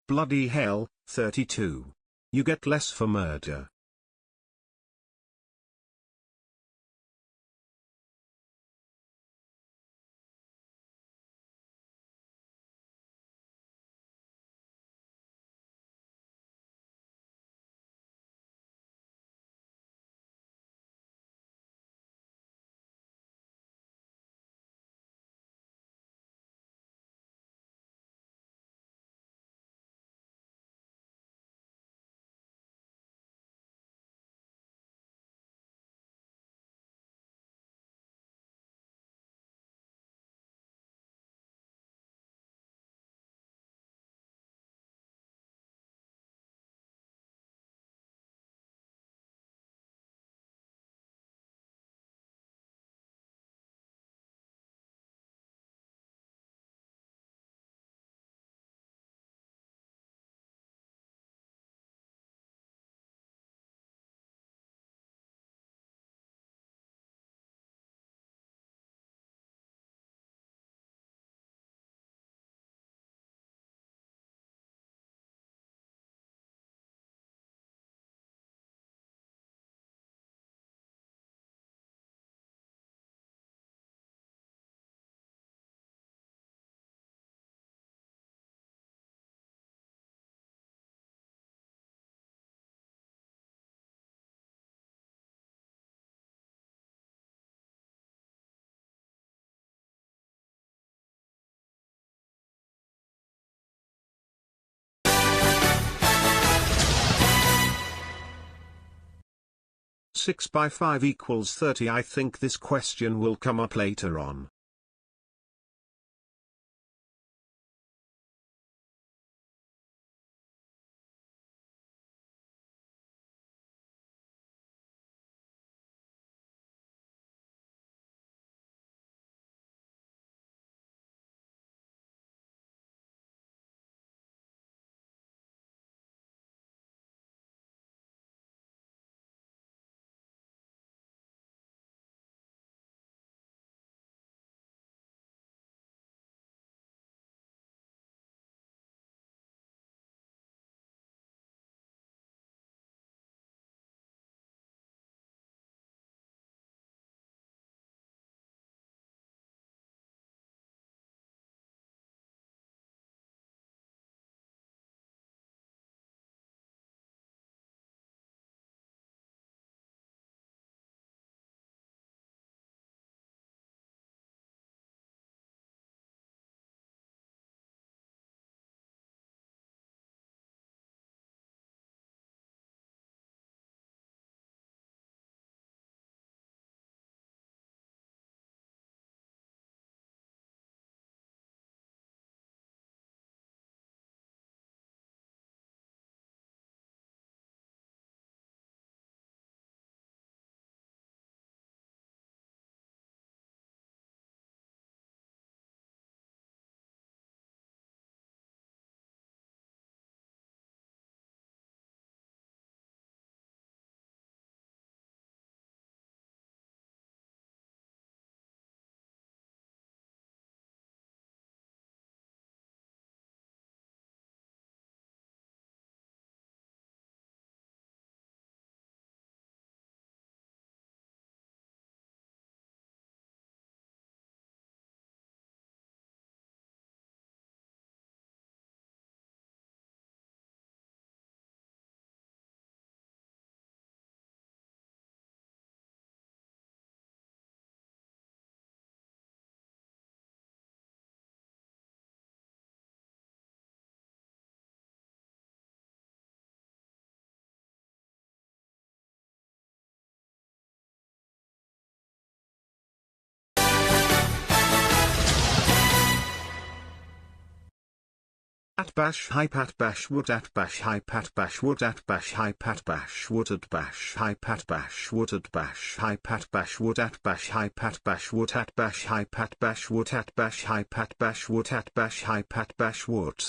Bloody hell, 32. You get less for murder. Six by 5 equals 30. I think this question will come up later on. At bash hype at bash wood at bash hype at bash wood at bash hype at bash wood at bash hype at bash wood at bash hype at bash wood at bash hype at bash wood at bash hype at bash wood at bash hype at bash wood at bash hype at bash wood.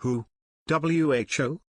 Who? WHO?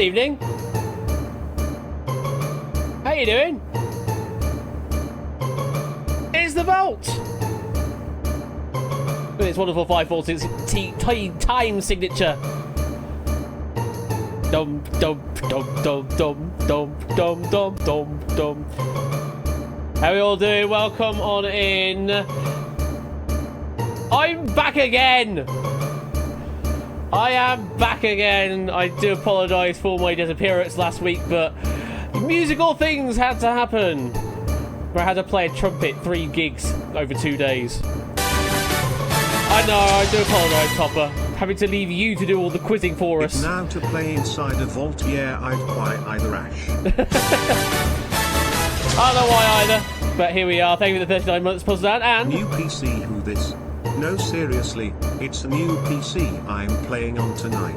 evening. How you doing? It's the Vault. With its wonderful 546 time signature. Dum dum dum dum dum dum dum dum dum dum. How we all doing? Welcome on in. I'm back again. I am back again. I do apologise for my disappearance last week, but musical things had to happen. Where I had to play a trumpet 3 gigs over 2 days. I know, I do apologise, Topper. Having to leave you to do all the quizzing for us. Now to play inside a vault, yeah, I'd quite either Ash. I don't know why either, but here we are. Thank you for the 39 months, Puzzle and... New PC, who this? No, seriously, it's a new PC I'm playing on tonight.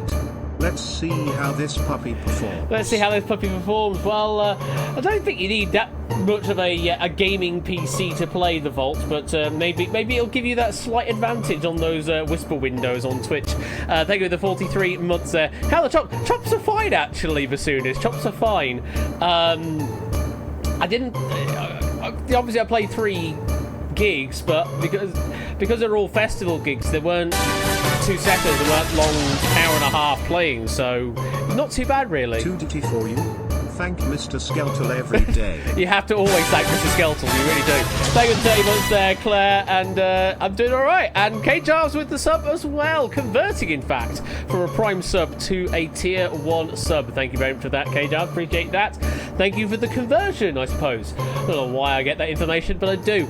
Let's see how this puppy performs. Let's see how this puppy performs. Well, I don't think you need that much of a gaming PC to play the Vault, but maybe it'll give you that slight advantage on those whisper windows on Twitch. Thank you for the 43 months there. How the chops are fine, actually, Bassoonist. Chops are fine. I didn't... obviously, I played 3 gigs, but because they're all festival gigs, they weren't 2 seconds, they weren't long hour and a half playing, so not too bad really. 2DT for you. Thank Mr. Skeletal every day. You have to always thank Mr. Skeletal, you really do. Thank you for 30 months there, Claire, and I'm doing alright. And Kate Jarves with the sub as well, converting in fact from a Prime sub to a Tier 1 sub. Thank you very much for that, Kate Jarves, appreciate that. Thank you for the conversion, I suppose. I don't know why I get that information, but I do.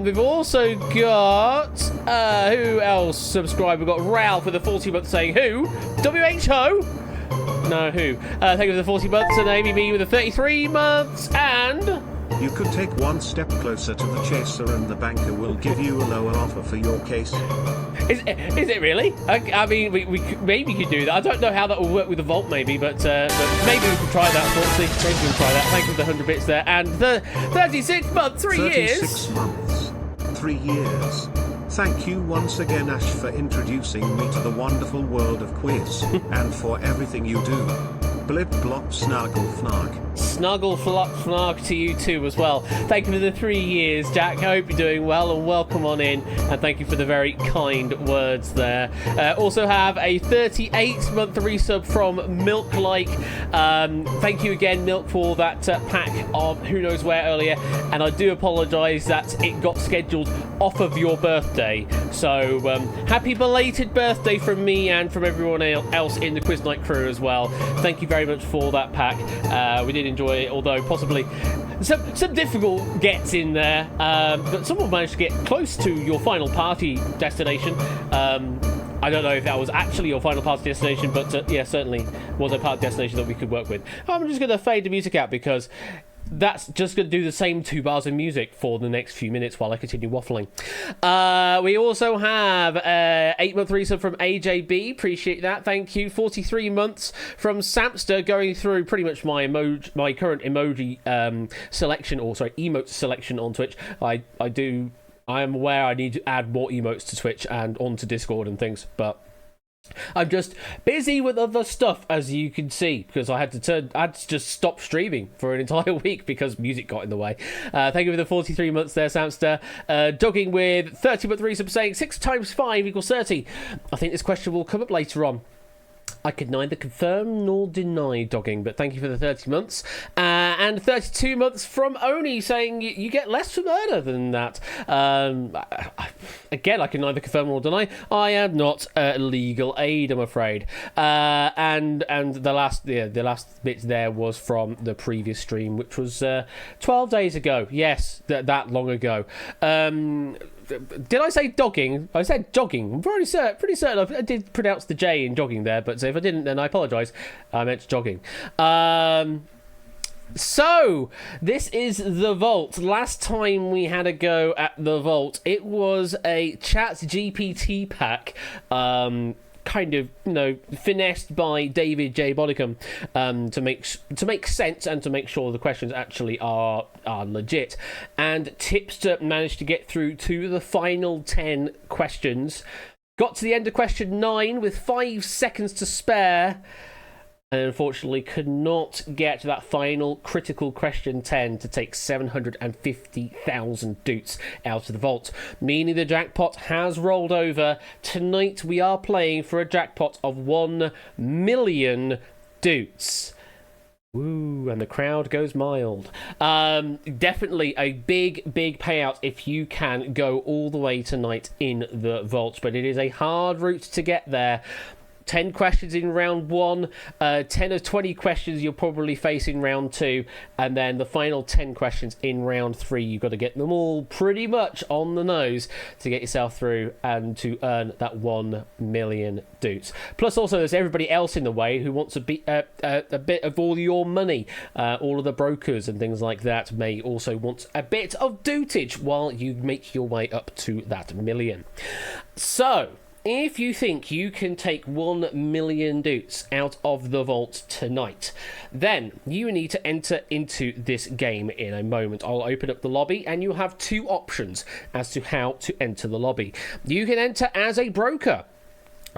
We've also got, who else subscribed? We've got Ralph with a 40 month saying, who? WHO? No, who? Thank you for the 40 months, and Amy B with the 33 months, and... You could take one step closer to the chaser and the banker will give you a lower offer for your case. Is it really? I mean, we maybe could do that. I don't know how that will work with the Vault, maybe, but maybe we can try that, Foxy. Maybe we can try that. Thank you for the 100 bits there. And the 36 months, 3 years. 36 months, 3 years. Thank you once again, Ash, for introducing me to the wonderful world of quiz, and for everything you do. Blip blop snuggle fnarg. Snuggle flop fnarg to you too as well. Thank you for the 3 years, Jack. I hope you're doing well, and welcome on in. And thank you for the very kind words there. Also have a 38-month resub from Milk Like. Thank you again, Milk, for that pack of who knows where earlier. And I do apologise that it got scheduled off of your birthday. So happy belated birthday from me and from everyone else in the Quiz Night crew as well. Thank you very much for that pack. We did enjoy it, although possibly some difficult gets in there, but someone managed to get close to your final party destination. I don't know if that was actually your final party destination, but yeah, certainly was a party destination that we could work with. I'm just going to fade the music out because that's just going to do the same 2 bars of music for the next few minutes while I continue waffling. We also have 8-month resub from AJB. Appreciate that. Thank you. 43 months from Samster, going through pretty much my current emoji selection, or sorry, emote selection on Twitch. I am aware I need to add more emotes to Twitch and onto Discord and things, but I'm just busy with other stuff, as you can see, because I had to just stop streaming for an entire week because music got in the way. Thank you for the 43 months there, Samster. Dogging with 30-month resub saying 6 times 5 equals 30. I think this question will come up later on. I could neither confirm nor deny dogging, but thank you for the 30 months. And 32 months from Oni saying you get less for murder than that. Again, I can neither confirm nor deny. I am not legal aid, I'm afraid. And the last bit there was from the previous stream, which was 12 days ago. Yes, that long ago. Did I say dogging? I said jogging. I'm pretty certain I did pronounce the J in jogging there, but if I didn't, then I apologise. I meant jogging. So, this is the Vault. Last time we had a go at the Vault, it was a Chat GPT pack. Kind of, finessed by David J. Bodicum to make sense and to make sure the questions actually are legit. And Tipster managed to get through to the final 10 questions. Got to the end of question 9 with 5 seconds to spare. and unfortunately could not get that final critical question 10 to take 750,000 doots out of the vault, meaning the jackpot has rolled over. Tonight we are playing for a jackpot of 1 million doots. Woo, and the crowd goes mild. Definitely a big payout if you can go all the way tonight in the vault, but it is a hard route to get there. 10 questions in round 1, 10 of 20 questions you'll probably face in round 2, and then the final 10 questions in round 3. You've got to get them all pretty much on the nose to get yourself through and to earn that 1 million doots. Plus also there's everybody else in the way who wants a bit of all your money. All of the brokers and things like that may also want a bit of dootage while you make your way up to that million. So if you think you can take 1 million doots out of the vault tonight, then you need to enter into this game in a moment. I'll open up the lobby and you'll have 2 options as to how to enter the lobby. You can enter as a broker.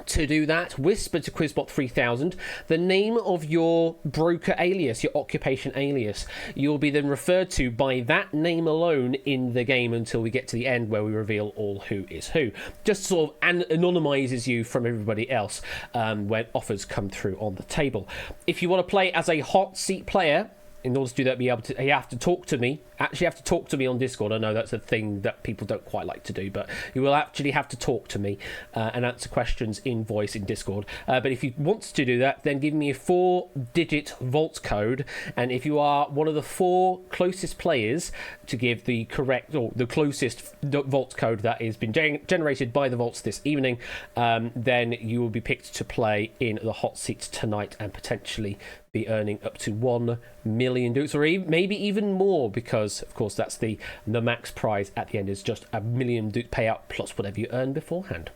To do that, whisper to Quizbot 3000 the name of your broker alias, your occupation alias. You'll be then referred to by that name alone in the game until we get to the end where we reveal all who is who. Just sort of anonymizes you from everybody else when offers come through on the table. If you want to play as a hot seat player, in order to do that, you have to talk to me. Actually, have to talk to me on Discord. I know that's a thing that people don't quite like to do, but you will actually have to talk to me and answer questions in voice in Discord. But if you want to do that, then give me a 4-digit vault code. And if you are one of the 4 closest players to give the correct or the closest vault code that has been generated by the vaults this evening, then you will be picked to play in the hot seats tonight and potentially be earning up to 1 million doots, or maybe even more, because of course that's the max prize at the end is just a 1 million doot payout plus whatever you earn beforehand.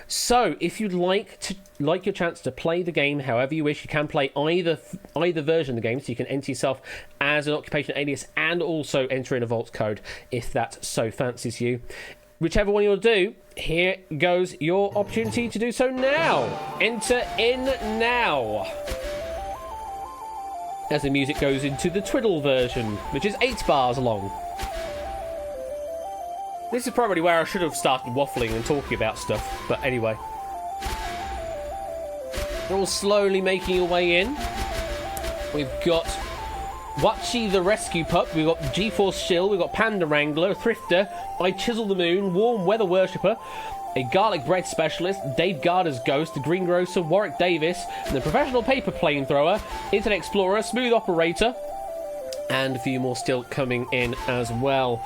So if you'd like your chance to play the game however you wish, you can play either version of the game, so you can enter yourself as an occupation alias and also enter in a vault code if that so fancies you. Whichever one you'll do, here goes your opportunity to do so now. Enter in now. As the music goes into the twiddle version, which is 8 bars long. This is probably where I should have started waffling and talking about stuff, but anyway. You're all slowly making your way in. We've got Watchy the Rescue Pup, we've got G-Force Shill, we've got Panda Wrangler, Thrifter, I Chisel the Moon, Warm Weather Worshipper, a garlic bread specialist, Dave Garder's Ghost, the greengrocer, Warwick Davis, and the professional paper plane thrower, Internet Explorer, Smooth Operator, and a few more still coming in as well.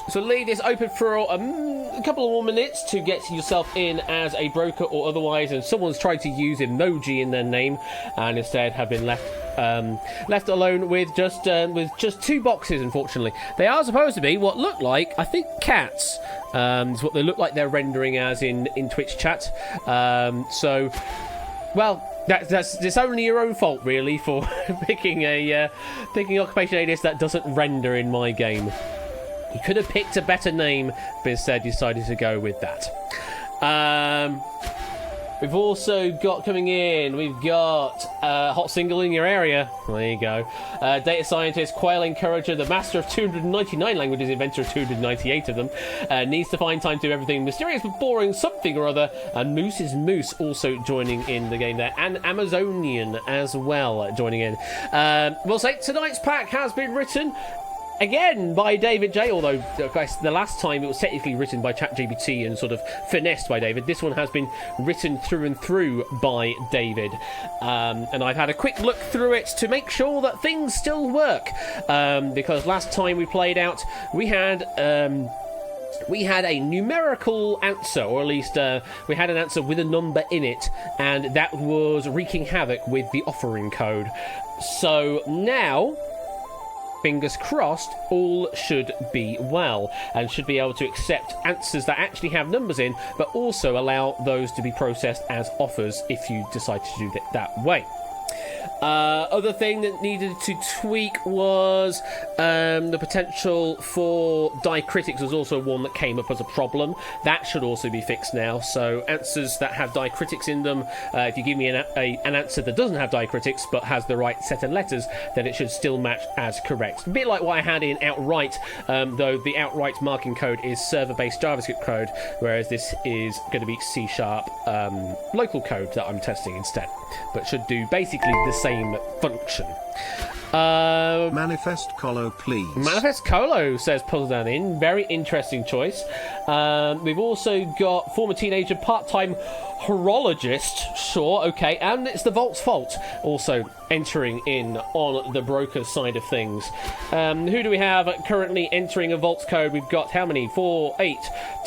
So leave this open for a couple of more minutes to get yourself in as a broker or otherwise, and someone's tried to use emoji in their name and instead have been left alone with just 2 boxes, unfortunately. They are supposed to be what look like, I think, cats. Is what they look like they're rendering as in Twitch chat. So, well, it's only your own fault, really, for picking occupation alias that doesn't render in my game. You could have picked a better name, but instead decided to go with that. We've also got coming in, we've got Hot Single in your area. There you go. Data Scientist, Quail Encourager, the master of 299 languages, inventor of 298 of them. Needs to find time to do everything mysterious but boring something or other. And Moose is Moose also joining in the game there. And Amazonian as well joining in. We'll say tonight's pack has been written again by David J, although the last time it was technically written by ChatGPT and sort of finessed by David. This one has been written through and through by David, and I've had a quick look through it to make sure that things still work, because last time we played out we had a numerical answer, or at least we had an answer with a number in it, and that was wreaking havoc with the offering code. So now, fingers crossed, all should be well and should be able to accept answers that actually have numbers in, but also allow those to be processed as offers if you decide to do it that way. Other thing that needed to tweak was the potential for diacritics was also one that came up as a problem. That should also be fixed now. So answers that have diacritics in them, if you give me an answer that doesn't have diacritics but has the right set of letters, then it should still match as correct. A bit like what I had in Outright, though the Outright marking code is server-based JavaScript code, whereas this is going to be C# local code that I'm testing instead, but should do basically the same function. Manifest Colo, please. Manifest Colo, says Puzzle Down In. Very interesting choice. We've also got former teenager, part-time horologist. Sure, okay. And it's the Vault's fault also entering in on the broker side of things. Who do we have currently entering a Vault's code? We've got how many? 4, 8,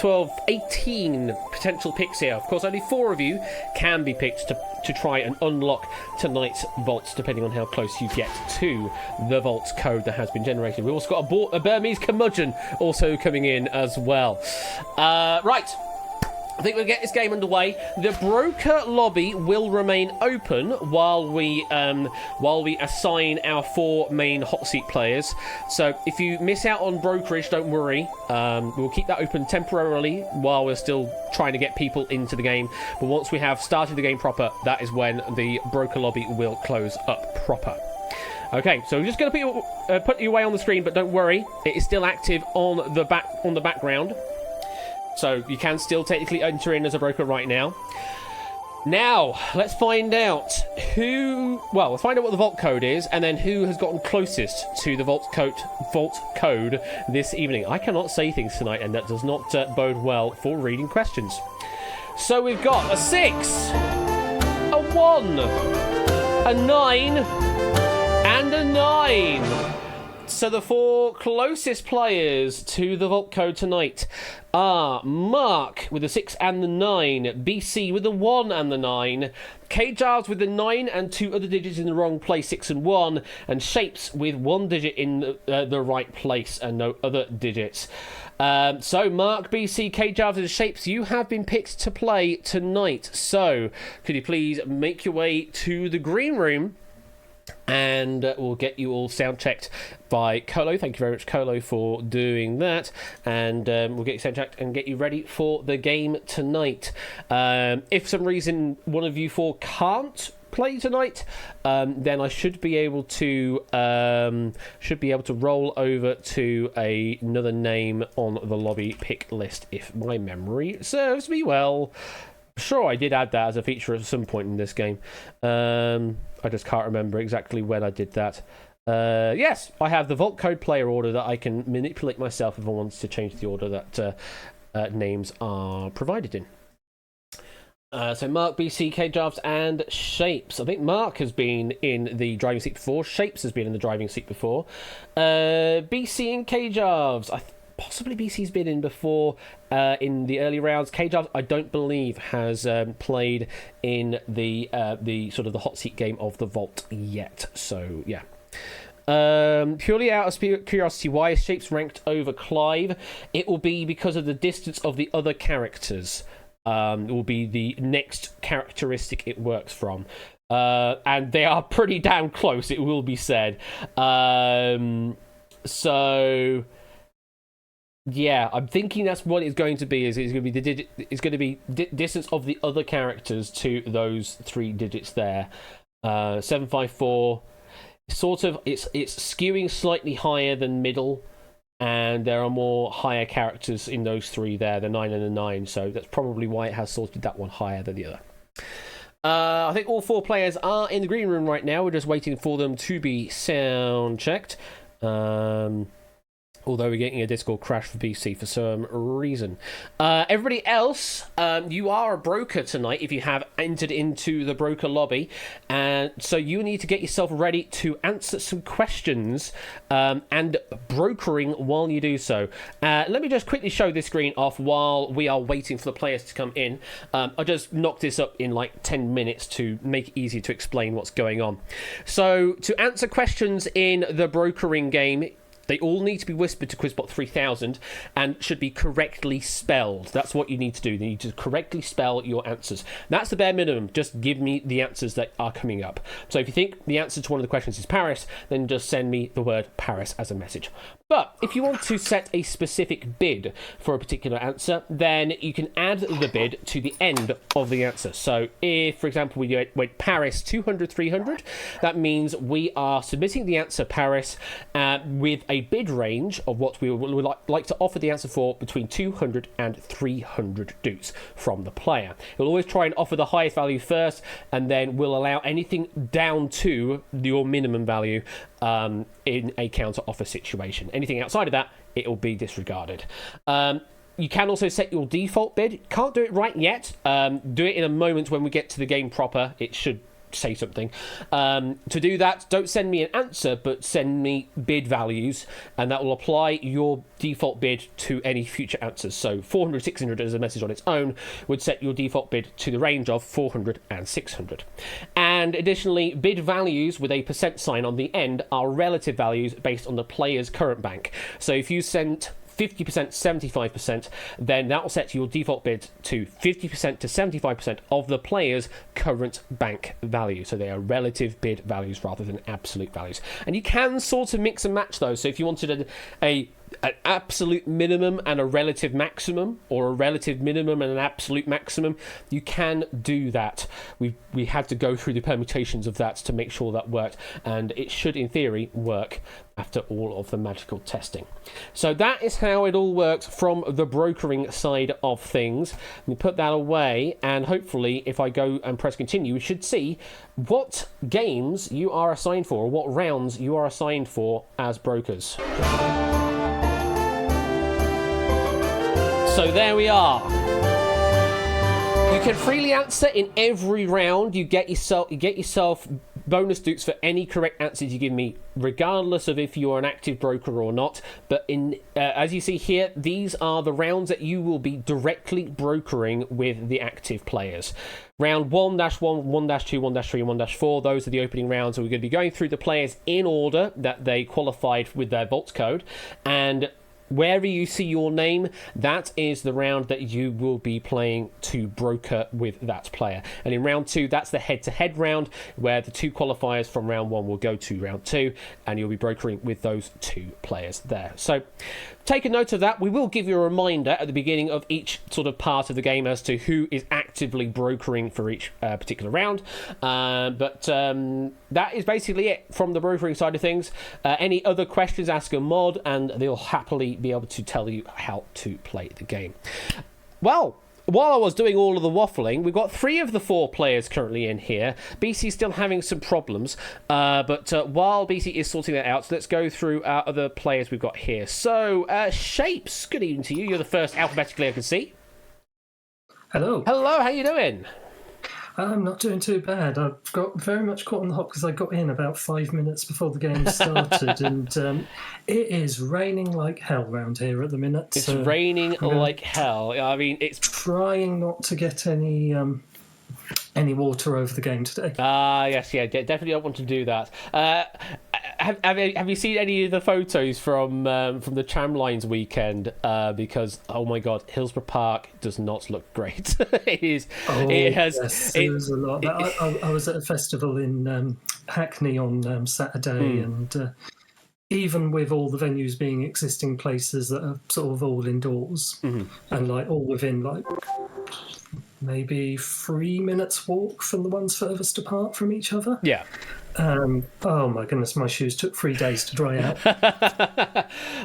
12, 18 potential picks here. Of course, only 4 of you can be picked to try and unlock tonight's vaults, depending on how close you get to the vault's code that has been generated. We've also got a Burmese curmudgeon also coming in as well. Right. I think we'll get this game underway. The broker lobby will remain open while we assign our 4 main hot seat players. So if you miss out on brokerage, don't worry. We'll keep that open temporarily while we're still trying to get people into the game. But once we have started the game proper, that is when the broker lobby will close up proper. Okay, so we're just going to put you away on the screen, but don't worry, it is still active on the background. So you can still technically enter in as a broker right now. Now, let's find out let's find out what the vault code is, and then who has gotten closest to the vault code this evening. I cannot say things tonight, and that does not bode well for reading questions. So we've got a 6, a 1, a 9, and a 9. So the 4 closest players to the vault code tonight are Mark with the 6 and the 9, BC with the 1 and the 9, K Giles with the 9 and 2 other digits in the wrong place, 6 and 1, and Shapes with 1 digit in the right place and no other digits. So Mark, BC, K Giles and Shapes, you have been picked to play tonight. So could you please make your way to the green room? And we'll get you all sound checked by Colo. Thank you very much, Colo, for doing that. And we'll get you sound checked and get you ready for the game tonight. If for some reason one of you 4 can't play tonight, then I should be able to roll over to another name on the lobby pick list if my memory serves me well. Sure, I did add that as a feature at some point in this game. I just can't remember exactly when I did that. Yes, I have the vault code player order that I can manipulate myself if I want to change the order that names are provided in. So Mark, BC, K Jobs, and Shapes. I think Mark has been in the driving seat before. Shapes has been in the driving seat before. BC and K Jobs. Possibly BC's been in before in the early rounds. K-Jobs, I don't believe, has played in the sort of the hot seat game of the Vault yet. So, yeah. Purely out of curiosity, why is Shapes ranked over Clive? It will be because of the distance of the other characters. It will be the next characteristic it works from. And they are pretty damn close, it will be said. So... yeah, I'm thinking that's what it's going to be. It's going to be distance of the other characters to those 3 digits there. 754. Sort of, it's skewing slightly higher than middle, and there are more higher characters in those 3 there, the 9 and the 9. So that's probably why it has sorted that one higher than the other. I think all 4 players are in the green room right now. We're just waiting for them to be sound checked. Although we're getting a Discord crash for BC for some reason. Everybody else, you are a broker tonight if you have entered into the broker lobby. And so you need to get yourself ready to answer some questions and brokering while you do so. Let me just quickly show this screen off while we are waiting for the players to come in. I'll just knock this up in like 10 minutes to make it easier to explain what's going on. So to answer questions in the brokering game, They all need to be whispered to Quizbot 3000 and should be correctly spelled. That's what you need to do. You need to correctly spell your answers. That's the bare minimum. Just give me the answers that are coming up. So if you think the answer to one of the questions is Paris, then just send me the word Paris as a message. But if you want to set a specific bid for a particular answer, then you can add the bid to the end of the answer. So if, for example, we went Paris 200, 300, that means we are submitting the answer Paris with a bid range of what we would like to offer the answer for between 200 and 300 dukes from the player. We'll always try and offer the highest value first, and then we'll allow anything down to your minimum value in a counter offer situation. Anything outside of that, it will be disregarded. You can also set your default bid. Can't do it right yet. Do it in a moment when we get to the game proper. It should say something. To do that, don't send me an answer, but send me bid values, and that will apply your default bid to any future answers. So 400, 600 as a message on its own would set your default bid to the range of 400 and 600. And additionally, bid values with a % sign on the end are relative values based on the player's current bank. So if you sent 50%, 75%, then that will set your default bid to 50% to 75% of the player's current bank value. So they are relative bid values rather than absolute values. And you can sort of mix and match those. So if you wanted an absolute minimum and a relative maximum, or a relative minimum and an absolute maximum, you can do that. We had to go through the permutations of that to make sure that worked, and it should in theory work after all of the magical testing. So that is how it all works from the brokering side of things. We put that away, and hopefully if I go and press continue, we should see what games you are assigned for, or what rounds you are assigned for as brokers. So there we are. You can freely answer in every round. You get yourself bonus dukes for any correct answers you give me, regardless of if you're an active broker or not. But as you see here, these are the rounds that you will be directly brokering with the active players. Round 1-1, 1-2, 1-3, and 1-4, those are the opening rounds. So we're going to be going through the players in order that they qualified with their vault code, and wherever you see your name, that is the round that you will be playing to broker with that player. And in round 2, that's the head-to-head round, where the 2 qualifiers from round 1 will go to round 2, and you'll be brokering with those 2 players there. So take a note of that. We will give you a reminder at the beginning of each sort of part of the game as to who is actively brokering for each particular round. But that is basically it from the brokering side of things. Any other questions, ask a mod, and they'll happily be able to tell you how to play the game. Well, while I was doing all of the waffling, we've got 3 of the 4 players currently in here. BC's still having some problems, but while BC is sorting that out, let's go through our other players we've got here. So, Shapes, good evening to you. You're the first alphabetically I can see. Hello. Hello, how you doing? I'm not doing too bad. I've got very much caught on the hop because I got in about 5 minutes before the game started, and it is raining like hell round here at the minute. It's raining like hell. I mean, it's trying not to get any water over the game today. Yes, yeah, definitely don't want to do that. Have you seen any of the photos from the Tramlines weekend? Because oh my god, Hillsborough Park does not look great. It is. Oh, it has. Yes, there was a lot. I was at a festival in Hackney on Saturday, and even with all the venues being existing places that are sort of all indoors, and like all within like maybe 3 minutes walk from the ones furthest apart from each other. Yeah. Oh my goodness, my shoes took 3 days to dry out.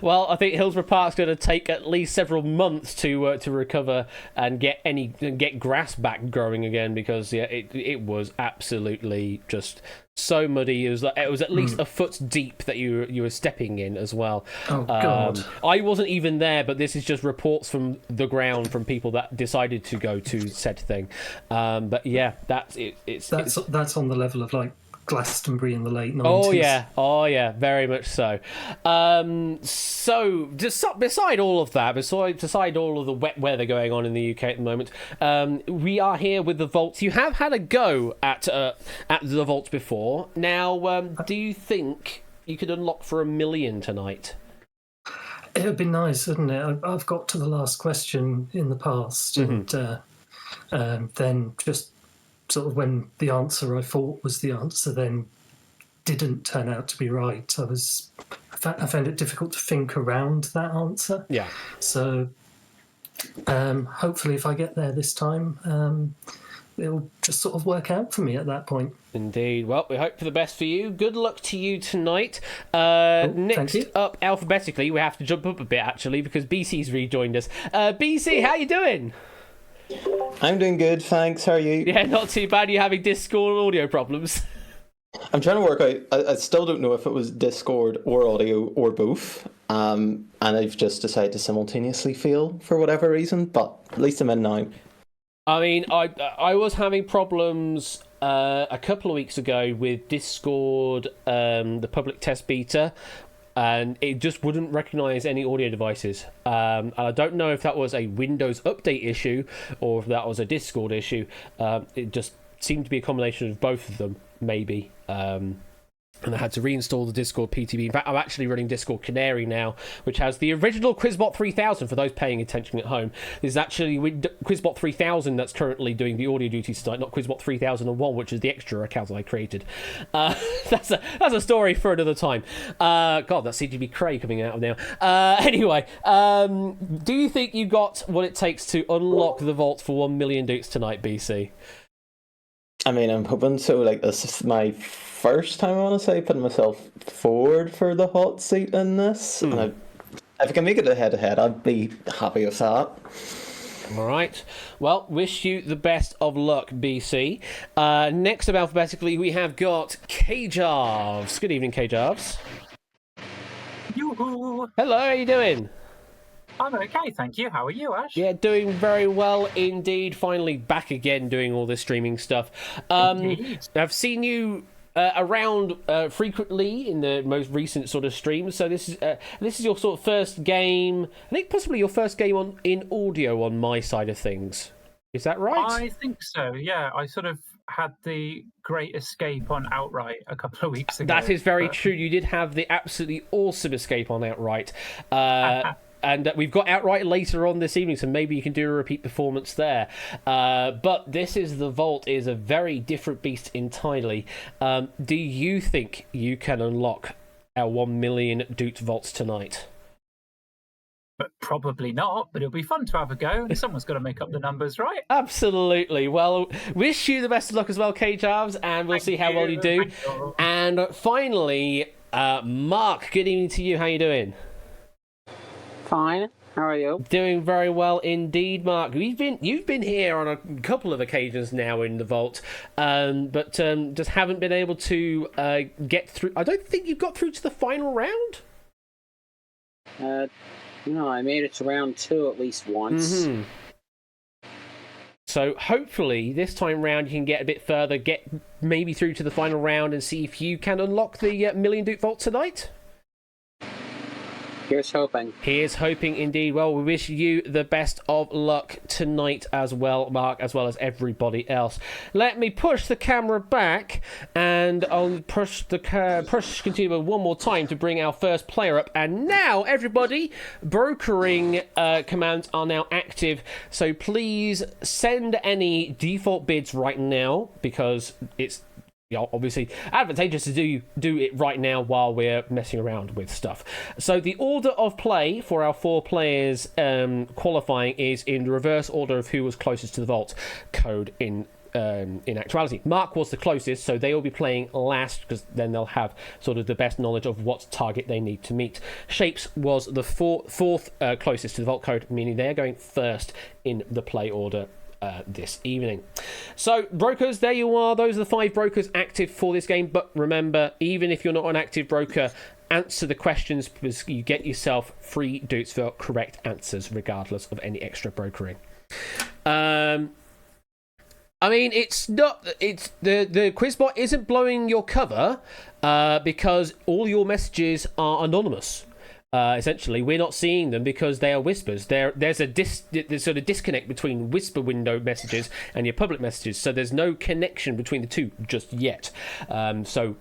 Well, I think Hillsborough Park's going to take at least several months to recover and get grass back growing again, because yeah, it was absolutely just so muddy. It was at least a foot deep that you were stepping in as well. Oh god! I wasn't even there, but this is just reports from the ground from people that decided to go to said thing. But yeah, that's on the level of like Glastonbury in the late 90s. Oh yeah, very much so. So just beside all of that, beside all of the wet weather going on in the UK at the moment, we are here with the vaults. You have had a go at the vaults before. Now, do you think you could unlock for $1 million tonight? It would be nice, wouldn't it? I've got to the last question in the past, and then just sort of when the answer I thought was the answer then didn't turn out to be right. I found it difficult to think around that answer. Yeah. So hopefully, if I get there this time, it'll just sort of work out for me at that point. Indeed. Well, we hope for the best for you. Good luck to you tonight. Thank Next you. up, alphabetically, we have to jump up a bit, actually, because BC's rejoined us. BC, how you doing? I'm doing good, thanks. How are you? Yeah, not too bad. You having Discord audio problems? I'm trying to work out. I still don't know if it was Discord or audio or both. And I've just decided to simultaneously fail for whatever reason, but at least I'm in now. I mean, I was having problems a couple of weeks ago with Discord, the public test beta, and it just wouldn't recognise any audio devices. And I don't know if that was a Windows update issue or if that was a Discord issue. It just seemed to be a combination of both of them, maybe. And I had to reinstall the Discord PTB. In fact, I'm actually running Discord Canary now, which has the original Quizbot 3000 for those paying attention at home. This is actually Quizbot 3000 that's currently doing the audio duties tonight, not Quizbot 3001, which is the extra account that I created. That's a story for another time. God, that's CGB Cray coming out now. Anyway, do you think you got what it takes to unlock the vault for 1 million dukes tonight, BC? I mean, I'm hoping so. Like, this is my first time, I want to say, putting myself forward for the hot seat in this. And if I can make it a head-to-head, I'd be happy with that. All right. Well, wish you the best of luck, BC. Next up alphabetically, we have got K-Jarves. Good evening, K-Jarves. Yoo-hoo! Hello, how you doing? I'm okay, thank you. How are you, Ash? Yeah, doing very well indeed. Finally back again doing all this streaming stuff. I've seen you around frequently in the most recent sort of streams. So this is your sort of first game. I think possibly your first game in audio on my side of things. Is that right? I think so. Yeah, I sort of had the Great Escape on Outright a couple of weeks ago. That is very true. You did have the absolutely awesome Escape on Outright. And we've got Outright later on this evening, so maybe you can do a repeat performance there. But this is the Vault is a very different beast entirely. Do you think you can unlock our 1 million Duked Vaults tonight? But probably not, but it'll be fun to have a go, and someone's got to make up the numbers, right? Absolutely. Well, wish you the best of luck as well, K-Jarves, and we'll see how well you do. And finally, Mark, good evening to you. How you doing? Fine. How are you? Doing very well indeed, Mark. You've been here on a couple of occasions now in the Vault, but just haven't been able to get through. I don't think you've got through to the final round. No, I made it to round 2 at least once. Mm-hmm. So hopefully this time round you can get a bit further, get maybe through to the final round, and see if you can unlock the Million Duke Vault tonight. Here's hoping. Here's hoping indeed. Well, we wish you the best of luck tonight as well, Mark, as well as everybody else. Let me push the camera back, and I'll push continue one more time to bring our first player up. And now, everybody, brokering commands are now active. So please send any default bids right now, because it's obviously advantageous to do it right now while we're messing around with stuff. So the order of play for our 4 players qualifying is in the reverse order of who was closest to the vault code in actuality. Mark was the closest, so they will be playing last, because then they'll have sort of the best knowledge of what target they need to meet. Shapes was the fourth closest to the vault code, meaning they're going first in the play order this evening. So brokers, there you are. Those are the 5 brokers active for this game. But remember, even if you're not an active broker, answer the questions, because you get yourself free dukes for correct answers regardless of any extra brokering. I mean, the Quizbot isn't blowing your cover because all your messages are anonymous. Essentially, we're not seeing them because they are whispers. There's sort of disconnect between whisper window messages and your public messages, so there's no connection between the two just yet. So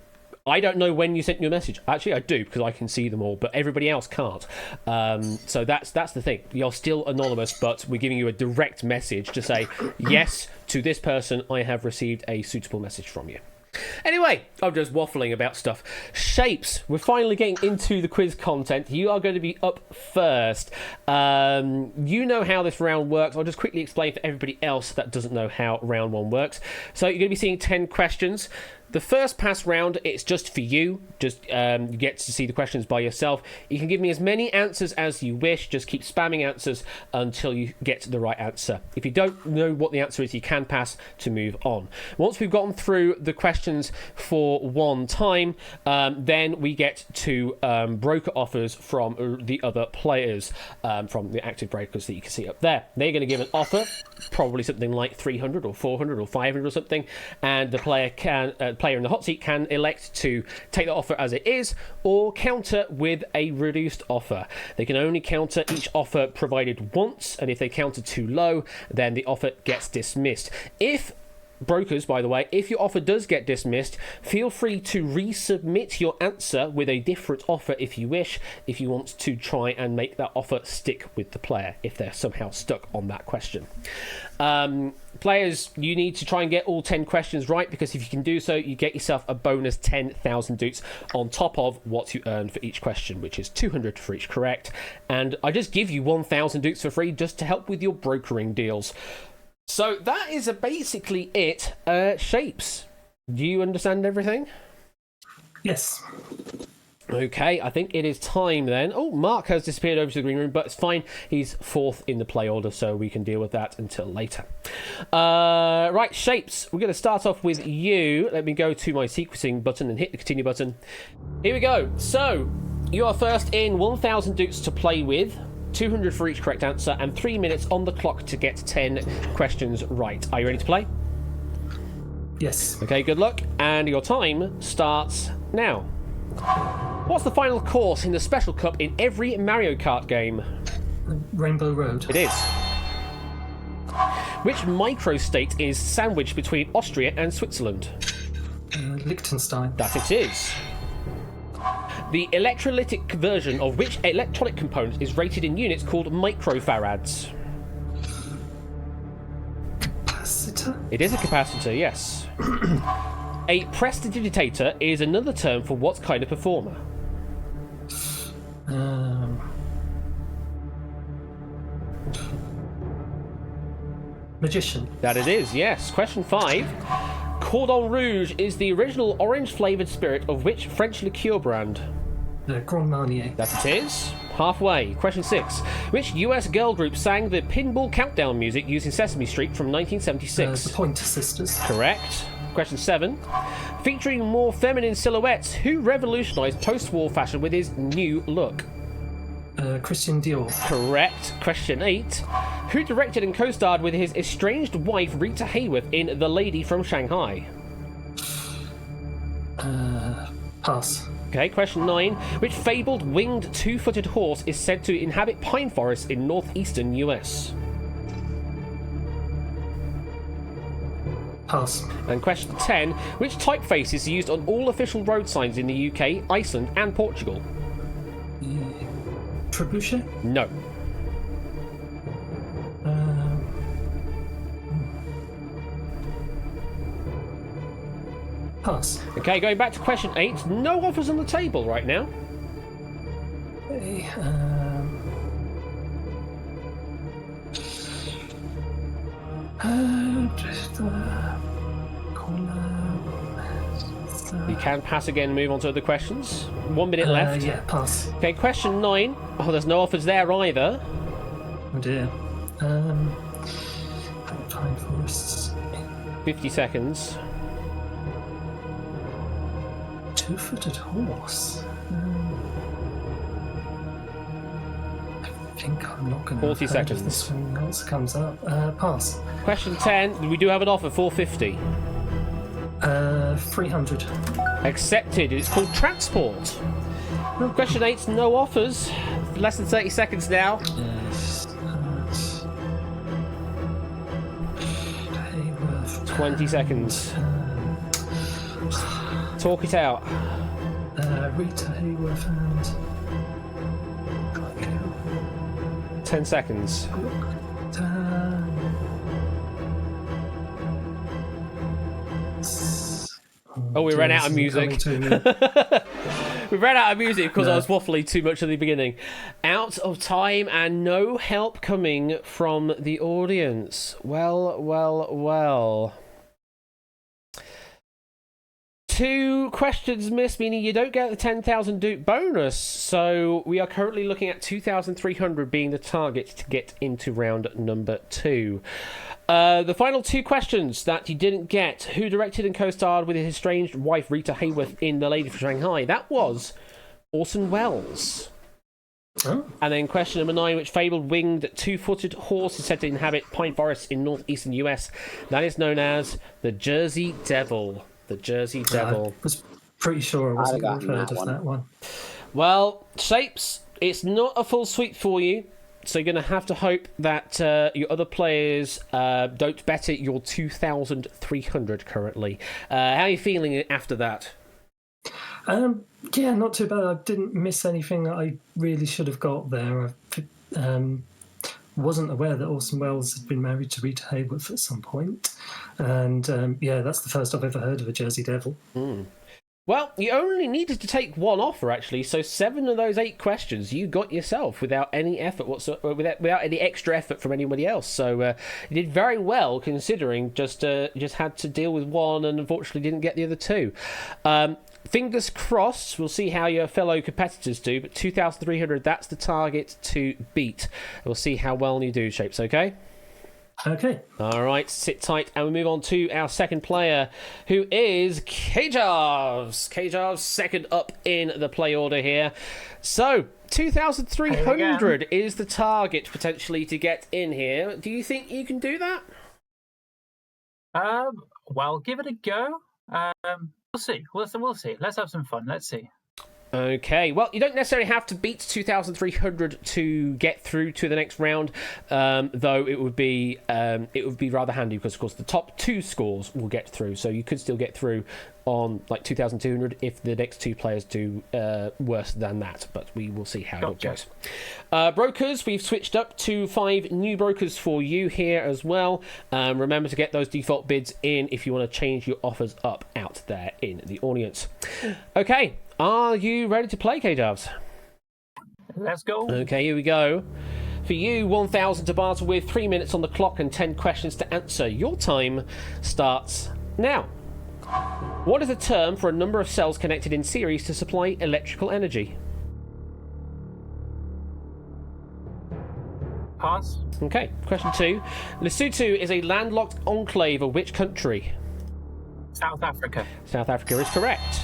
I don't know when you sent your message. Actually, I do because I can see them all, but everybody else can't. So that's the thing. You're still anonymous, but we're giving you a direct message to say, yes, to this person, I have received a suitable message from you. Anyway, I'm just waffling about stuff. Shapes. We're finally getting into the quiz content. You are going to be up first. You know how this round works. I'll just quickly explain for everybody else that doesn't know how round 1 works. So you're going to be seeing 10 questions. The first pass round, it's just for you. Just you get to see the questions by yourself. You can give me as many answers as you wish. Just keep spamming answers until you get the right answer. If you don't know what the answer is, you can pass to move on. Once we've gotten through the questions for one time, then we get to broker offers from the other players, from the active brokers that you can see up there. They're going to give an offer, probably something like 300 or 400 or 500 or something, and the player in the hot seat can elect to take the offer as it is or counter with a reduced offer. They can only counter each offer provided once, and if they counter too low, then the offer gets dismissed. Brokers, by the way, if your offer does get dismissed, feel free to resubmit your answer with a different offer if you wish, if you want to try and make that offer stick with the player, if they're somehow stuck on that question. Players, you need to try and get all 10 questions right, because if you can do so, you get yourself a bonus 10,000 dukes on top of what you earn for each question, which is 200 for each correct. And I just give you 1,000 dukes for free just to help with your brokering deals. So that is basically it. Shapes, do you understand everything? Yes. Okay, I think it is time then. Oh, Mark has disappeared over to the green room, but it's fine. He's 4th in the play order, so we can deal with that until later. Right, Shapes, we're going to start off with you. Let me go to my sequencing button and hit the continue button. Here we go. So, you are first in, 1,000 dukes to play with. 200 for each correct answer, and 3 minutes on the clock to get 10 questions right. Are you ready to play? Yes. Okay, good luck. And your time starts now. What's the final course in the Special Cup in every Mario Kart game? Rainbow Road. It is. Which microstate is sandwiched between Austria and Switzerland? Liechtenstein. That it is. The electrolytic version of which electronic component is rated in units called microfarads? Capacitor? It is a capacitor, yes. A prestidigitator is another term for what kind of performer? Magician. That it is, yes. Question 5. Cordon Rouge is the original orange-flavoured spirit of which French liqueur brand? Grand Marnier. That it is. Halfway. Question 6. Which US girl group sang the Pinball Countdown music using Sesame Street from 1976? The Pointer Sisters. Correct. Question 7. Featuring more feminine silhouettes, who revolutionised post-war fashion with his new look? Christian Dior. Correct. Question 8. Who directed and co-starred with his estranged wife Rita Hayworth in The Lady from Shanghai? Pass. Okay, question 9. Which fabled winged two-footed horse is said to inhabit pine forests in northeastern US? Pass. And question 10. Which typeface is used on all official road signs in the UK, Iceland and Portugal? Trebuchet? No. Pass. Okay, going back to question 8. No offers on the table right now. Okay, You can pass again and move on to other questions. 1 minute left. Yeah, pass. Okay, question 9. Oh, there's no offers there either. Oh dear. Pine forests. 50 seconds. Two-footed horse. I think I'm not going to. 40 seconds. This one else comes up. Pass. Question 10. We do have an offer, 450. 300. Accepted. It's called Transport. Question 8. No offers. Less than 30 seconds now. 20 seconds. Talk it out. Rita Hayworth and 10 seconds. Oh, we ran out of music. We ran out of music because I was waffling too much at the beginning. Out of time and no help coming from the audience. Well. 2 questions missed, meaning you don't get the 10,000 Duke bonus. So we are currently looking at 2,300 being the target to get into round number 2. The final 2 questions that you didn't get. Who directed and co-starred with his estranged wife Rita Hayworth in The Lady from Shanghai? That was Orson Welles. Oh. And then question number 9, which fabled winged 2-footed horse is said to inhabit pine forests in northeastern US? That is known as the Jersey Devil. The Jersey Devil. I was pretty sure I wasn't going to have heard of that one. Well, Shapes, it's not a full sweep for you. So you're going to have to hope that your other players don't bet at your 2,300 currently. How are you feeling after that? Yeah, not too bad. I didn't miss anything that I really should have got there. I wasn't aware that Orson Welles had been married to Rita Hayworth at some point. And yeah, that's the first I've ever heard of a Jersey Devil. Well, you only needed to take 1 offer, actually. So 7 of those 8 questions you got yourself without any effort whatsoever, without any extra effort from anybody else. So you did very well, considering just had to deal with 1 and unfortunately didn't get the other 2. Fingers crossed. We'll see how your fellow competitors do. But 2,300, that's the target to beat. We'll see how well you do, Shapes. Okay. Okay. All right, sit tight, and we move on to our second player, who is K-Jarves. K-Jarves second up in the play order here. So, 2,300 is the target potentially to get in here. Do you think you can do that? Well, give it a go. We'll see. We'll see. Let's have some fun. Let's see. Okay, well, you don't necessarily have to beat 2,300 to get through to the next round, though it would be rather handy because, of course, the top 2 scores will get through, so you could still get through on like 2,200 if the next 2 players do worse than that, but we will see how it goes. Brokers, we've switched up to 5 new brokers for you here as well. Remember to get those default bids in if you want to change your offers up out there in the audience. Okay. Are you ready to play, K-Jarves? Let's go. Okay, here we go. For you, 1,000 to barter with, 3 minutes on the clock and 10 questions to answer. Your time starts now. What is the term for a number of cells connected in series to supply electrical energy? Pass. Okay, question 2. Lesotho is a landlocked enclave of which country? South Africa. South Africa is correct.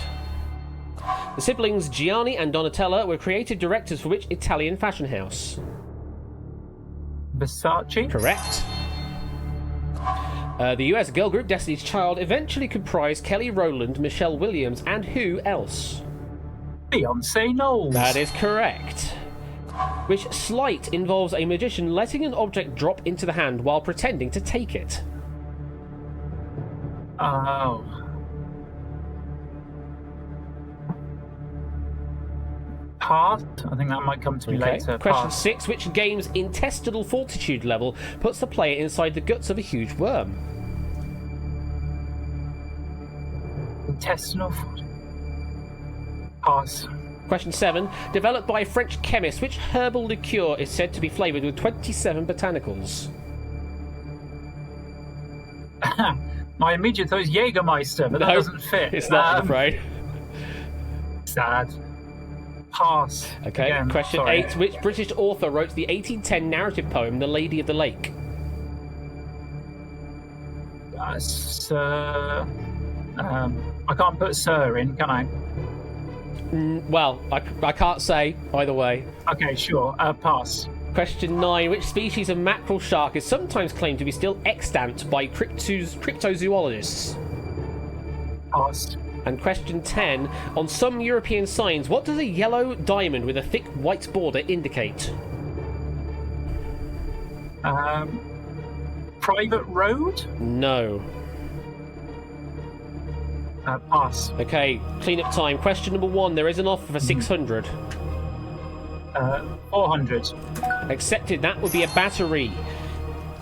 The siblings Gianni and Donatella were creative directors for which Italian fashion house? Versace. Correct. The US girl group Destiny's Child eventually comprised Kelly Rowland, Michelle Williams, and who else? Beyonce Knowles. That is correct. Which sleight involves a magician letting an object drop into the hand while pretending to take it? Oh. Pass. I think that might come to me later. Question Pass. 6. Which game's intestinal fortitude level puts the player inside the guts of a huge worm? Intestinal. Pass. Question 7. Developed by a French chemist, which herbal liqueur is said to be flavoured with 27 botanicals? My immediate thought is Jägermeister, but that doesn't fit. It's not, I'm afraid. Sad. Pass. Okay, Again, question sorry. 8. Which British author wrote the 1810 narrative poem The Lady of the Lake? Sir. I can't put Sir in, can I? Well, I can't say either way. Okay, sure. Pass. Question 9. Which species of mackerel shark is sometimes claimed to be still extant by cryptozoologists? Pass. And question 10. On some European signs, what does a yellow diamond with a thick white border indicate? Private road? No. Pass. Okay, clean-up time. Question number 1. There is an offer for 600. 400. Accepted. That would be a battery.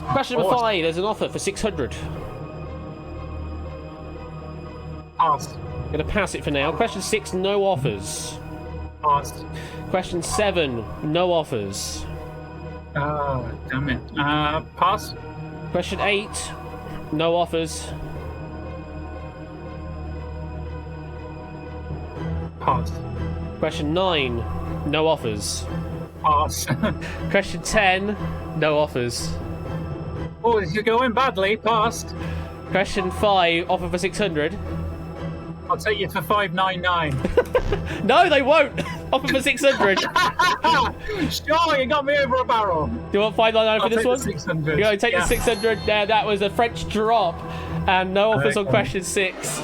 Question number 5. There's an offer for 600. Pass. Gonna pass it for now. Question 6. No offers. Pass. Question 7. No offers. Oh, damn it. Pass. Question 8. No offers. Pass. Question 9. No offers. Pass. Question 10. No offers. Oh, this is going badly. Passed. Question 5. Offer for 600. I'll take you for 599. No, they won't. Offer for 600. Sure, you got me over a barrel. Do you want 599 for this one? 600. You take the 600 there. That was a French drop. And no offers on question 6.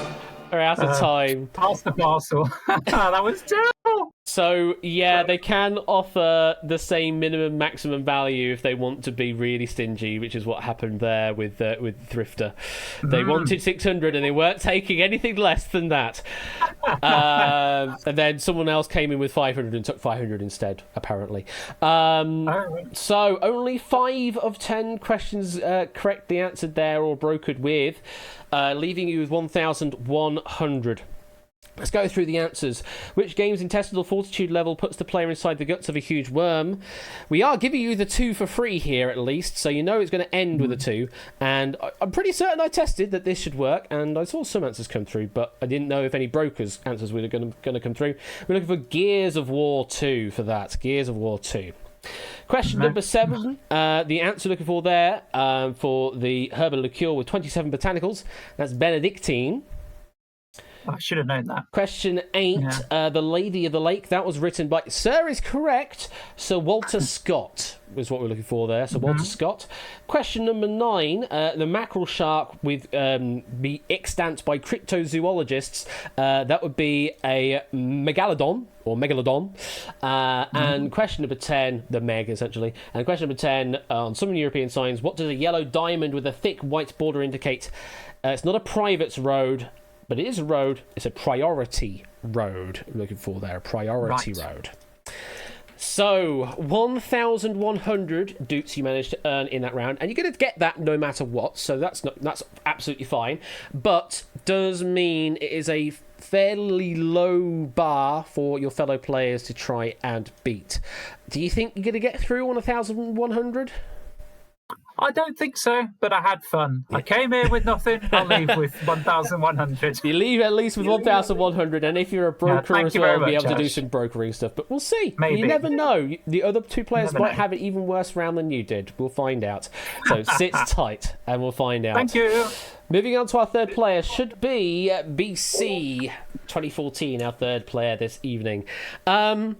We're out of time. Pass the parcel. That was terrible. So, yeah, they can offer the same minimum maximum value if they want to be really stingy, which is what happened there with Thrifter. They wanted 600 and they weren't taking anything less than that. And then someone else came in with 500 and took 500 instead, apparently. So, only 5 of 10 questions correctly answered there or brokered with, leaving you with 1,100. Let's go through the answers. Which game's intestinal fortitude level puts the player inside the guts of a huge worm? We are giving you the 2 for free here, at least, so you know it's going to end with a 2. And I'm pretty certain I tested that this should work, and I saw some answers come through, but I didn't know if any brokers' answers were going to come through. We're looking for Gears of War 2 for that. Gears of War 2. Question number 7. The answer looking for there for the herbal liqueur with 27 botanicals. That's Benedictine. I should have known that. Question 8, The Lady of the Lake. That was written by... Sir is correct. Sir Walter Scott is what we're looking for there. Sir Walter Scott. Question number 9, the mackerel shark with be extant by cryptozoologists. That would be a megalodon. Or megalodon. And question number 10, the Meg, essentially. And question number 10, on some European signs, what does a yellow diamond with a thick white border indicate? It's not a private road, but it is a road. It's a priority road. I'm looking for there. A priority road. So, 1,100 doots you managed to earn in that round. And you're going to get that no matter what. So that's absolutely fine. But does mean it is a fairly low bar for your fellow players to try and beat. Do you think you're going to get through on 1,100? I don't think so, but I had fun. I came here with nothing. I'll leave with 1,100. You leave at least with 1,100, and if you're a broker as well, you'll be able to do some brokering stuff. But we'll see. Maybe. You never know. The other 2 players might have an even worse round than you did. We'll find out. So sit tight, and we'll find out. Thank you. Moving on to our third player should be BC 2014, our third player this evening. How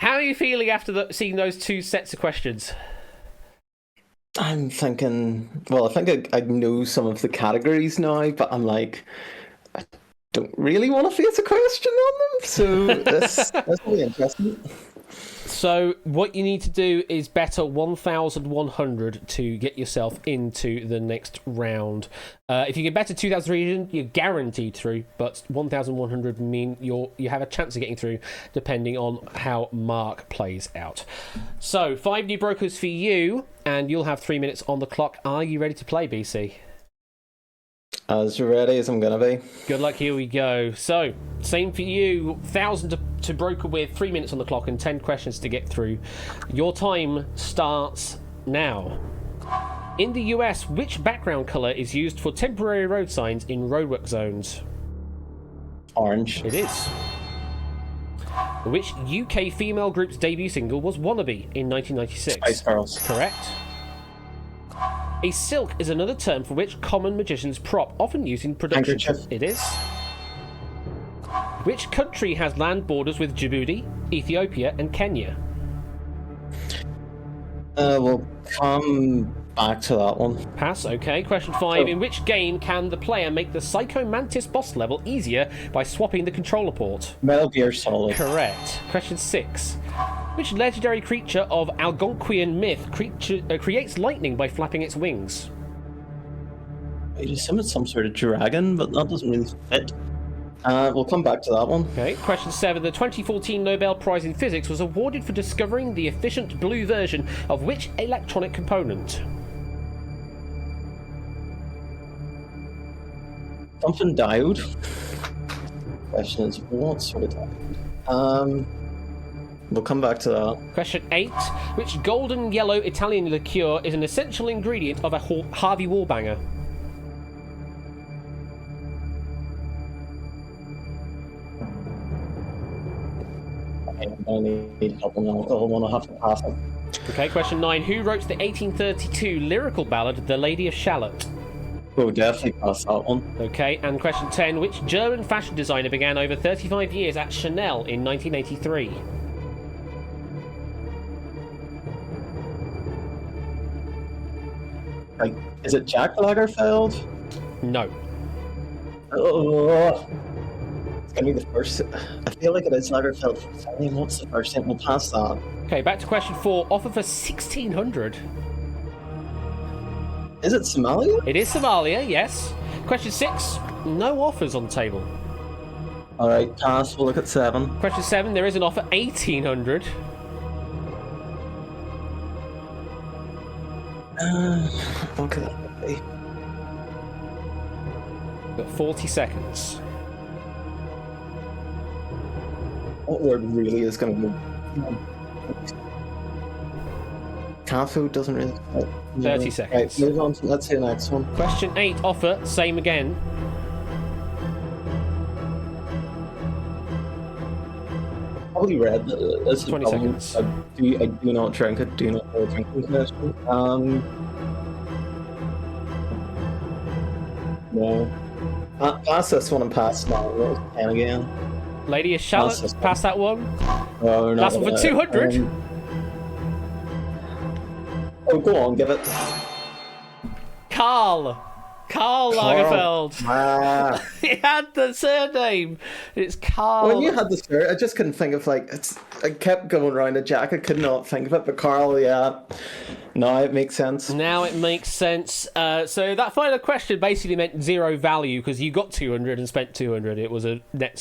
are you feeling after seeing those 2 sets of questions? I'm thinking, well, I think I know some of the categories now, but I'm like, I don't really want to face a question on them, so that's really interesting. So what you need to do is better 1,100 to get yourself into the next round. If you get better 2,300, you're guaranteed through, but 1,100 mean you have a chance of getting through, depending on how Mark plays out. So 5 new brokers for you, and you'll have 3 minutes on the clock. Are you ready to play, BC? As ready as I'm going to be. Good luck, here we go. So, same for you. 1,000 to broker with, 3 minutes on the clock and 10 questions to get through. Your time starts now. In the US, which background colour is used for temporary road signs in roadwork zones? Orange. It is. Which UK female group's debut single was Wannabe in 1996? Spice Girls. Correct. A silk is another term for which common magician's prop, often used in production. Handkerchief. It is. Which country has land borders with Djibouti, Ethiopia, and Kenya? We'll come back to that one. Pass, okay. Question 5. In which game can the player make the Psycho Mantis boss level easier by swapping the controller port? Metal Gear Solid. Correct. Question 6. Which legendary creature of Algonquian myth creates lightning by flapping its wings? I'd assume it's some sort of dragon, but that doesn't really fit. We'll come back to that one. Okay, question 7. The 2014 Nobel Prize in Physics was awarded for discovering the efficient blue version of which electronic component? Something diode. Question is, what sort of diode? We'll come back to that. Question 8. Which golden yellow Italian liqueur is an essential ingredient of a Harvey Wallbanger? I need help on alcohol one. I have to pass it. Okay, question 9. Who wrote the 1832 lyrical ballad The Lady of Shalott? We'll definitely pass that one. Okay, and question 10. Which German fashion designer began over 35 years at Chanel in 1983? Like, is it Jack Lagerfeld? No. Oh, it's gonna be the first. I feel like it is Lagerfeld. I mean, what's the first thing? We'll pass that. Okay, back to question 4. Offer for 1600. Is it Somalia? It is Somalia, yes. Question 6. No offers on the table. All right, pass. We'll look at 7. Question 7. There is an offer 1800. What could that be? Got 40 seconds. What word really is going to be? Cafu doesn't really. 30 seconds. Right, move on. Let's see the next one. Question 8. Offer, same again. Probably red. This is 20 problem. seconds. I do not drink it. Do not have a drinking condition. No. Pass this one and pass now. What was 10 again? Lady of Shalott, pass that one. Oh, no, Last one for 200. Oh, go on, give it. Karl Lagerfeld. Ah. He had the surname. It's Karl. When you had the skirt, I just couldn't think of I kept going around the Jack. I could not think of it, but Carl, yeah. No, it makes sense. Now it makes sense. So that final question basically meant zero value because you got 200 and spent 200. It was a net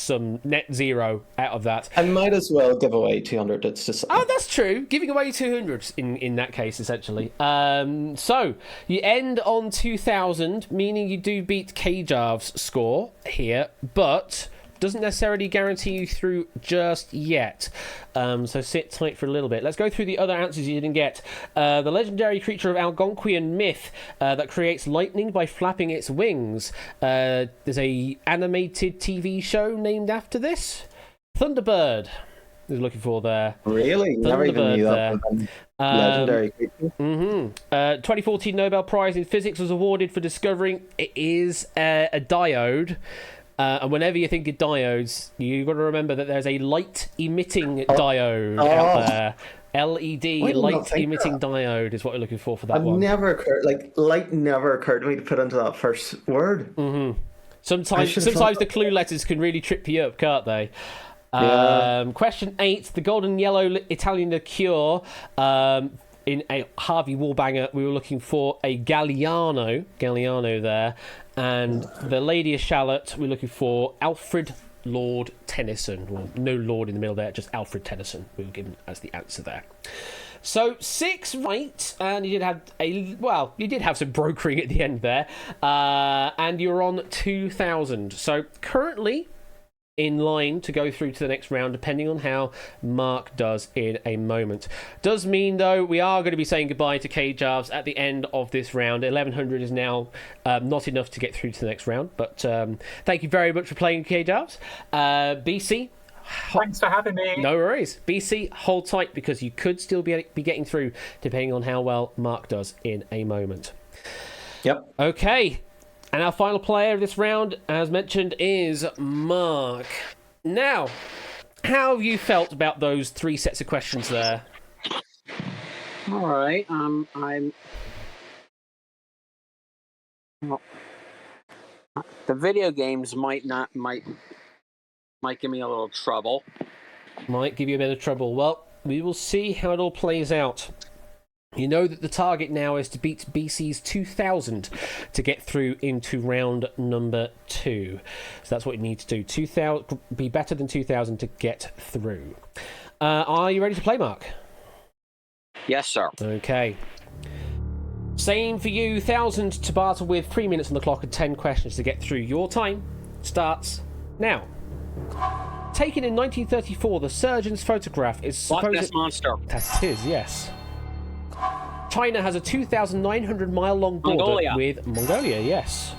zero out of that. I might as well give away 200. It's just. Oh, that's true. Giving away 200 in that case, essentially. So you end on 2,000, meaning you do beat Kjarv's score here, but doesn't necessarily guarantee you through just yet. So sit tight for a little bit. Let's go through the other answers you didn't get. The legendary creature of Algonquian myth that creates lightning by flapping its wings. There's a animated TV show named after this. Thunderbird is looking for there. Really? Never even knew that. Legendary creature. 2014 Nobel Prize in Physics was awarded for discovering it is a diode. And whenever you think of diodes, you've got to remember that there's a light-emitting diode out there. LED, light-emitting diode is what we're looking for that one. Light never occurred to me to put into that first word. Mm-hmm. Sometimes the clue letters can really trip you up, can't they? Yeah. Question 8, the golden yellow Italian liqueur. In a Harvey Wallbanger, we were looking for a Galliano there. And the Lady of Shalott, we're looking for Alfred Lord Tennyson. Well, no Lord in the middle there, just Alfred Tennyson we were given as the answer there. So 6 right, and you did have some brokering at the end there. And you're on 2,000. So currently in line to go through to the next round, depending on how Mark does in a moment. Does mean, though, we are going to be saying goodbye to Kjarvs at the end of this round. 1,100 is now not enough to get through to the next round, but thank you very much for playing, Kjarvs. BC, thanks for having me. No worries. BC, hold tight because you could still be getting through depending on how well Mark does in a moment. Yep. Okay. And our final player of this round, as mentioned, is Mark. Now, how have you felt about those 3 sets of questions there? All right. Well, the video games might give me a little trouble. Might give you a bit of trouble. Well, we will see how it all plays out. You know that the target now is to beat BC's 2000 to get through into round number 2. So that's what you need to do. 2000, be better than 2000 to get through. Are you ready to play, Mark? Yes, sir. Okay. Same for you. 1000 to battle with, 3 minutes on the clock and 10 questions to get through. Your time starts now. Taken in 1934, the surgeon's photograph is Loch supposed... Ness Monster. That is, yes. China has a 2,900-mile-long border Mongolia. with Mongolia, yes.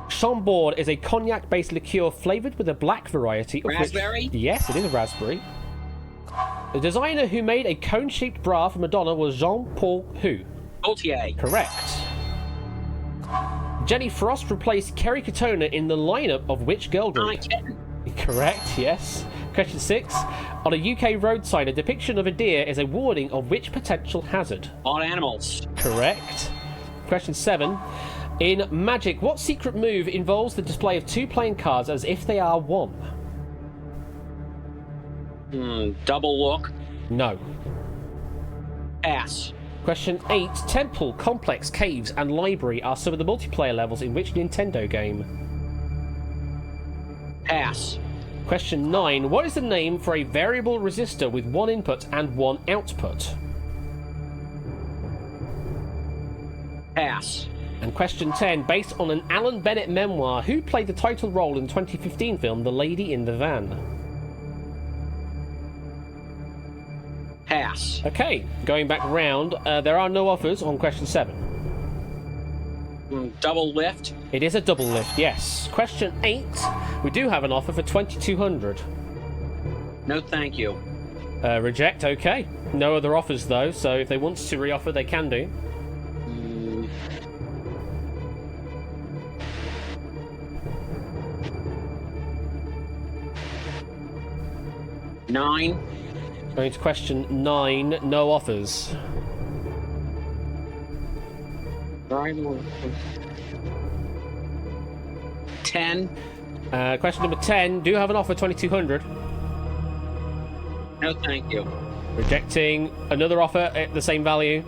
Chambord is a cognac-based liqueur flavoured with a black variety of Raspberry? which... Yes, it is a raspberry. The designer who made a cone-shaped bra for Madonna was Jean-Paul who? Gaultier. Correct. Jenny Frost replaced Kerry Katona in the lineup of which girl group? Correct, yes. Question 6. On a UK road sign, a depiction of a deer is a warning of which potential hazard? Odd animals. Correct. Question 7. In Magic, what secret move involves the display of 2 playing cards as if they are one? Double look. No. Pass. Question 8. Temple, Complex, Caves, and Library are some of the multiplayer levels in which Nintendo game? Pass. Question 9. What is the name for a variable resistor with 1 input and 1 output? Pass. And question 10. Based on an Alan Bennett memoir, who played the title role in the 2015 film The Lady in the Van? Pass. Okay, going back round, there are no offers on question 7. Double lift. It is a double lift, yes. Question 8. We do have an offer for 2,200. No, thank you. Reject, okay. No other offers though, so if they want to reoffer, they can do. 9. Going to question 9. No offers. 10. Question number 10. Do have an offer 2,200. No, thank you. Rejecting another offer at the same value.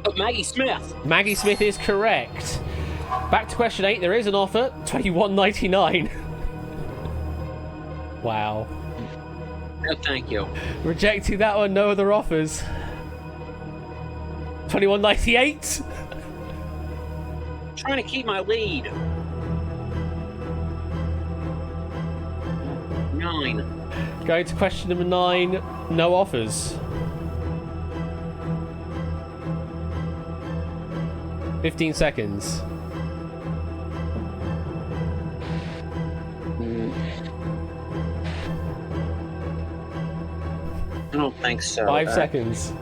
Oh, Maggie Smith. Maggie Smith is correct. Back to question 8. There is an offer 21.99. Wow. No, thank you. Rejecting that one. No other offers. 21.98. Trying to keep my lead. 9. Going to question number 9. No offers. 15 seconds. I don't think so. 5 seconds.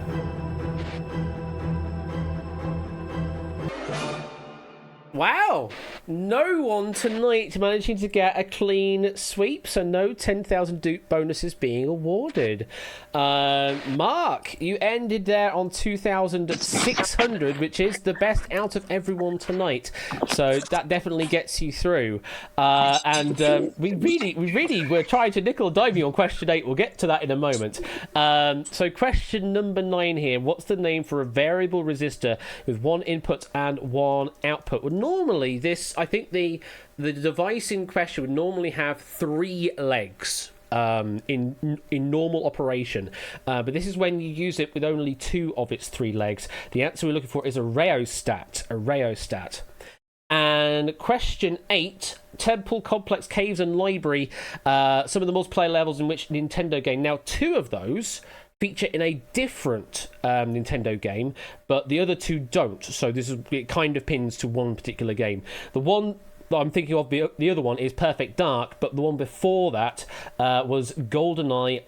Wow! No one tonight managing to get a clean sweep, so no 10,000 dupe bonuses being awarded. Mark, you ended there on 2,600, which is the best out of everyone tonight. So that definitely gets you through. We really were trying to nickel dime you on question 8. We'll get to that in a moment. So question number 9 here. What's the name for a variable resistor with 1 input and 1 output? Well, normally this, I think the device in question would normally have 3 legs in normal operation, but this is when you use it with only 2 of its 3 legs. The answer we're looking for is a rheostat. And question 8, Temple, Complex, Caves and Library, some of the multiplayer levels in which Nintendo game. Now 2 of those feature in a different Nintendo game, but the other 2 don't. So it kind of pins to one particular game. The one that I'm thinking of, the other one is Perfect Dark, but the one before that was GoldenEye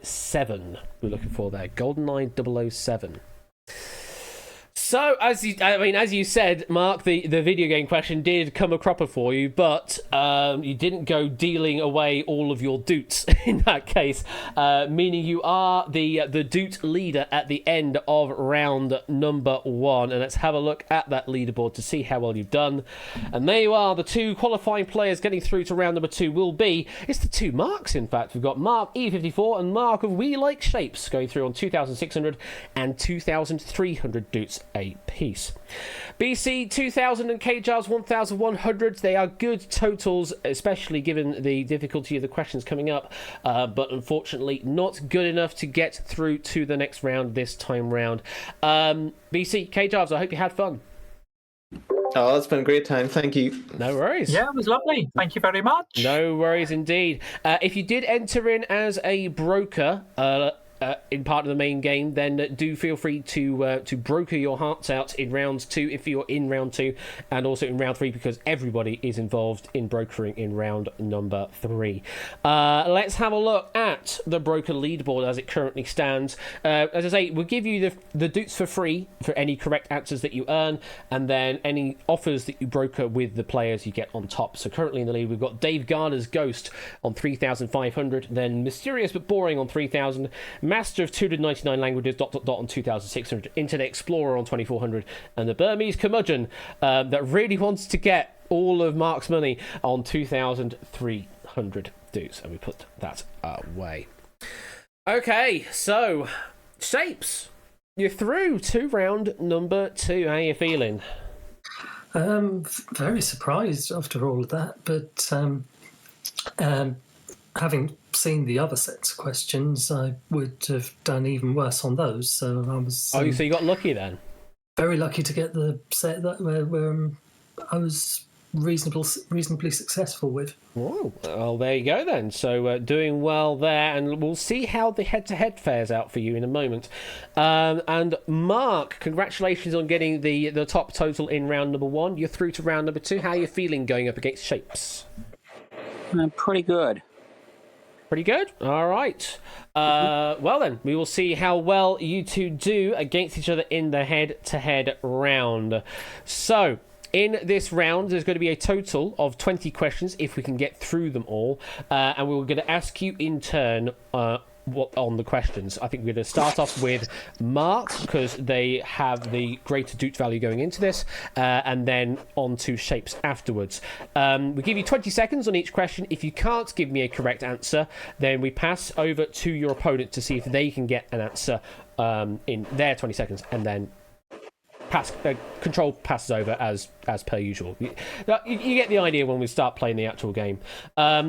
007. We're looking for there, GoldenEye 007. So, as you said, Mark, the video game question did come a cropper for you, but you didn't go dealing away all of your doots in that case, meaning you are the doot leader at the end of round number 1. And let's have a look at that leaderboard to see how well you've done. And there you are. The two qualifying players getting through to round number 2 will be, it's the two Marks, in fact. We've got Mark E54 and Mark of We Like Shapes going through on 2,600 and 2,300 doots a piece. BC 2,000 and KJAR's 1,100. They are good totals, especially given the difficulty of the questions coming up, but unfortunately not good enough to get through to the next round this time round. BC, KJAR's, I hope you had fun. Oh, it's been a great time. Thank you. No worries. Yeah, it was lovely. Thank you very much. No worries indeed. If you did enter in as a broker, in part of the main game, then do feel free to broker your hearts out in round 2 if you're in round 2, and also in round 3 because everybody is involved in brokering in round number 3. Let's have a look at the broker leaderboard as it currently stands. As I say, we'll give you the doots for free for any correct answers that you earn, and then any offers that you broker with the players you get on top. So currently in the lead, we've got Dave Garner's Ghost on 3,500, then Mysterious but Boring on 3,000, Master of 299 Languages ... on 2,600, Internet Explorer on 2,400, and the Burmese Curmudgeon that really wants to get all of Mark's money on 2,300 dues, and we put that away. Okay, so Shapes, you're through to round number 2. How are you feeling? Very surprised after all of that, but having seen the other sets of questions, I would have done even worse on those. So I was. So you got lucky then? Very lucky to get the set that where I was reasonably successful with. Oh, well, there you go then. So doing well there, and we'll see how the head-to-head fares out for you in a moment. And Mark, congratulations on getting the top total in round number 1. You're through to round number 2. How are you feeling going up against Shapes? Pretty good. Pretty good. All right. Well then, we will see how well you two do against each other in the head-to-head round. So, in this round, there's going to be a total of 20 questions if we can get through them all, and we're going to ask you in turn on the questions. I think we're going to start off with Mark because they have the greater doot value going into this, and then on to Shapes afterwards. We give you 20 seconds on each question. If you can't give me a correct answer, then we pass over to your opponent to see if they can get an answer in their 20 seconds, and then control passes over as per usual. You get the idea when we start playing the actual game.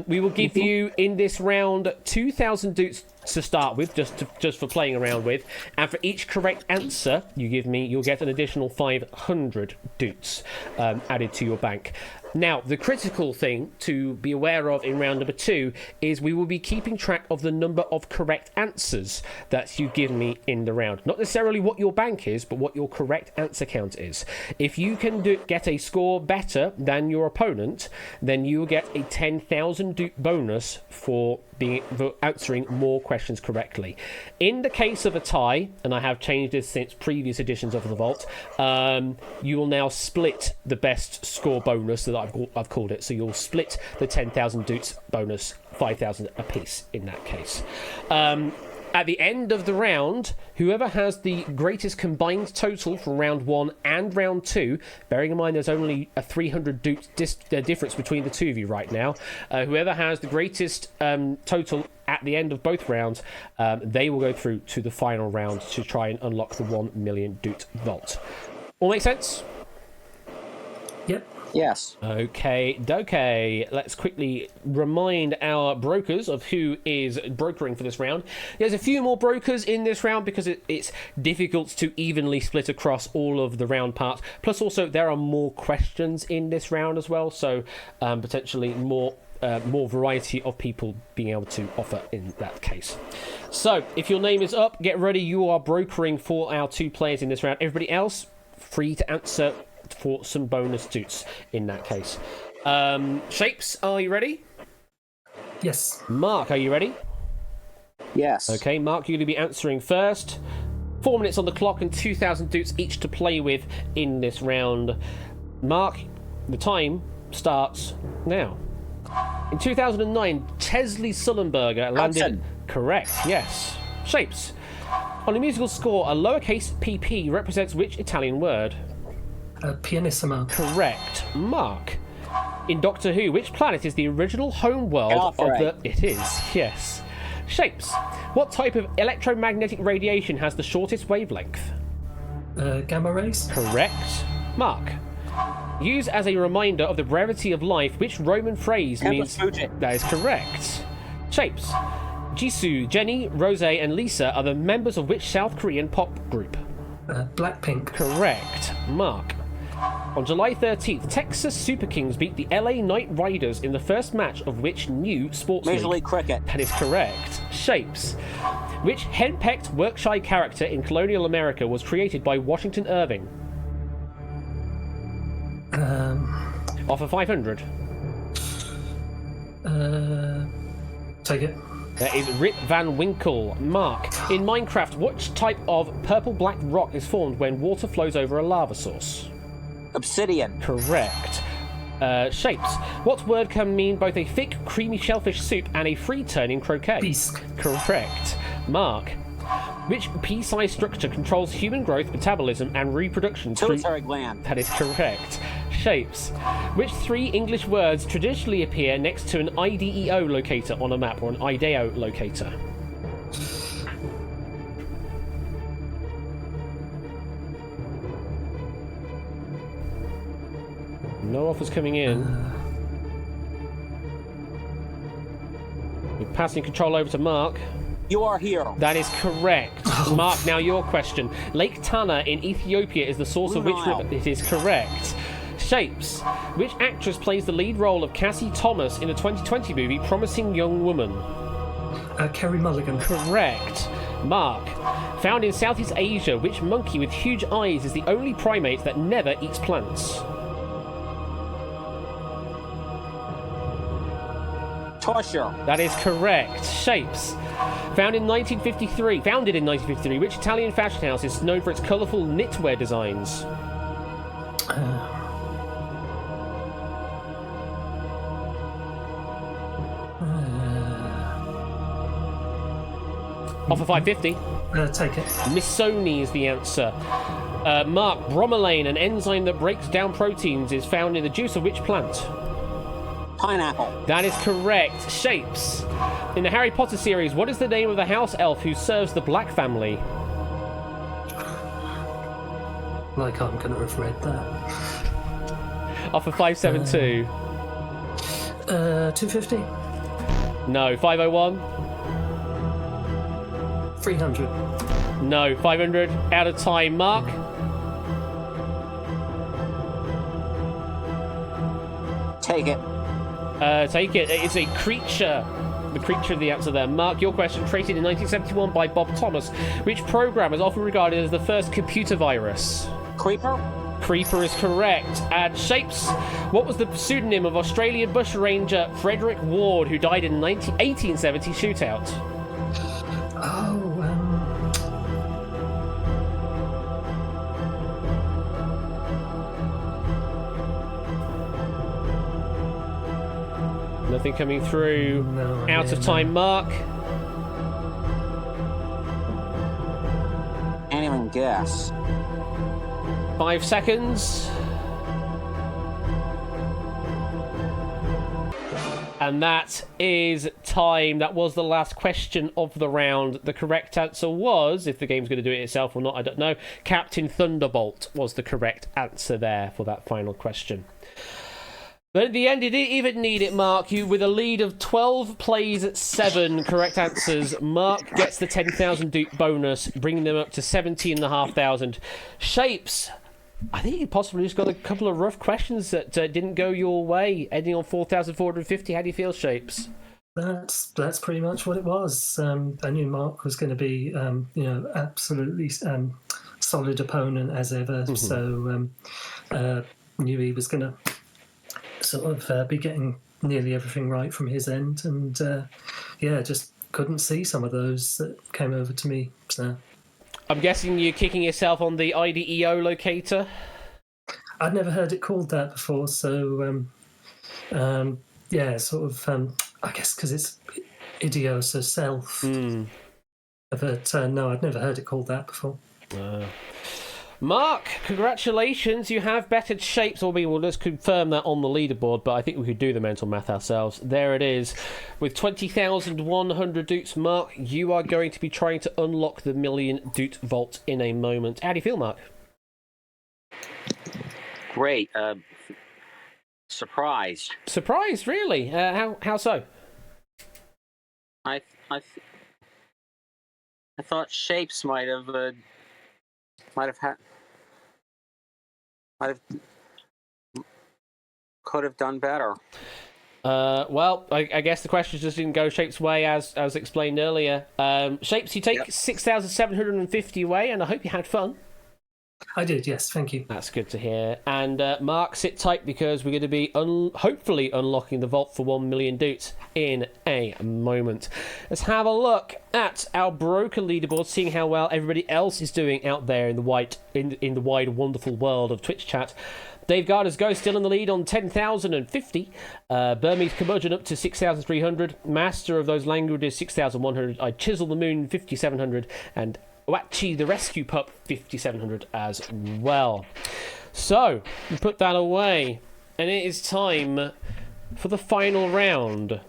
We will give you in this round 2,000 doots to start with, just for playing around with, and for each correct answer you give me, you'll get an additional 500 doots added to your bank. Now, the critical thing to be aware of in round number 2 is we will be keeping track of the number of correct answers that you give me in the round. Not necessarily what your bank is, but what your correct answer count is. If you can get a score better than your opponent, then you will get a 10,000 doot bonus for answering more questions correctly. In the case of a tie, and I have changed this since previous editions of the Vault, you will now split the best score bonus that I've called it. So you'll split the 10,000 doots bonus, 5,000 apiece in that case. At the end of the round, whoever has the greatest combined total for round 1 and round 2, bearing in mind there's only a 300 doot difference between the two of you right now, whoever has the greatest total at the end of both rounds, they will go through to the final round to try and unlock the 1 million doot vault. All make sense? Yep. Yes. Okay. Let's quickly remind our brokers of who is brokering for this round. There's a few more brokers in this round because it's difficult to evenly split across all of the round parts. Plus, also, there are more questions in this round as well, so potentially more variety of people being able to offer in that case. So, if your name is up, get ready. You are brokering for our 2 players in this round. Everybody else, free to answer for some bonus doots in that case. Shapes, are you ready? Yes. Mark, are you ready? Yes. Okay, Mark, you're going to be answering first. 4 minutes on the clock and 2,000 dutes each to play with in this round. Mark, the time starts now. In 2009, Chesley Sullenberger landed... Hudson. Correct, yes. Shapes. On a musical score, a lowercase pp represents which Italian word? Pianissimo. Correct. Mark. In Doctor Who, which planet is the original home world of the... It is, yes. Shapes. What type of electromagnetic radiation has the shortest wavelength? Gamma rays. Correct. Mark. Use as a reminder of the brevity of life, which Roman phrase means... That is correct. Shapes. Jisoo, Jenny, Rose, and Lisa are the members of which South Korean pop group? Blackpink. Correct. Mark. On July 13th, Texas Super Kings beat the LA Knight Riders in the first match of which new sports league? Major League Cricket. That is correct. Shapes. Which henpecked Workshire character in colonial America was created by Washington Irving? Offer 500. Take it. That is Rip Van Winkle. Mark. In Minecraft, which type of purple-black rock is formed when water flows over a lava source? Obsidian. Correct. Shapes. What word can mean both a thick, creamy shellfish soup and a free turn in croquet? Bisque. Correct. Mark. Which pea-sized structure controls human growth, metabolism, and reproduction? Pituitary gland. That is correct. Shapes. Which 3 English words traditionally appear next to an IDEO locator on a map, or an IDEO locator? No offers coming in. We're passing control over to Mark. You are here. That is correct. Mark, now your question. Lake Tana in Ethiopia is the source of which river? It is correct. Shapes. Which actress plays the lead role of Cassie Thomas in the 2020 movie Promising Young Woman? Kerry Mulligan. Correct. Mark. Found in Southeast Asia, which monkey with huge eyes is the only primate that never eats plants? Tosher. That is correct. Shapes. Founded in 1953, which Italian fashion house is known for its colourful knitwear designs? Offer 550. Take it. Missoni is the answer. Mark, bromelain, an enzyme that breaks down proteins, is found in the juice of which plant? Pineapple. That is correct. Shapes. In the Harry Potter series, what is the name of the house elf who serves the Black family? Like I'm going to have read that. Offer 572. 250. No. 501. 300. No. 500. Out of time. Mark. Take it. Take it. It's a creature. The creature of the answer there. Mark, your question. Created in 1971 by Bob Thomas. Which program is often regarded as the first computer virus? Creeper. Creeper is correct. And Shapes. What was the pseudonym of Australian bushranger Frederick Ward, who died in 1870 shootout? Oh, Nothing coming through. No, Out of time, Mark. Can't even guess. 5 seconds. And that is time. That was the last question of the round. The correct answer was, if the game's going to do it itself or not, I don't know, Captain Thunderbolt was the correct answer there for that final question. But at the end, you didn't even need it, Mark. You, with a lead of 12 plays at 7 correct answers, Mark gets the 10,000 dupe bonus, bringing them up to 17,500. Shapes, I think you possibly just got a couple of rough questions that didn't go your way, ending on 4,450. How do you feel, Shapes? That's pretty much what it was. I knew Mark was going to be, absolutely solid opponent as ever. Mm-hmm. So knew he was going to sort of be getting nearly everything right from his end, and just couldn't see some of those that came over to me. So I'm guessing you're kicking yourself on the IDEO locator? I'd never heard it called that before, so yeah, sort of. I guess because it's ideo, so self. But no, I'd never heard it called that before. Mark, congratulations. You have bettered shapes, or we will just confirm that on the leaderboard, but I think we could do the mental math ourselves. There it is. With 20,100 doots, Mark, you are going to be trying to unlock the million doot vault in a moment. How do you feel, Mark? Great. Surprised. Surprised, really? How so? I thought shapes might have could have done better. Well, I guess the question just didn't go Shapes' way as explained earlier. Shapes, you take 6,750 away, and I hope you had fun. I did, yes, thank you. That's good to hear. And Mark, sit tight because we're going to be hopefully unlocking the vault for 1 million doots in a moment. Let's have a look at our broker leaderboard, seeing how well everybody else is doing out there in the wide, wonderful world of Twitch chat. Dave Gardner's Go still in the lead on 10,050. Burmese Curmudgeon up to 6,300. Master of those languages 6,100. I Chisel the Moon 5,700. And Wachi the Rescue Pup 5,700 as well. So, we put that away. And it is time for the final round.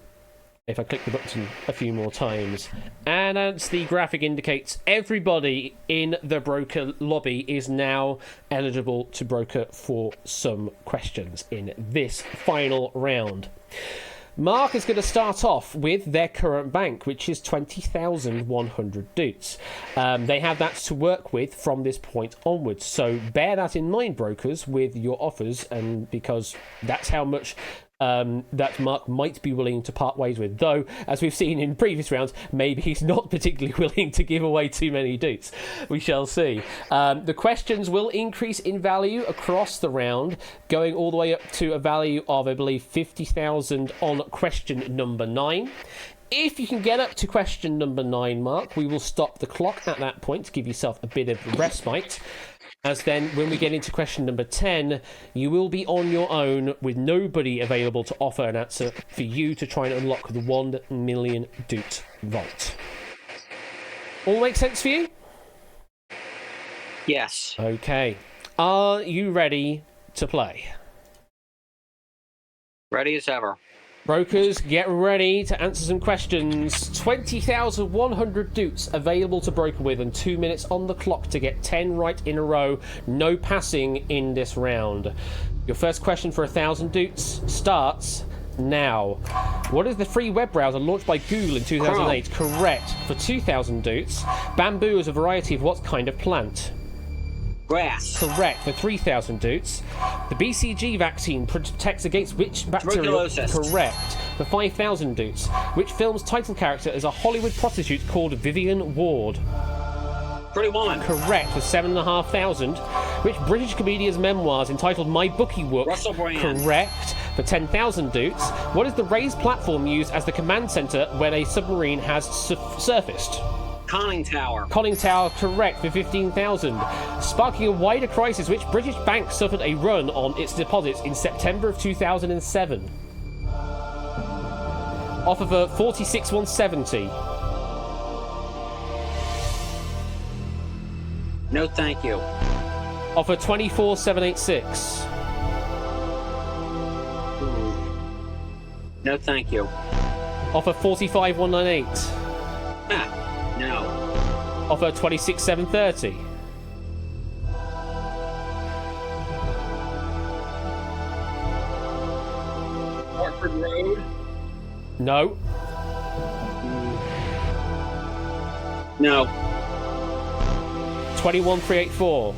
If I click the button a few more times. And as the graphic indicates, everybody in the broker lobby is now eligible to broker for some questions in this final round. Mark is going to start off with their current bank, which is 20,100 doots. They have that to work with from this point onwards. So bear that in mind, brokers, with your offers, and because that's how much that Mark might be willing to part ways with. Though, as we've seen in previous rounds, maybe he's not particularly willing to give away too many doots. We shall see. The questions will increase in value across the round, going all the way up to a value of, I believe, 50,000 on question number 9. If you can get up to question number 9, Mark, we will stop the clock at that point to give yourself a bit of respite. As then, when we get into question number 10, you will be on your own with nobody available to offer an answer for you to try and unlock the 1 million doot vault. All make sense for you? Yes. Okay. Are you ready to play? Ready as ever. Brokers, get ready to answer some questions. 20,100 doots available to broker with, and 2 minutes on the clock to get 10 right in a row. No passing in this round. Your first question for 1,000 doots starts now. What is the free web browser launched by Google in 2008? Chrome. Correct. For 2,000 doots, bamboo is a variety of what kind of plant? Grass. Correct. For 3,000 doots. The BCG vaccine protects against which bacteria? Tuberculosis. Correct. For 5,000 doots. Which film's title character is a Hollywood prostitute called Vivian Ward? Pretty Woman. Correct. For 7,500. Which British comedian's memoirs entitled My Bookie Book? Russell Brand. Correct. For 10,000 doots. What is the raised platform used as the command centre when a submarine has surfaced? Conning Tower. Conning Tower, correct, for 15,000. Sparking a wider crisis, which British bank suffered a run on its deposits in September of 2007? Offer for 46,170. No, thank you. Offer 24,786. No, thank you. Offer 45,198. Ah, no. Offer 26,730. Hartford Road. No. No. 21,384.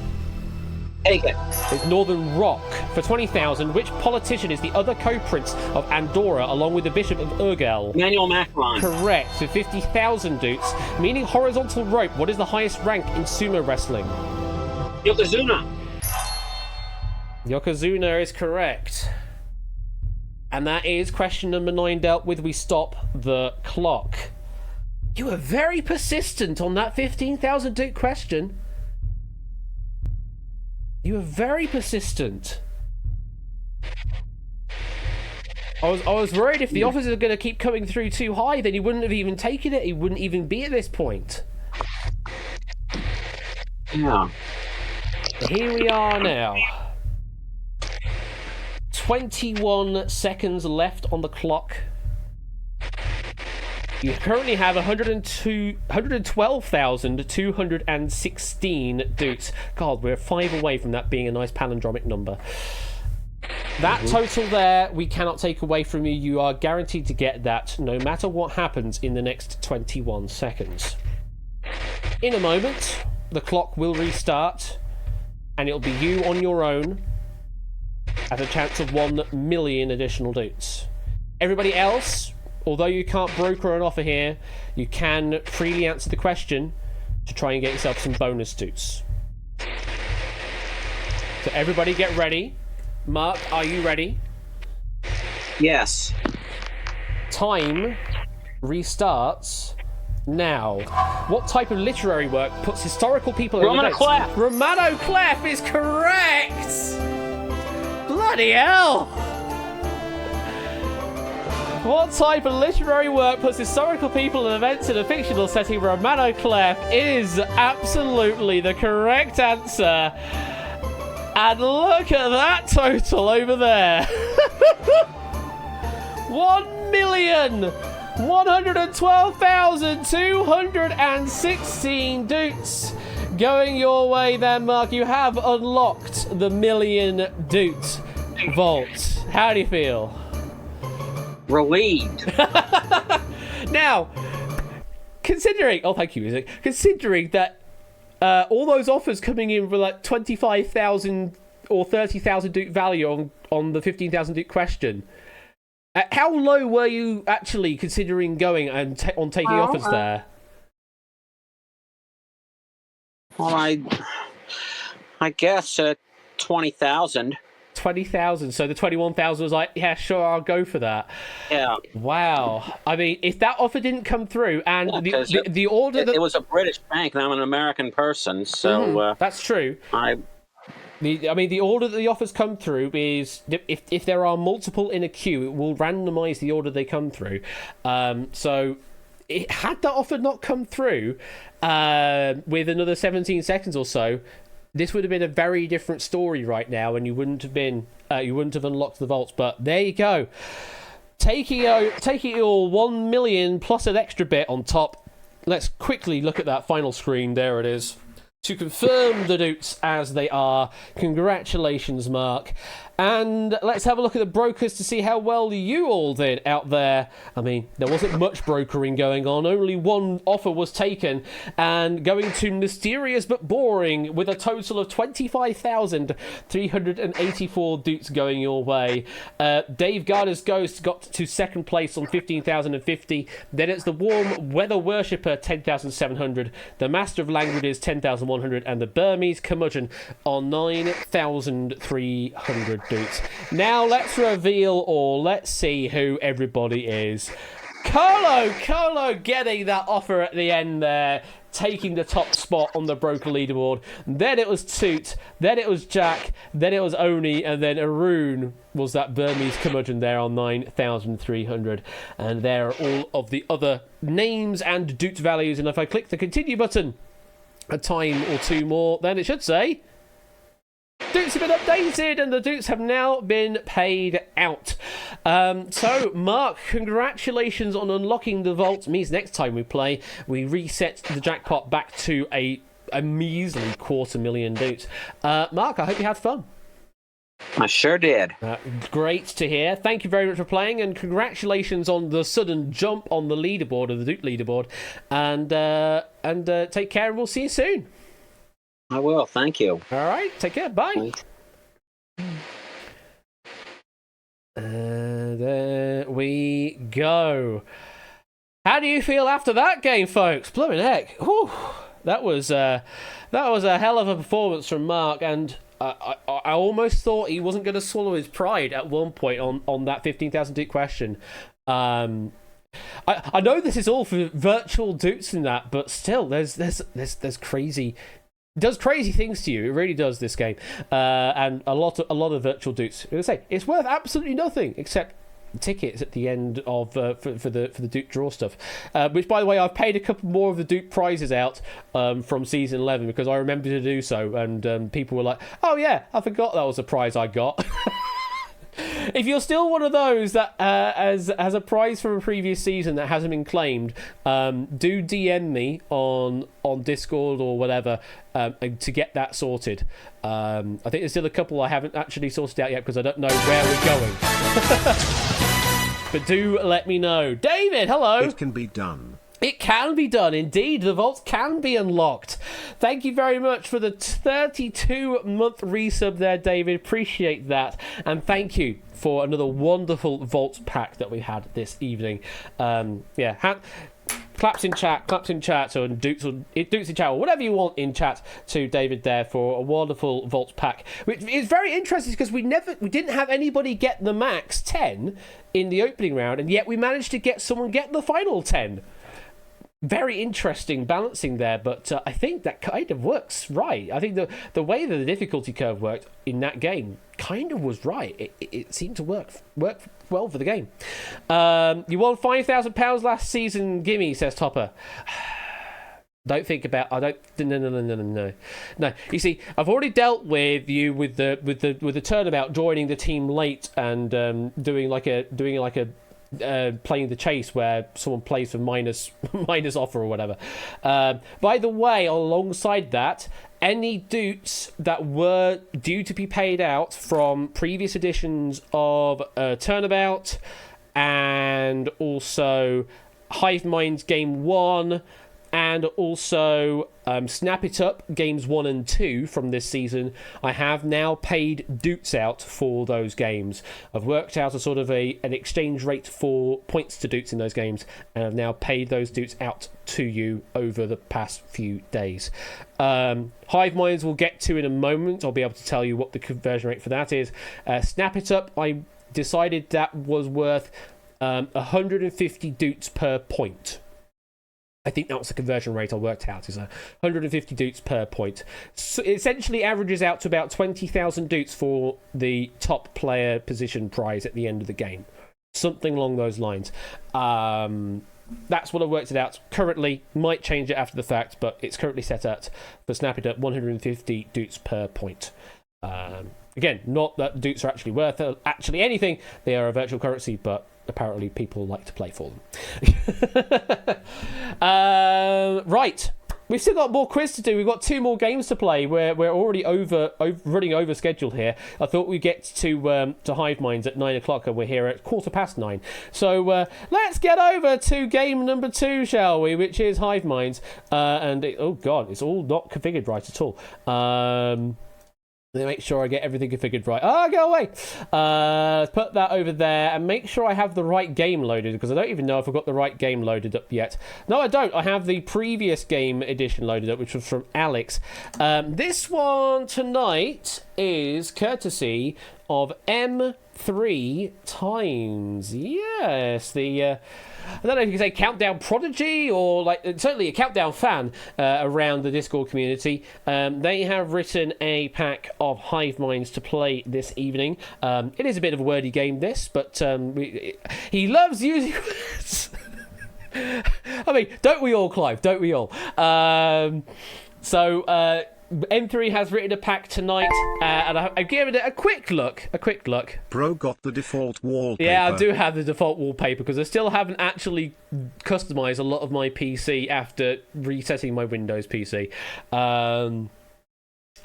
Take it. It's Northern Rock. For 20,000, which politician is the other co-prince of Andorra along with the Bishop of Urgell? Emmanuel Macron. Correct. For 50,000 doots. Meaning horizontal rope, what is the highest rank in sumo wrestling? Yokozuna. Yokozuna is correct. And that is question number 9 dealt with. We stop the clock. You were very persistent on that 15,000 Duke question. You were very persistent. I was worried if the offers are going to keep coming through too high, then he wouldn't have even taken it. He wouldn't even be at this point. Yeah. Here we are now. 21 seconds left on the clock. You currently have 112,216 Dukes. God, we're 5 away from that being a nice palindromic number. That total there, we cannot take away from you. You are guaranteed to get that no matter what happens in the next 21 seconds. In a moment, the clock will restart, and it'll be you on your own at a chance of 1 million additional Dukes. Everybody else, although you can't broker an offer here, you can freely answer the question to try and get yourself some bonus Dukes. So everybody get ready. Mark, are you ready? Yes. Time restarts now. What type of literary work puts historical people in Romano events? Clef. Romano Clef is correct! Bloody hell! What type of literary work puts historical people and events in a fictional setting? Romano Clef is absolutely the correct answer. And look at that total over there. 1,112,216 Dukes going your way there, Mark. You have unlocked the million Dukes vault. How do you feel? Relieved. Now, considering... Oh, thank you, music. Considering that all those offers coming in for like 25,000 or 30,000 Duke value on the 15,000 Duke question. How low were you actually considering going and on taking offers there? Well, I guess 20,000. 20,000. So the 21,000 was like, yeah, sure, I'll go for that. Yeah. Wow. I mean, if that offer didn't come through, and Yeah, the order it was a British bank, and I'm an American person, so that's true. The order that the offers come through is if there are multiple in a queue, it will randomize the order they come through. So had that offer not come through with another 17 seconds or so, this would have been a very different story right now, and you wouldn't have unlocked the vaults. But there you go, taking it all 1 million plus an extra bit on top. Let's quickly look at that final screen. There it is. To confirm the Dukes as they are. Congratulations, Mark. And let's have a look at the brokers to see how well you all did out there. I mean, there wasn't much brokering going on. Only one offer was taken. And going to mysterious but boring with a total of 25,384 Dukes going your way. Dave Gardner's Ghost got to second place on 15,050. Then it's the Warm Weather Worshipper, 10,700. The Master of Languages, 10,100. And the Burmese Curmudgeon on 9,300 Dukes. Now let's reveal all. Let's see who everybody is. Colo getting that offer at the end there, taking the top spot on the broker leaderboard. Then it was Toot, then it was Jack, then it was Oni, and then Arun was that Burmese Curmudgeon there on 9,300. And there are all of the other names and Dukes values. And if I click the continue button a time or two more, then it should say Dukes have been updated and the Dukes have now been paid out. So, Mark, congratulations on unlocking the vault. Means next time we play, we reset the jackpot back to a measly 250,000 Dukes. Mark, I hope you had fun. I sure did. Great to hear. Thank you very much for playing, and congratulations on the sudden jump on the leaderboard, of the Duke leaderboard. And take care, and we'll see you soon. I will. Thank you. All right. Take care. Bye. Thanks. There we go. How do you feel after that game, folks? Blooming heck. Whew. That was a hell of a performance from Mark, and I almost thought he wasn't going to swallow his pride at one point on that 15,000 Duke question. I know this is all for virtual dupes and that, but still, there's crazy. It does crazy things to you. It really does, this game, and a lot of virtual dupes. I say it's worth absolutely nothing except tickets at the end of for the dupe draw stuff. Which, by the way, I've paid a couple more of the dupe prizes out from season 11 because I remember to do so, and people were like, "Oh yeah, I forgot that was a prize I got." If you're still one of those that as a prize from a previous season that hasn't been claimed, do DM me on Discord or whatever to get that sorted. I think there's still a couple I haven't actually sorted out yet because I don't know where we're going. But do let me know. David, hello. It can be done. It can be done, indeed. The vaults can be unlocked. Thank you very much for the 32-month resub there, David. Appreciate that. And thank you for another wonderful vaults pack that we had this evening. Claps in chat, or dukes in chat, or whatever you want in chat to David there for a wonderful vaults pack, which is very interesting because we didn't have anybody get the max 10 in the opening round, and yet we managed to get someone get the final 10. Very interesting balancing there, but I think that kind of works right. I think the way that the difficulty curve worked in that game kind of was right. It seemed to work well for the game. You won £5,000 last season, gimme, says Topper. Don't think about. I don't. No. You see, I've already dealt with you with the turnabout, joining the team late and doing like a playing the chase where someone plays for minus offer or whatever. By the way, alongside that, any dupes that were due to be paid out from previous editions of Turnabout and also Hive Minds Game 1 and also Snap It Up Games 1 and 2 from this season, I have now paid dupes out for those games. I've worked out a sort of an exchange rate for points to dupes in those games, and I've now paid those dupes out to you over the past few days. Hive Minds we'll get to in a moment. I'll be able to tell you what the conversion rate for that is. Snap It Up, I decided that was worth 150 dupes per point. I think that was the conversion rate I worked out, is 150 dupes per point. So it essentially averages out to about 20,000 dupes for the top player position prize at the end of the game. Something along those lines. That's what I worked it out currently. Might change it after the fact, but it's currently set at, for Snap It Up, 150 dupes per point. Again, not that dupes are actually worth actually anything. They are a virtual currency, but apparently people like to play for them. Right, we've still got more quiz to do. We've got 2 more games to play. We're already running over schedule here. I thought we'd get to Hive Minds at 9 o'clock, and we're here at 9:15. So let's get over to game number 2, shall we? Which is Hive Minds, oh god, it's all not configured right at all. Let me make sure I get everything configured right. Go away. Put that over there and make sure I have the right game loaded, because I don't even know if I've got the right game loaded up yet. No, I don't. I have the previous game edition loaded up, which was from Alex. This one tonight is courtesy of M3 Times. Yes, the... I don't know if you can say Countdown Prodigy or certainly a Countdown fan around the Discord community. They have written a pack of Hive Minds to play this evening. It is a bit of a wordy game, this, but he loves using words. I mean, don't we all, Clive? Don't we all? M3 has written a pack tonight, and I've given it a quick look. Bro got the default wallpaper. Yeah, I do have the default wallpaper, because I still haven't actually customized a lot of my PC after resetting my Windows PC. And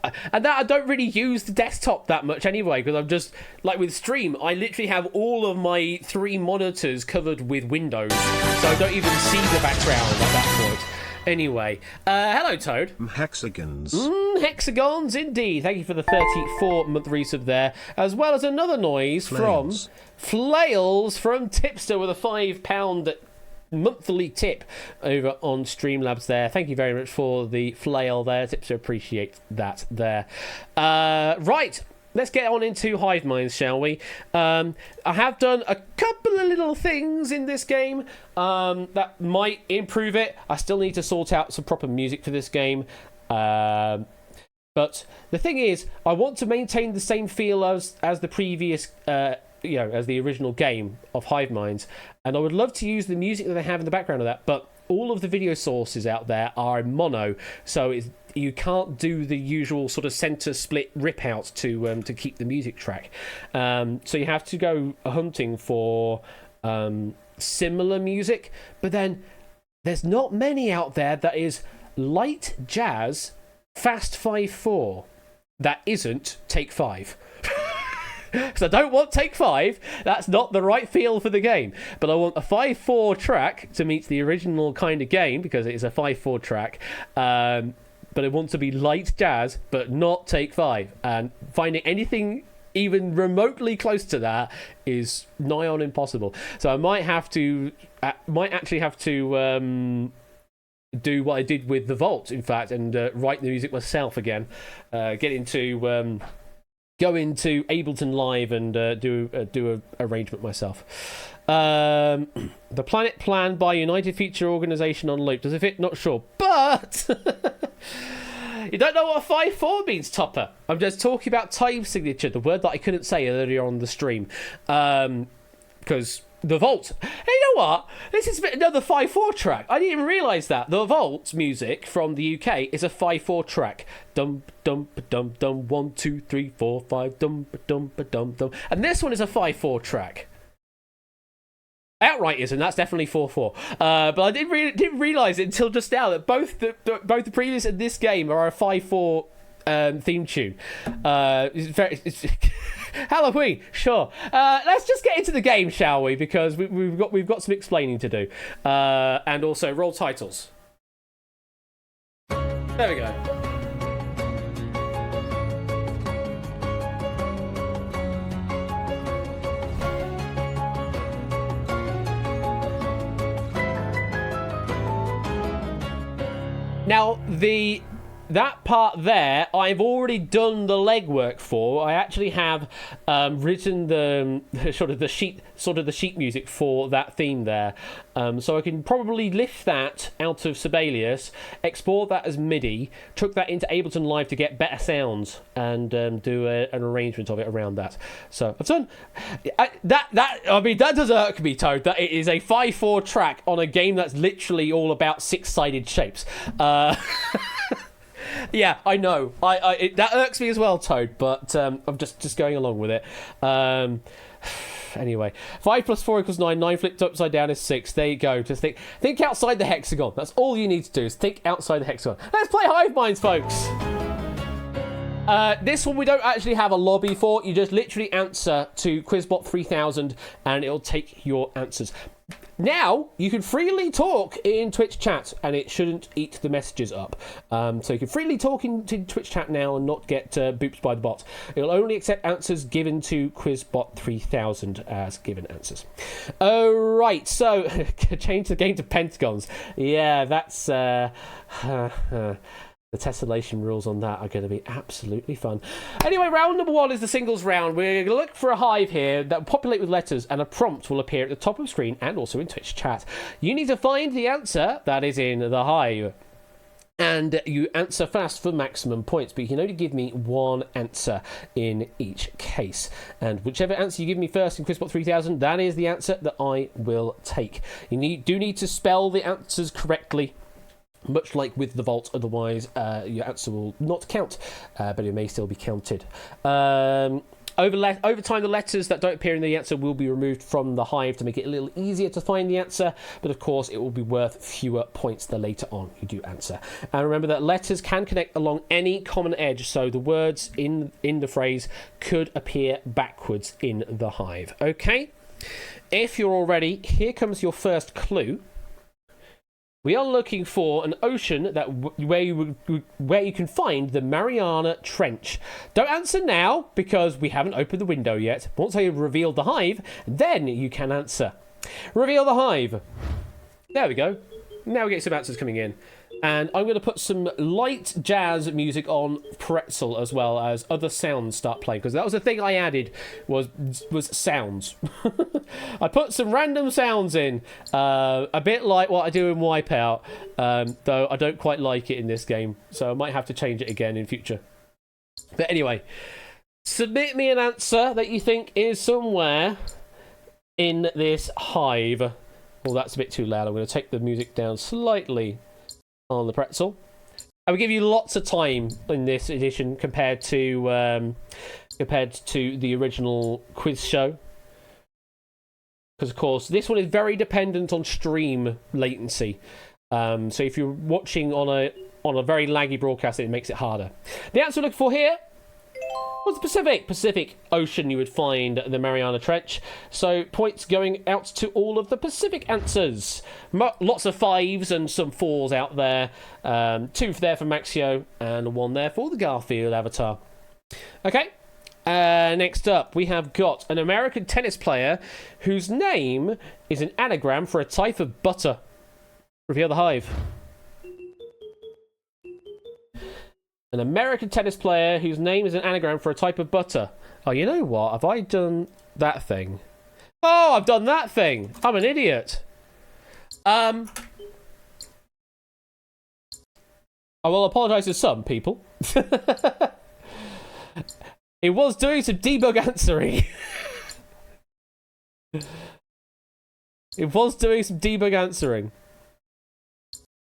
that I don't really use the desktop that much anyway, because I'm just, like with Stream, I literally have all of my 3 monitors covered with Windows, so I don't even see the background at that point. Anyway, hello Toad. Hexagons. Hexagons indeed. Thank you for the 34-month resub there, as well as another noise from Flails from Tipster with a £5 monthly tip over on Streamlabs there. Thank you very much for the flail there, Tipster. Appreciate that there. Right. let's get on into Hive Minds, shall we? I have done a couple of little things in this game that might improve it. I still need to sort out some proper music for this game. But the thing is, I want to maintain the same feel as the previous, as the original game of Hive Minds, and I would love to use the music that they have in the background of that, but all of the video sources out there are in mono, so you can't do the usual sort of center split rip out to keep the music track. So you have to go hunting for similar music, but then there's not many out there that is light jazz, fast 5/4 that isn't Take 5. Because I don't want Take 5. That's not the right feel for the game. But I want a 5/4 track to meet the original kind of game, because it is a 5/4 track. But I want to be light jazz, but not Take 5. And finding anything even remotely close to that is nigh on impossible. So I might actually have to do what I did with the Vault, in fact, and write the music myself again. Go into Ableton Live and do a arrangement myself. The Planet Plan by United Feature Organisation on loop. Does it fit? Not sure. But you don't know what a 5/4 means, Topper. I'm just talking about time signature, the word that I couldn't say earlier on the stream. Because the Vault. Hey, you know what? This is another 5/4 track. I didn't even realise that. The Vault music from the UK is a 5/4 track. Dum dum dum dum 1 2 3 4 5 dum dum dum dum. And this one is a 5/4 track. Outright isn't. That's definitely 4/4. But I didn't realise it until just now that both the previous and this game are a 5/4 theme tune. It's Halloween, sure. Let's just get into the game, shall we? Because we've got some explaining to do, and also roll titles. There we go. Now that part there, I've already done the legwork for. I actually have written the sheet music for that theme there, so I can probably lift that out of Sibelius, export that as MIDI, chuck that into Ableton Live to get better sounds, and do an arrangement of it around that. So I've done that. That does irk me, Toad. That it is a 5/4 track on a game that's literally all about 6-sided shapes. Yeah, I know. That irks me as well, Toad, but I'm just going along with it. Anyway, 5 + 4 = 9. 9 flipped upside down is 6. There you go. Just think outside the hexagon. That's all you need to do, is think outside the hexagon. Let's play Hive Minds, folks. This one we don't actually have a lobby for. You just literally answer to Quizbot 3000 and it'll take your answers. Now, you can freely talk in Twitch chat, and it shouldn't eat the messages up. So you can freely talk into Twitch chat now and not get booped by the bot. It'll only accept answers given to Quizbot 3000 as given answers. Alright, so change the game to pentagons. Yeah, that's... the tessellation rules on that are going to be absolutely fun. Anyway, round number 1 is the singles round. We're going to look for a hive here that will populate with letters, and a prompt will appear at the top of the screen and also in Twitch chat. You need to find the answer that is in the hive, and you answer fast for maximum points, but you can only give me one answer in each case. And whichever answer you give me first in Quizbot 3000, that is the answer that I will take. You do need to spell the answers correctly, much like with the Vault, otherwise your answer will not count, but it may still be counted. Over time, the letters that don't appear in the answer will be removed from the hive to make it a little easier to find the answer, but of course it will be worth fewer points the later on you do answer. And remember that letters can connect along any common edge, so the words in the phrase could appear backwards in the hive. Okay? If you're all ready, here comes your first clue. We are looking for an ocean where you can find the Mariana Trench. Don't answer now, because we haven't opened the window yet. Once I have revealed the hive, then you can answer. Reveal the hive. There we go. now we get some answers coming in. And I'm going to put some light jazz music on Pretzel as well as other sounds start playing, because that was the thing I added was sounds. I put some random sounds in, a bit like what I do in Wipeout, though I don't quite like it in this game, so I might have to change it again in future. But anyway, submit me an answer that you think is somewhere in this hive. Well, that's a bit too loud. I'm going to take the music down slightly on the Pretzel. I will give you lots of time in this edition compared to the original quiz show, because of course this one is very dependent on stream latency. So if you're watching on a very laggy broadcast, it makes it harder. The answer we're looking for here was the Pacific Ocean. You would find the Mariana Trench. So points going out to all of the Pacific answers. Lots of 5s and some 4s out there. 2 there for Maxio and 1 there for the Garfield avatar. Okay. Next up, we have got an American tennis player whose name is an anagram for a type of butter. Reveal the hive. An American tennis player whose name is an anagram for a type of butter. Oh, you know what? Have I done that thing? Oh, I've done that thing. I'm an idiot. I will apologise to some people. It was doing some debug answering. It was doing some debug answering.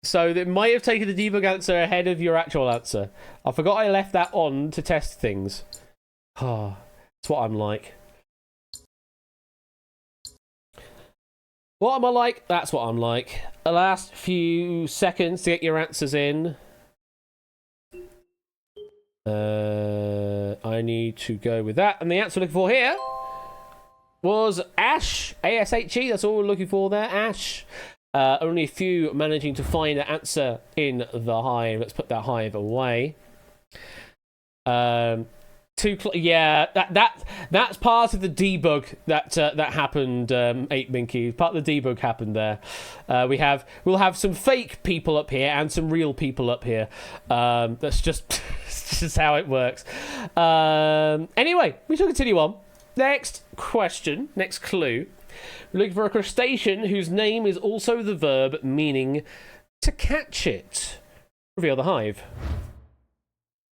So it might have taken the debug answer ahead of your actual answer. I forgot I left that on to test things. Oh, that's what I'm like. What am I like? That's what I'm like. The last few seconds to get your answers in. I need to go with that. And the answer we're looking for here was Ash. A-S-H-E. That's all we're looking for there. Ash. Only a few managing to find an answer in the hive. Let's put that hive away. Yeah, that's part of the debug that happened. 8Minky, part of the debug happened there. We'll have some fake people up here and some real people up here. That's just it's just how it works. Anyway, we shall continue on. Next question, next clue. We're looking for a crustacean whose name is also the verb meaning to catch it. Reveal the hive.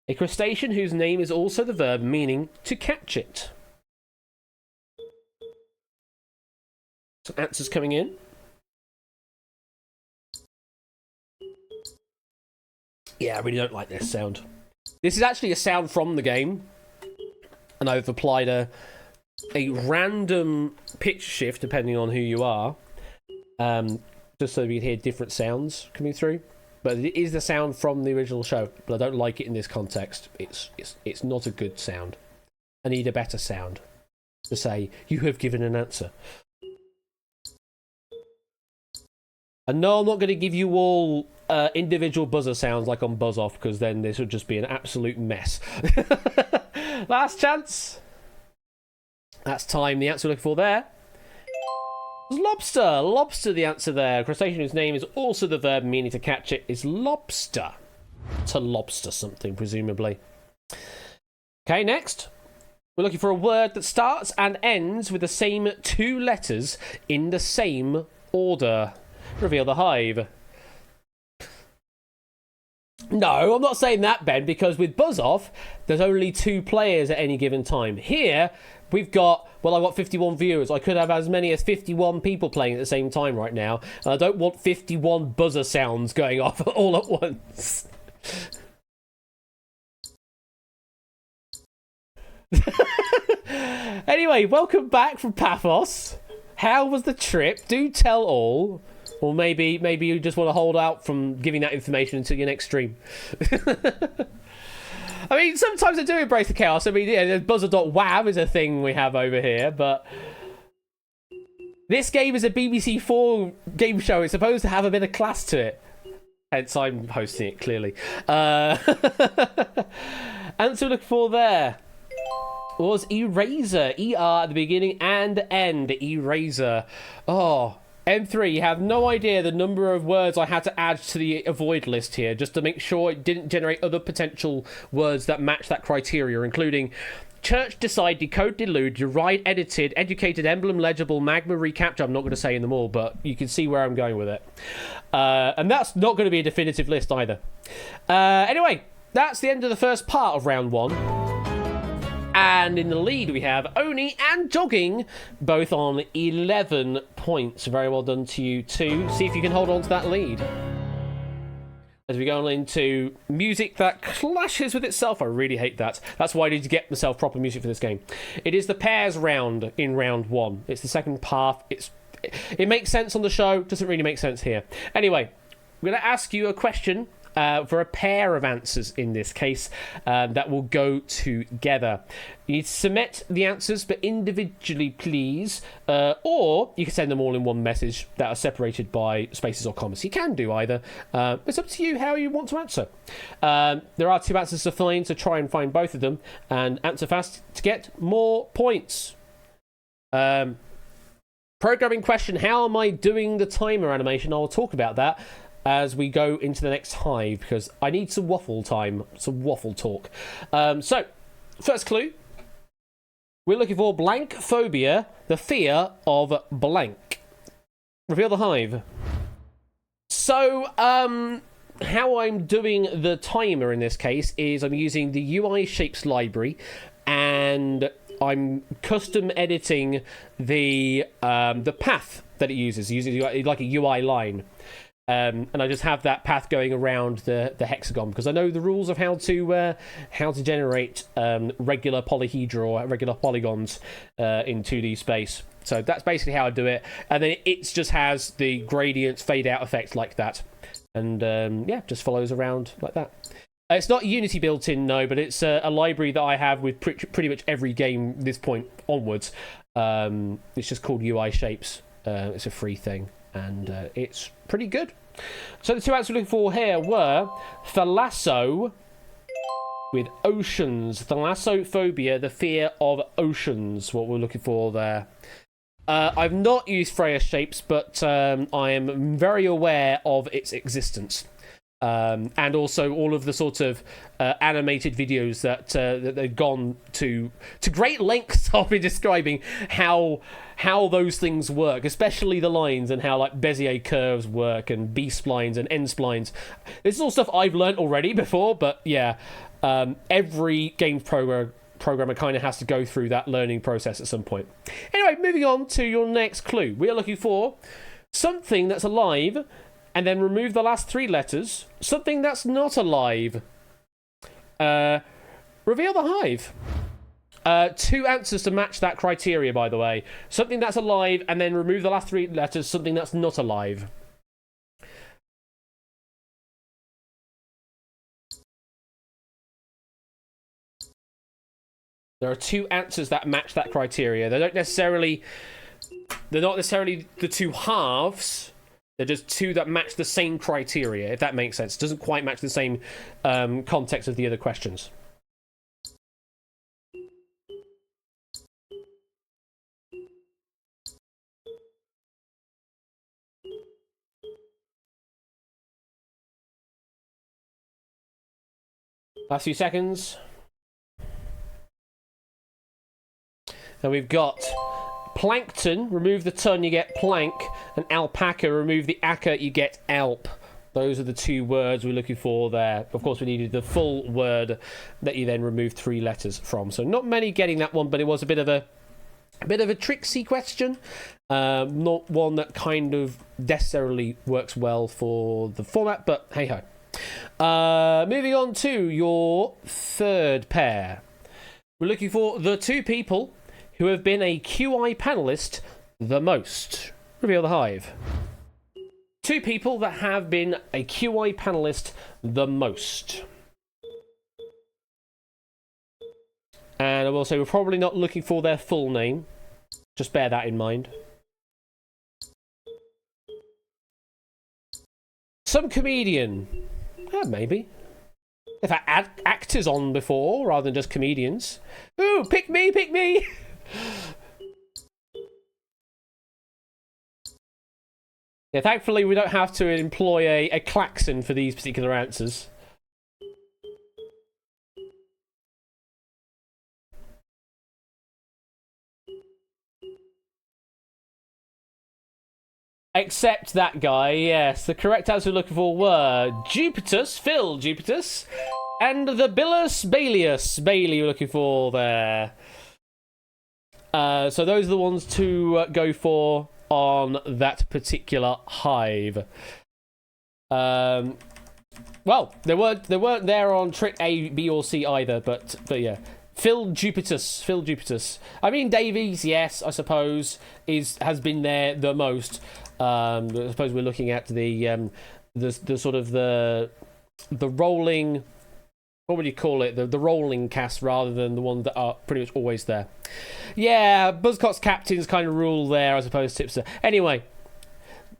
A crustacean whose name is also the verb meaning to catch it. Some answers coming in. Yeah, I really don't like this sound. This is actually a sound from the game, and I've applied a random pitch shift depending on who you are, just so we can hear different sounds coming through. But it is the sound from the original show, but I don't like it in this context. It's not a good sound. I need a better sound to say you have given an answer. And no, I'm not going to give you all individual buzzer sounds like on Buzz Off, because then this would just be an absolute mess. Last chance. That's time. The answer we're looking for there was lobster. Lobster, the answer there. Crustacean whose name is also the verb meaning to catch it is lobster. To lobster something, presumably. Okay, next. We're looking for a word that starts and ends with the same 2 letters in the same order. Reveal the hive. No, I'm not saying that, Ben, because with Buzz Off, there's only 2 players at any given time. Here, we've got, well, I've got 51 viewers. I could have as many as 51 people playing at the same time right now. And I don't want 51 buzzer sounds going off all at once. Anyway, welcome back from Paphos. How was the trip? Do tell all. Or maybe you just want to hold out from giving that information until your next stream. I mean, sometimes I do embrace the chaos. I mean, yeah, buzzer.wav is a thing we have over here, but this game is a BBC4 game show. It's supposed to have a bit of class to it. Hence, I'm hosting it, clearly. Answer look for there was eraser. ER at the beginning and end. Eraser. Oh, M3, you have no idea the number of words I had to add to the avoid list here just to make sure it didn't generate other potential words that match that criteria, including church, decide, decode, delude, deride, edited, educated, emblem, legible, magma, recapture. I'm not going to say in them all, but you can see where I'm going with it. And that's not going to be a definitive list either. Anyway, that's the end of the first part of round 1. And in the lead, we have Oni and Jogging, both on 11 points. Very well done to you two. See if you can hold on to that lead. As we go on into music that clashes with itself. I really hate that. That's why I need to get myself proper music for this game. It is the pairs round in round 1. It's the second path. It makes sense on the show. Doesn't really make sense here. Anyway, I'm going to ask you a question. For a pair of answers in this case that will go together. You need to submit the answers, but individually, please. Or you can send them all in one message that are separated by spaces or commas. You can do either. It's up to you how you want to answer. There are 2 answers to find, so try and find both of them and answer fast to get more points. Programming question, how am I doing the timer animation? I'll talk about that as we go into the next hive, because I need some waffle time, some waffle talk. So, first clue. We're looking for blank phobia, the fear of blank. Reveal the hive. So, how I'm doing the timer in this case is I'm using the UI Shapes library, and I'm custom editing the path that it uses, using like a UI line. And I just have that path going around the hexagon because I know the rules of how to generate regular polyhedra or regular polygons in 2D space. So that's basically how I do it, and then it just has the gradients fade out effect like that, and just follows around like that. It's not Unity built in, no, but it's a library that I have with pretty much every game this point onwards. It's just called UI Shapes. It's a free thing. And it's pretty good. So the 2 answers we're looking for here were thalasso with oceans. Thalassophobia, the fear of oceans, what we're looking for there. I've not used Freya Shapes, but I am very aware of its existence. And also all of the sort of animated videos that they've gone to great lengths of in describing how those things work, especially the lines and how like Bezier curves work and B-splines and N-splines. This is all stuff I've learnt already before, but yeah, every games programmer kind of has to go through that learning process at some point. Anyway, moving on to your next clue. We are looking for something that's alive and then remove the last 3 letters. Something that's not alive. Reveal the hive. 2 answers to match that criteria, by the way. Something that's alive, and then remove the last 3 letters. Something that's not alive. There are 2 answers that match that criteria. They're not necessarily the 2 halves. They're just 2 that match the same criteria, if that makes sense. Doesn't quite match the same context of the other questions. Last few seconds. And we've got plankton, remove the ton, you get plank, and alpaca, remove the aka, you get alp. Those are the 2 words we're looking for there. Of course, we needed the full word that you then remove 3 letters from. So not many getting that one, but it was a bit of a tricksy question. Not one that kind of necessarily works well for the format, but hey ho. Moving on to your 3rd pair. We're looking for the 2 people who have been a QI panelist the most. Reveal the hive. 2 people that have been a QI panelist the most. And I will say we're probably not looking for their full name. Just bear that in mind. Some comedian. Maybe. If I add actors on before rather than just comedians. Ooh, pick me, pick me! Yeah, thankfully we don't have to employ a klaxon for these particular answers. Except that guy, yes. The correct answer we're looking for were Jupitus, Phil Jupitus, and the Billus Bailius. Bailey we're looking for there. So those are the ones to go for on that particular hive. Well, they weren't there on trick A, B, or C either, but yeah. Phil Jupitus. I mean, Davies, yes, I suppose, has been there the most. I suppose we're looking at the sort of the rolling. What would you call it? The rolling cast rather than the ones that are pretty much always there. Yeah, Buzzcocks captains kind of rule there, I suppose, Tipster. Anyway,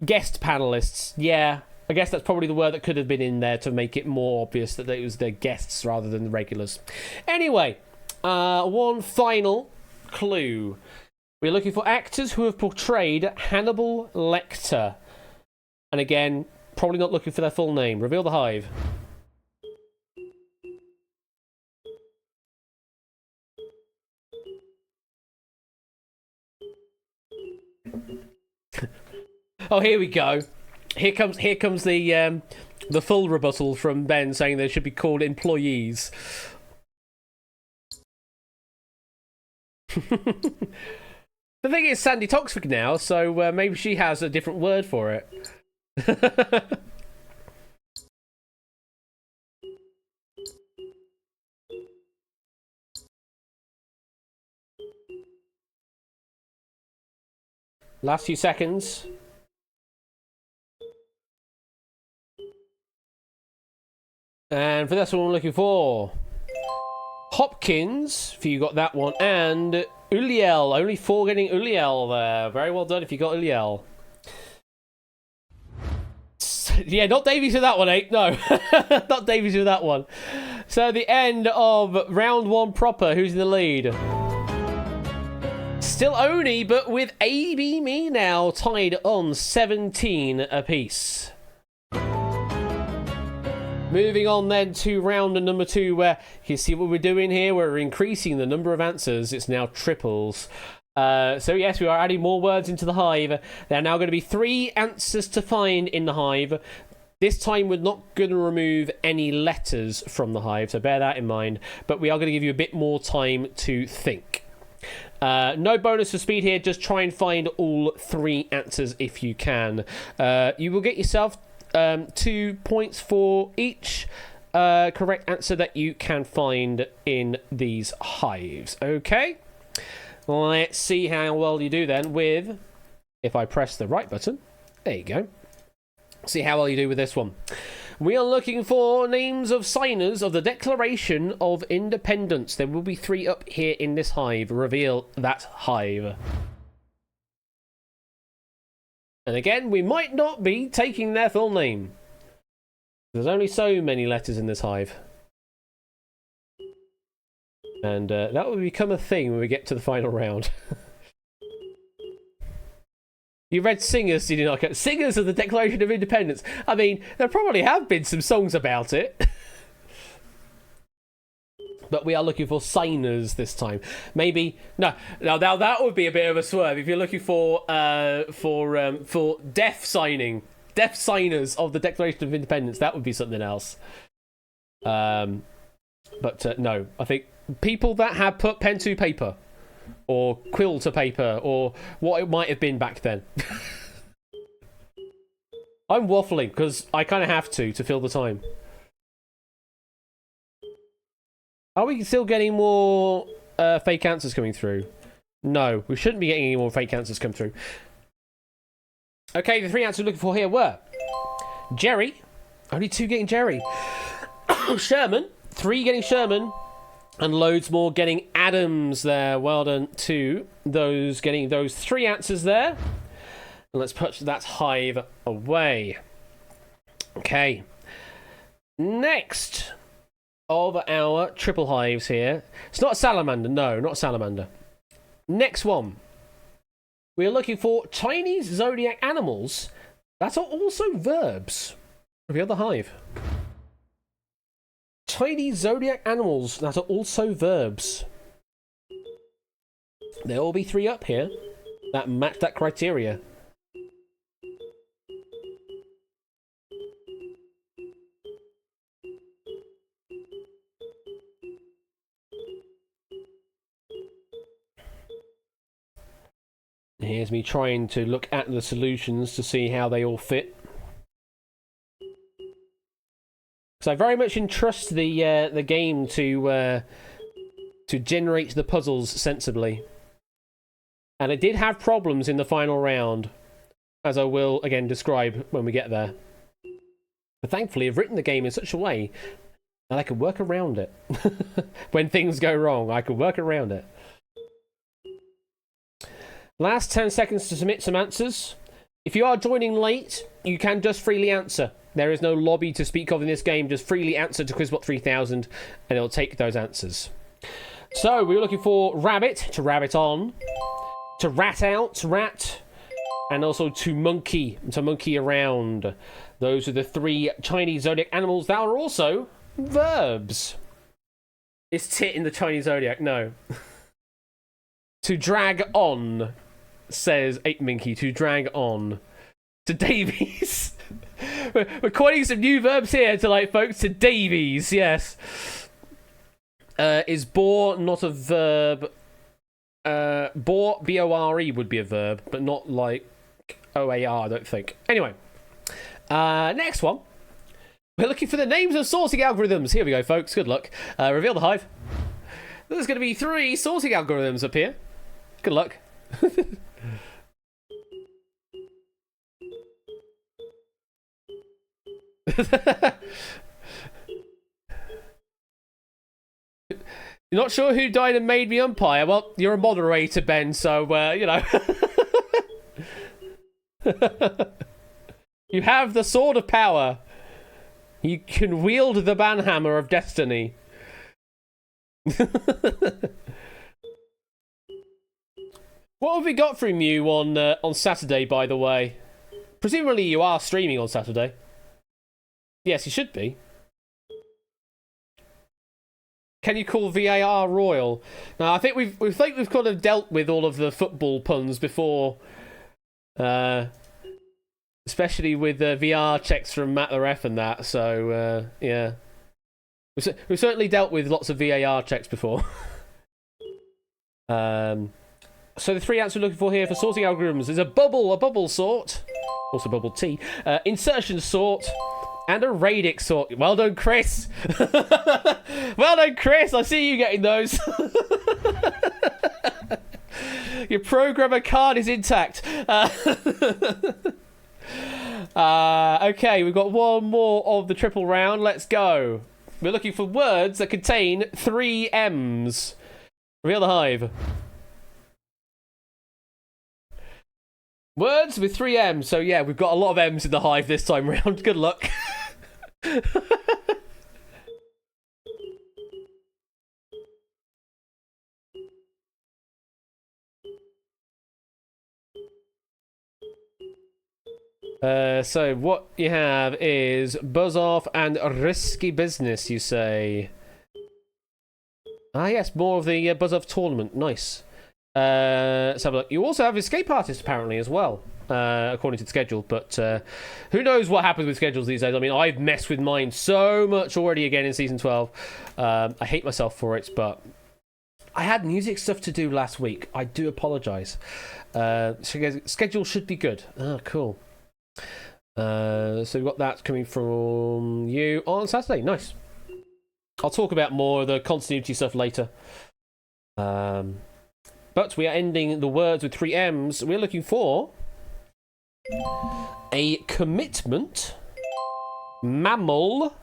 guest panelists. Yeah, I guess that's probably the word that could have been in there to make it more obvious that it was the guests rather than the regulars. Anyway, one final clue. We're looking for actors who have portrayed Hannibal Lecter. And again, probably not looking for their full name. Reveal the hive. Oh, here we go. Here comes the full rebuttal from Ben saying they should be called employees. The thing is, Sandy Toxvig now, so maybe she has a different word for it. Last few seconds. And for this one, we're looking for Hopkins, if you got that one, and Uliel. Only 4 getting Uliel there. Very well done if you got Uliel. Yeah, not Davies with that one, eh? No, not Davies with that one. So the end of round 1 proper. Who's in the lead? Still Oni, but with AB Me now tied on 17 apiece. Moving on then to round number 2, where you see what we're doing here. We're increasing the number of answers. It's now triples. So yes, we are adding more words into the hive. There are now going to be 3 answers to find in the hive. This time we're not going to remove any letters from the hive, so bear that in mind. But we are going to give you a bit more time to think. No bonus for speed here. Just try and find all 3 answers if you can. You will get yourself 2 points for each correct answer that you can find in these hives. Okay, let's see how well you do then with, if I press the right button, there you go. See how well you do with this one. We are looking for names of signers of the Declaration of Independence. There will be 3 up here in this hive. Reveal that hive. And again, we might not be taking their full name. There's only so many letters in this hive. And that will become a thing when we get to the final round. You read Singers, did you not? Singers of the Declaration of Independence. I mean, there probably have been some songs about it. But we are looking for signers this time. Maybe now that would be a bit of a swerve if you're looking for deaf signers of the Declaration of Independence. That would be something else. But no, I think people that have put pen to paper or quill to paper or what it might have been back then. I'm waffling because I kind of have to fill the time. Are we still getting more fake answers coming through? No, we shouldn't be getting any more fake answers come through. Okay, the 3 answers we're looking for here were Jerry, only 2 getting Jerry. Sherman, 3 getting Sherman, and loads more getting Adams there. Well done to those getting those 3 answers there. And let's put that hive away. Okay. Next of our triple hives here. It's not a salamander. No, not a salamander. Next one. We're looking for Chinese zodiac animals That are also verbs. Reveal the hive. Tiny zodiac animals that are also verbs. There will be 3 up here that match that criteria. Here's me trying to look at the solutions to see how they all fit. So I very much entrust the game to generate the puzzles sensibly. And it did have problems in the final round, as I will again describe when we get there. But thankfully I've written the game in such a way that I can work around it. When things go wrong, I can work around it. Last 10 seconds to submit some answers. If you are joining late, you can just freely answer. There is no lobby to speak of in this game. Just freely answer to QuizBot 3000 and it'll take those answers. So we were looking for rabbit, to rabbit on, to rat out, to rat, and also to monkey around. Those are the 3 Chinese zodiac animals that are also verbs. Is tit in the Chinese zodiac? No. To drag on, says 8Minky, to drag on. To Davies. We're coining some new verbs here to like folks. To Davies, yes. Is bore not a verb? Bore, B-O-R-E would be a verb, but not like O-A-R, I don't think. Anyway, next one. We're looking for the names of sorting algorithms. Here we go, folks. Good luck. Reveal the hive. There's going to be 3 sorting algorithms up here. Good luck. You're not sure who died and made me umpire? Well, you're a moderator, Ben, so, you know. You have the sword of power. You can wield the banhammer of destiny. What have we got from you on Saturday, by the way? Presumably you are streaming on Saturday. Yes, you should be. Can you call VAR royal? Now, I think we've kind of dealt with all of the football puns before, especially with the VR checks from Matt the Ref and that. So yeah, we've certainly dealt with lots of VAR checks before. So the 3 answers we're looking for here for sorting algorithms is a bubble sort, also bubble T, insertion sort, and a radix sort. Well done, Chris. Well done, Chris. I see you getting those. Your programmer card is intact. Okay, we've got one more of the triple round. Let's go. We're looking for words that contain 3 M's. Reveal the hive. Words with 3 M's. So yeah, we've got a lot of M's in the hive this time round. Good luck. So what you have is buzz off and risky business, you say. Ah yes, more of the buzz off tournament. Nice. Let's have a look. You also have escape artist apparently as well, according to the schedule, but who knows what happens with schedules these days. I mean, I've messed with mine so much already again in season 12. I hate myself for it, but I had music stuff to do last week. I do apologise. Schedule should be good. Oh, cool. So we've got that coming from you on Saturday. Nice. I'll talk about more of the continuity stuff later. But we are ending the words with 3 M's. We're looking for a commitment, mammal,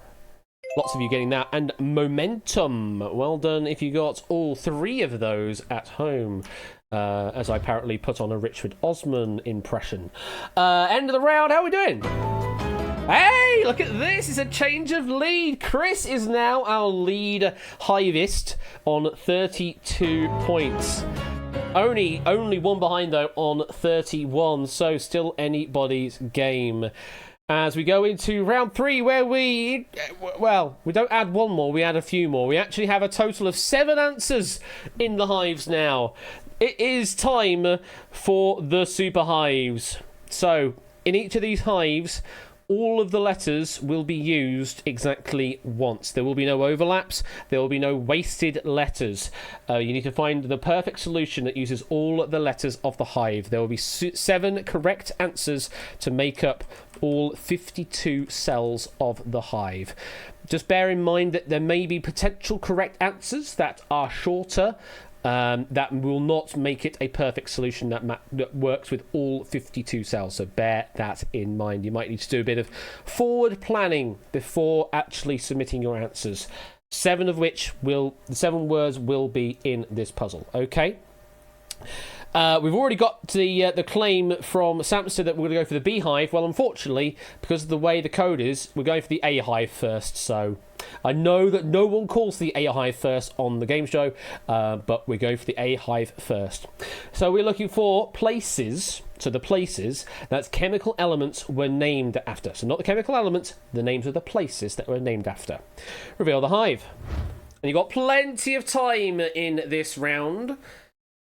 lots of you getting that, and momentum. Well done if you got all 3 of those at home. As I apparently put on a Richard Osman impression. End of the round, how are we doing? Hey, look at this, it's a change of lead. Chris is now our lead hivist on 32 points. Only one behind, though, on 31, so still anybody's game. As we go into round 3, where we don't add one more, we add a few more. We actually have a total of 7 answers in the hives now. It is time for the super hives. So, in each of these hives, all of the letters will be used exactly once. There will be no overlaps. There will be no wasted letters. You need to find the perfect solution that uses all the letters of the hive. There will be 7 correct answers to make up all 52 cells of the hive. Just bear in mind that there may be potential correct answers that are shorter, that will not make it a perfect solution that works with all 52 cells. So bear that in mind. You might need to do a bit of forward planning before actually submitting your answers. 7 words will be in this puzzle. Okay. We've already got the claim from Samson that we're going to go for the beehive. Well, unfortunately, because of the way the code is, we're going for the A hive first. So I know that no one calls the A hive first on the game show, but we're going for the A hive first. So we're looking for places. So the places that chemical elements were named after. So not the chemical elements, the names of the places that were named after. Reveal the hive. And you've got plenty of time in this round.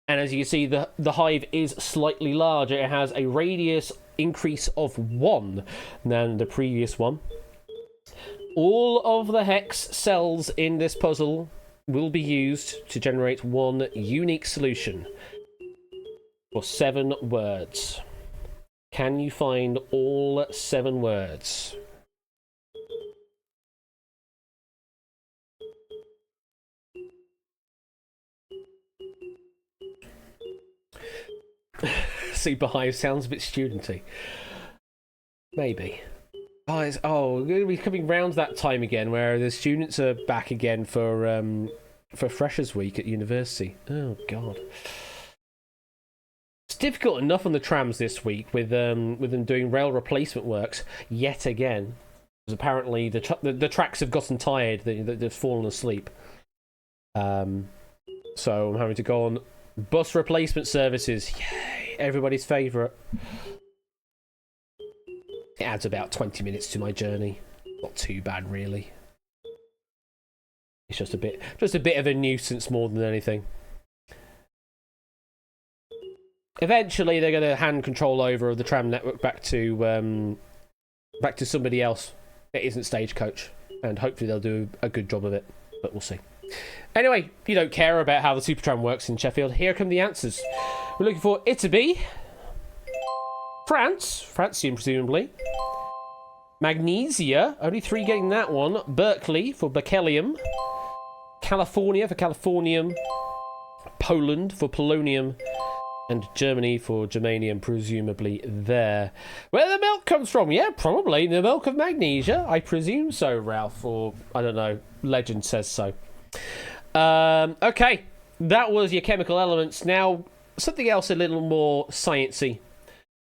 And as you can see, the hive is slightly larger. It has a radius increase of 1 than the previous one. All of the hex cells in this puzzle will be used to generate one unique solution for 7 words. Can you find all 7 words? Super hive sounds a bit studenty. Maybe. We're going to be coming round that time again, where the students are back again for Freshers' Week at university. Oh God, it's difficult enough on the trams this week with them doing rail replacement works yet again. Because apparently the tracks have gotten tired. They've fallen asleep. So I'm having to go on bus replacement services. Yay! Everybody's favourite. It adds about 20 minutes to my journey. Not too bad, really. It's just a bit of a nuisance more than anything. Eventually, they're going to hand control over of the tram network back to somebody else that isn't Stagecoach, and hopefully they'll do a good job of it. But we'll see. Anyway, if you don't care about how the Supertram works in Sheffield, here come the answers. We're looking for Italy, France, Francium presumably, Magnesia, only 3 getting that one, Berkeley for Berkelium, California for Californium, Poland for Polonium, and Germany for Germanium, presumably there. Where the milk comes from? Yeah, probably the milk of Magnesia. I presume so, Ralph, or I don't know, legend says so. Okay, that was your chemical elements. Now, something else a little more sciencey.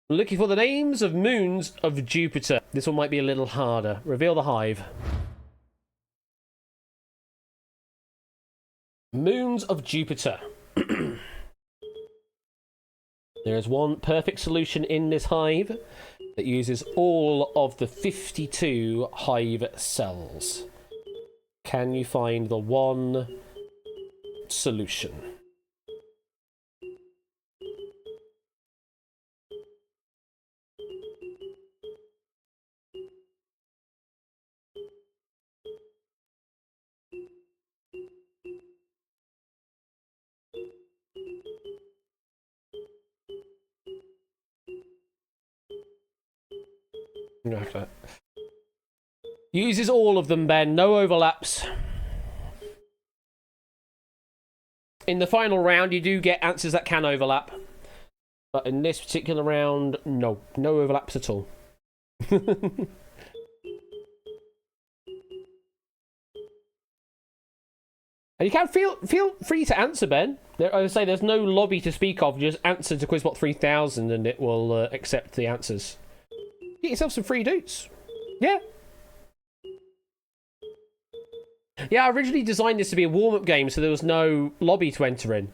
Looking for the names of moons of Jupiter. This one might be a little harder. Reveal the hive. Moons of Jupiter. There is one perfect solution in this hive that uses all of the 52 hive cells. Can you find the one solution? Uses all of them, Ben. No overlaps. In the final round, you do get answers that can overlap. But in this particular round, no overlaps at all. And you can feel free to answer, Ben. I would say there's no lobby to speak of. Just answer to Quizbot 3000 and it will accept the answers. Get yourself some free doots. Yeah. Yeah, I originally designed this to be a warm-up game, so there was no lobby to enter in.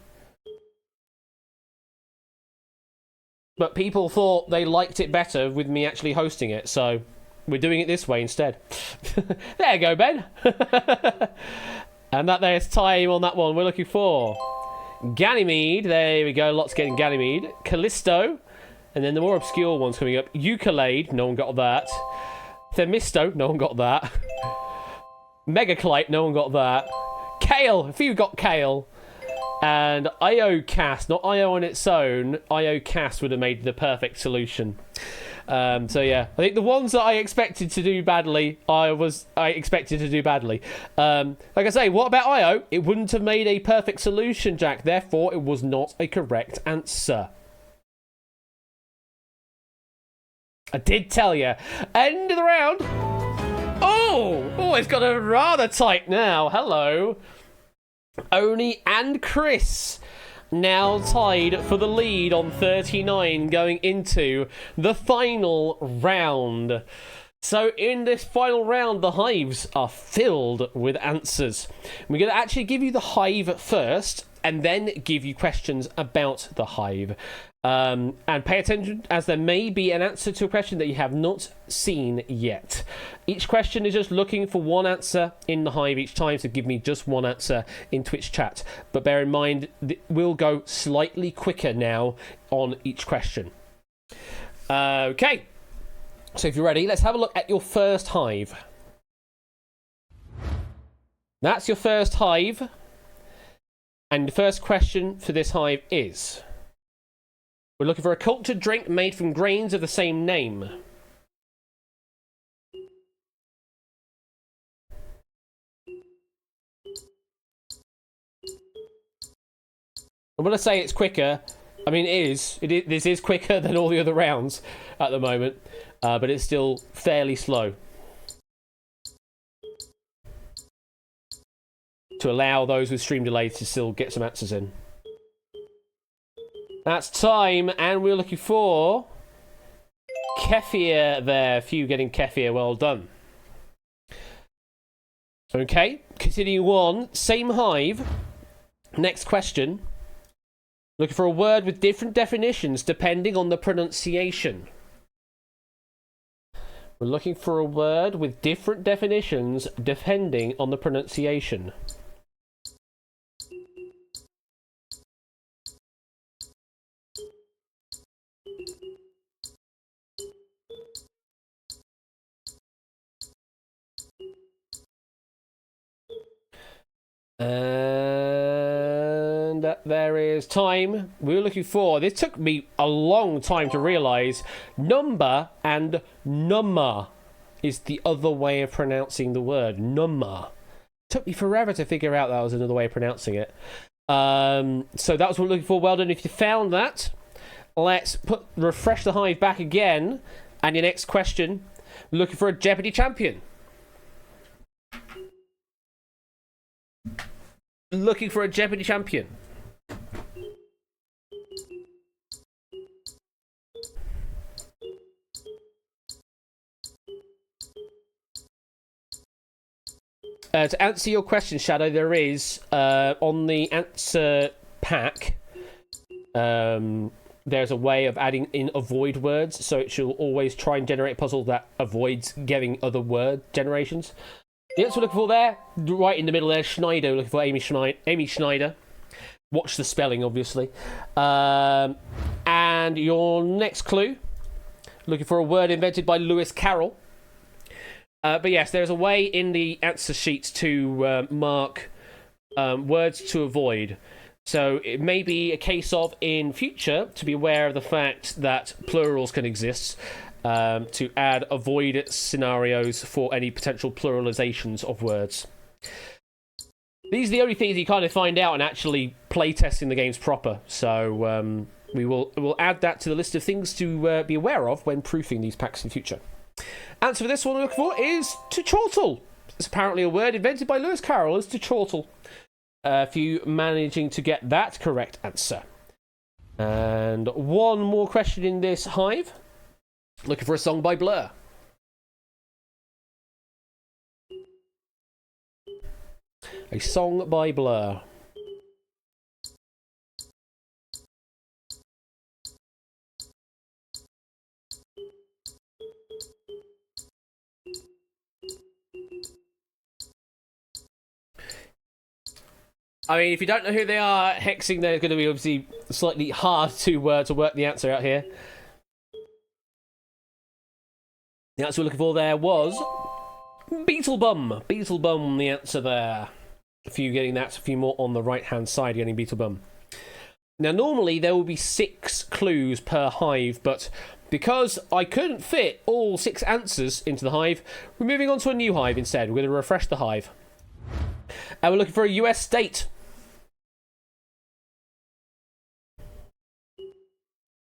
But people thought they liked it better with me actually hosting it, so we're doing it this way instead. There you go, Ben. And there's time on that one we're looking for. Ganymede, there we go, lots getting Ganymede. Callisto, and then the more obscure ones coming up. Euclid, no one got that. Themisto, no one got that. Megaclite, no one got that. Kale, a few got Kale. And IOCast, not IO on its own, IOCast would have made the perfect solution. So yeah, I think the ones that I expected to do badly, I expected to do badly. Like I say, what about IO? It wouldn't have made a perfect solution, Jack. Therefore, it was not a correct answer. I did tell you. End of the round. Oh, it's got a rather tight now. Hello. Oni and Chris now tied for the lead on 39 going into the final round. So in this final round, the hives are filled with answers. We're going to actually give you the hive first and then give you questions about the hive. And pay attention, as there may be an answer to a question that you have not seen yet. Each question is just looking for one answer in the hive each time, so give me just one answer in Twitch chat. But bear in mind, we'll go slightly quicker now on each question. Okay, so if you're ready, let's have a look at your first hive. That's your first hive. And the first question for this hive is... We're looking for a cultured drink made from grains of the same name. I'm going to say it's quicker. I mean, it is. This is quicker than all the other rounds at the moment, but it's still fairly slow. To allow those with stream delays to still get some answers in. That's time, and we're looking for Kefir there. A few getting Kefir, well done. Okay, continuing on, same hive. Next question. Looking for a word with different definitions depending on the pronunciation. We're looking for a word with different definitions depending on the pronunciation. And there is time. We were looking for... This took me a long time to realise. Number and numma is the other way of pronouncing the word. Numma. Took me forever to figure out that was another way of pronouncing it. So that was what we're looking for. Well done if you found that. Let's refresh the hive back again. And your next question. Looking for a Jeopardy champion. Looking for a Jeopardy champion. To answer your question, Shadow, there is on the answer pack there's a way of adding in avoid words, so it should always try and generate a puzzle that avoids giving other word generations. The answer we're looking for there, right in the middle there, Schneider, looking for Amy Schneider. Watch the spelling, obviously. And your next clue, looking for a word invented by Lewis Carroll. But yes, there's a way in the answer sheets to mark words to avoid. So it may be a case of, in future, to be aware of the fact that plurals can exist. To add avoid scenarios for any potential pluralizations of words. These are the only things you kind of find out in actually playtesting the games proper. So we'll add that to the list of things to be aware of when proofing these packs in future. Answer for this one we're looking for is to chortle. It's apparently a word invented by Lewis Carroll as to chortle. If you managing to get that correct answer. And one more question in this hive. Looking for a song by Blur. A song by Blur. I mean, if you don't know who they are, hexing, they're going to be obviously slightly hard to work the answer out here. The answer we're looking for there was Beetlebum. Beetlebum, the answer there. A few getting that, a few more on the right-hand side getting Beetlebum. Now, normally there will be 6 clues per hive, but because I couldn't fit all 6 answers into the hive, we're moving on to a new hive instead. We're going to refresh the hive. And we're looking for a US state.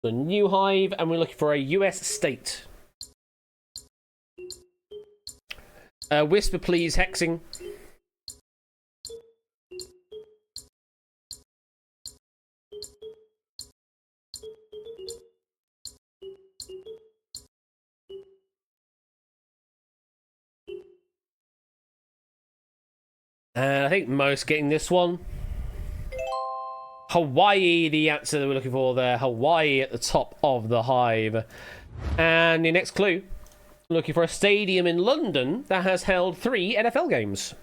The new hive, and we're looking for a US state. Whisper, please, hexing. I think most getting this one. Hawaii, the answer that we're looking for there. Hawaii at the top of the hive. And the next clue, looking for a stadium in London that has held 3 NFL games.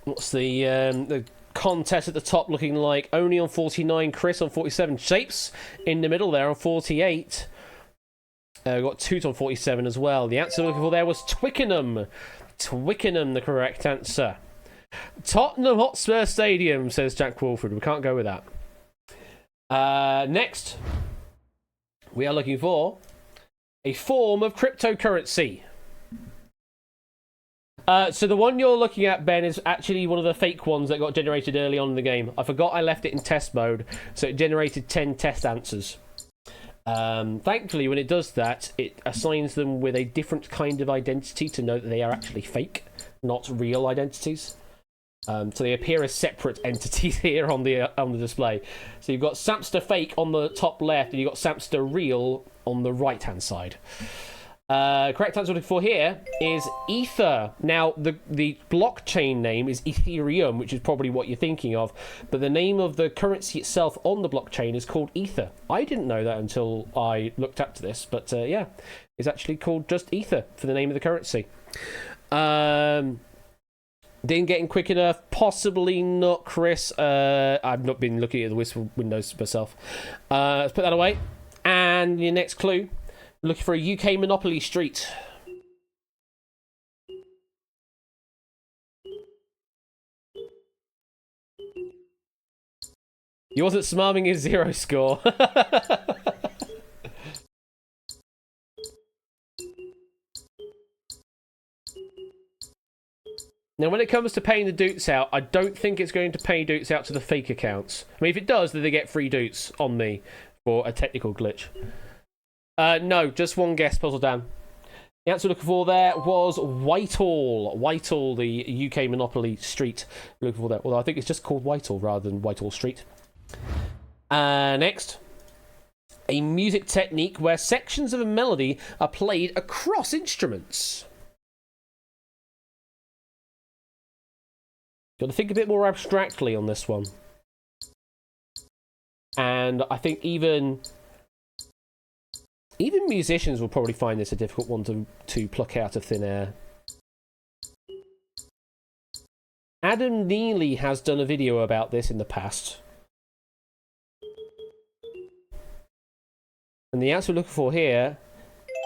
What's the contest at the top looking like? Only on 49, Chris on 47, Shapes in the middle there on 48. We've got Toot on 47 as well. The answer we're looking for there was Twickenham. Twickenham, the correct answer. Tottenham Hotspur Stadium, says Jack Walford. We can't go with that. Next, we are looking for a form of cryptocurrency. So the one you're looking at, Ben, is actually one of the fake ones that got generated early on in the game. I forgot I left it in test mode, so it generated 10 test answers. Thankfully, when it does that, it assigns them with a different kind of identity to know that they are actually fake, not real identities. So they appear as separate entities here on the display. So you've got Samster Fake on the top left, and you've got Samster Real on the right-hand side. Correct answer looking for here is Ether. Now, the blockchain name is Ethereum, which is probably what you're thinking of, but the name of the currency itself on the blockchain is called Ether. I didn't know that until I looked up to this, but yeah, it's actually called just Ether for the name of the currency. Didn't get in quick enough, possibly not, Chris. I've not been looking at the Whisper windows myself. Let's put that away. And your next clue. Looking for a UK Monopoly Street. He wasn't smarming his 0 score. Now, when it comes to paying the doots out, I don't think it's going to pay doots out to the fake accounts. I mean, if it does, then they get free doots on me for a technical glitch. No, just one guess, Puzzle Dan. The answer we're looking for there was Whitehall. Whitehall, the UK Monopoly Street. We're looking for that. Although I think it's just called Whitehall rather than Whitehall Street. Next. A music technique where sections of a melody are played across instruments. Got to think a bit more abstractly on this one. And I think even musicians will probably find this a difficult one to pluck out of thin air. Adam Neely has done a video about this in the past. And the answer we're looking for here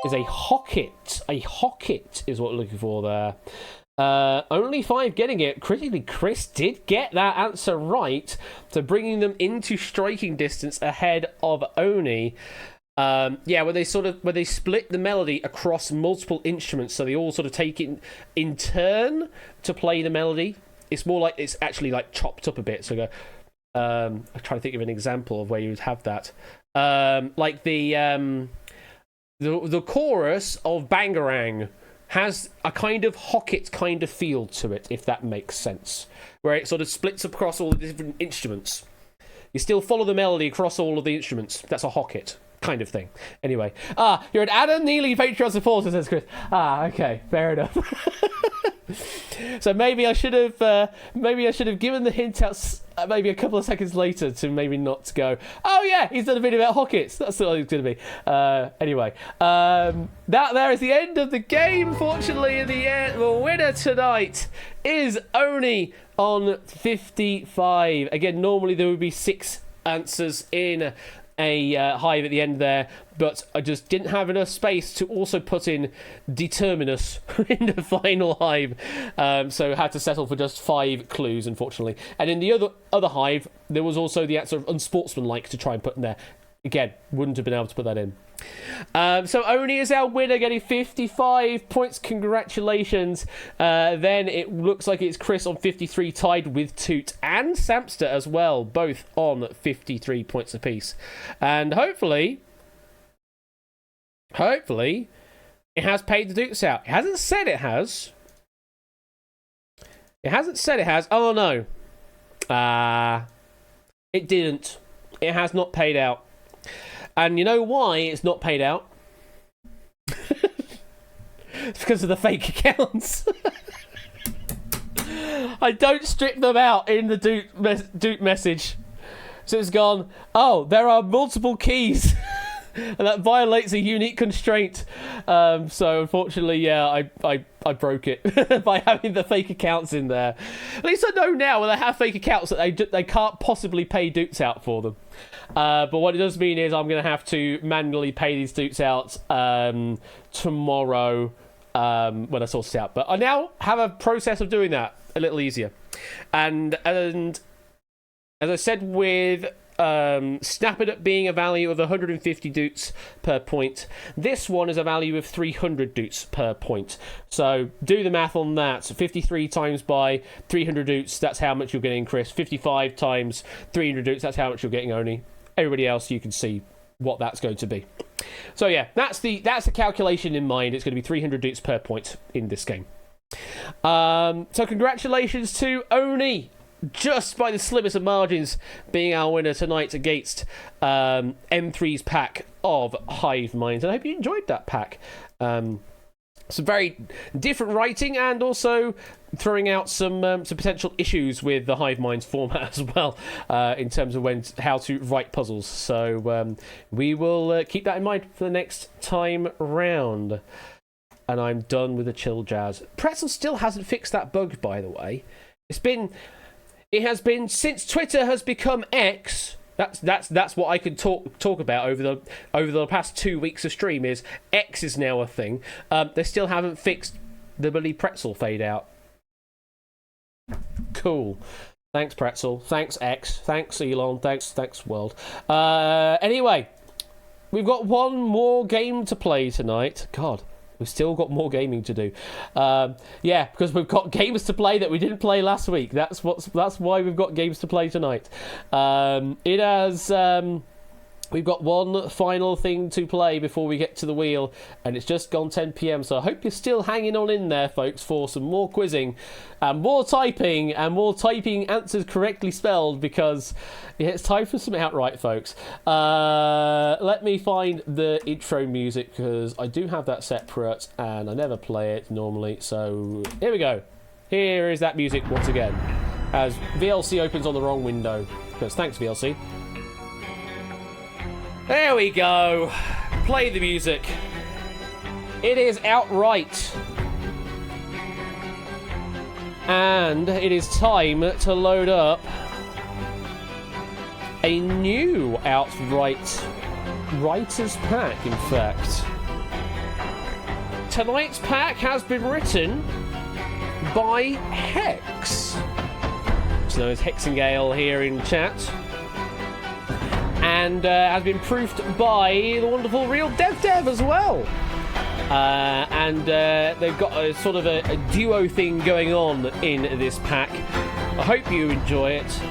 is a hocket. A hocket is what we're looking for there. Only 5 getting it. Critically, Chris did get that answer right, so bringing them into striking distance ahead of Oni. Where they split the melody across multiple instruments, so they all sort of take it in turn to play the melody. It's more like it's actually like chopped up a bit. So I'm trying to think of an example of where you would have that. Like the chorus of Bangarang has a kind of hocket kind of feel to it, if that makes sense, where it sort of splits across all the different instruments. You still follow the melody across all of the instruments. That's a hocket. kind of thing. Anyway, you're an Adam Neely Patreon supporter, says Chris. Okay, fair enough. So maybe I should have given the hint out maybe a couple of seconds later to maybe not to go, oh yeah, he's done a video about Hockets. That's what it's going to be. Anyway, that there is the end of the game. Fortunately, in the end, the winner tonight is Oni on 55. Again, normally there would be 6 answers in a hive at the end there, but I just didn't have enough space to also put in determinus in the final hive, so I had to settle for just 5 clues, unfortunately. And in the other hive, there was also the answer of unsportsmanlike to try and put in there. Again, wouldn't have been able to put that in. So Oni is our winner, getting 55 points. Congratulations. Then it looks like it's Chris on 53, tied with Toot and Samster as well, both on 53 points apiece. And hopefully, it has paid the Dukes out. It hasn't said it has. Oh no. It didn't. It has not paid out. And you know why it's not paid out? It's because of the fake accounts. I don't strip them out in the Duke message. So it's gone, oh, there are multiple keys. And that violates a unique constraint. So unfortunately, yeah, I broke it by having the fake accounts in there. At least I know now when I have fake accounts that they can't possibly pay Dukes out for them. But what it does mean is I'm going to have to manually pay these Dukes out tomorrow when I sort it out. But I now have a process of doing that a little easier. And as I said with Snap It Up being a value of 150 Dukes per point, this one is a value of 300 Dukes per point. So do the math on that. So 53 times by 300 Dukes, that's how much you're getting, Chris. 55 times 300 Dukes, that's how much you're getting, Oni. Everybody else, you can see what that's going to be. So yeah, that's the calculation in mind. It's going to be 300 Dukes per point in this game. So congratulations to Oni, just by the slimmest of margins, being our winner tonight against M3's pack of Hive Minds. And I hope you enjoyed that pack. Some very different writing, and also throwing out some potential issues with the Hive Minds format as well, in terms of how to write puzzles. So we will keep that in mind for the next time round. And I'm done with the chill jazz. Pretzel still hasn't fixed that bug, by the way. It has been since Twitter has become X. That's what I can talk about over the past 2 weeks of stream. Is X is now a thing. They still haven't fixed the bloody pretzel fade out. Cool. Thanks, Pretzel. Thanks, X. Thanks, Elon. Thanks, world. Anyway, we've got one more game to play tonight. God. We've still got more gaming to do. Yeah, because we've got games to play that we didn't play last week. That's why we've got games to play tonight. We've got one final thing to play before we get to the wheel, and it's just gone 10 PM, so I hope you're still hanging on in there, folks, for some more quizzing and more typing answers correctly spelled, because it's time for some outright, folks. Let me find the intro music, because I do have that separate and I never play it normally, so here we go. Here is that music once again, as VLC opens on the wrong window, because thanks, VLC. There we go. Play the music. It is outright. And it is time to load up a new outright writer's pack, in fact. Tonight's pack has been written by Hex. It's known as Hexingale here in chat. And has been proofed by the wonderful Real Dev as well. And they've got a sort of a duo thing going on in this pack. I hope you enjoy it.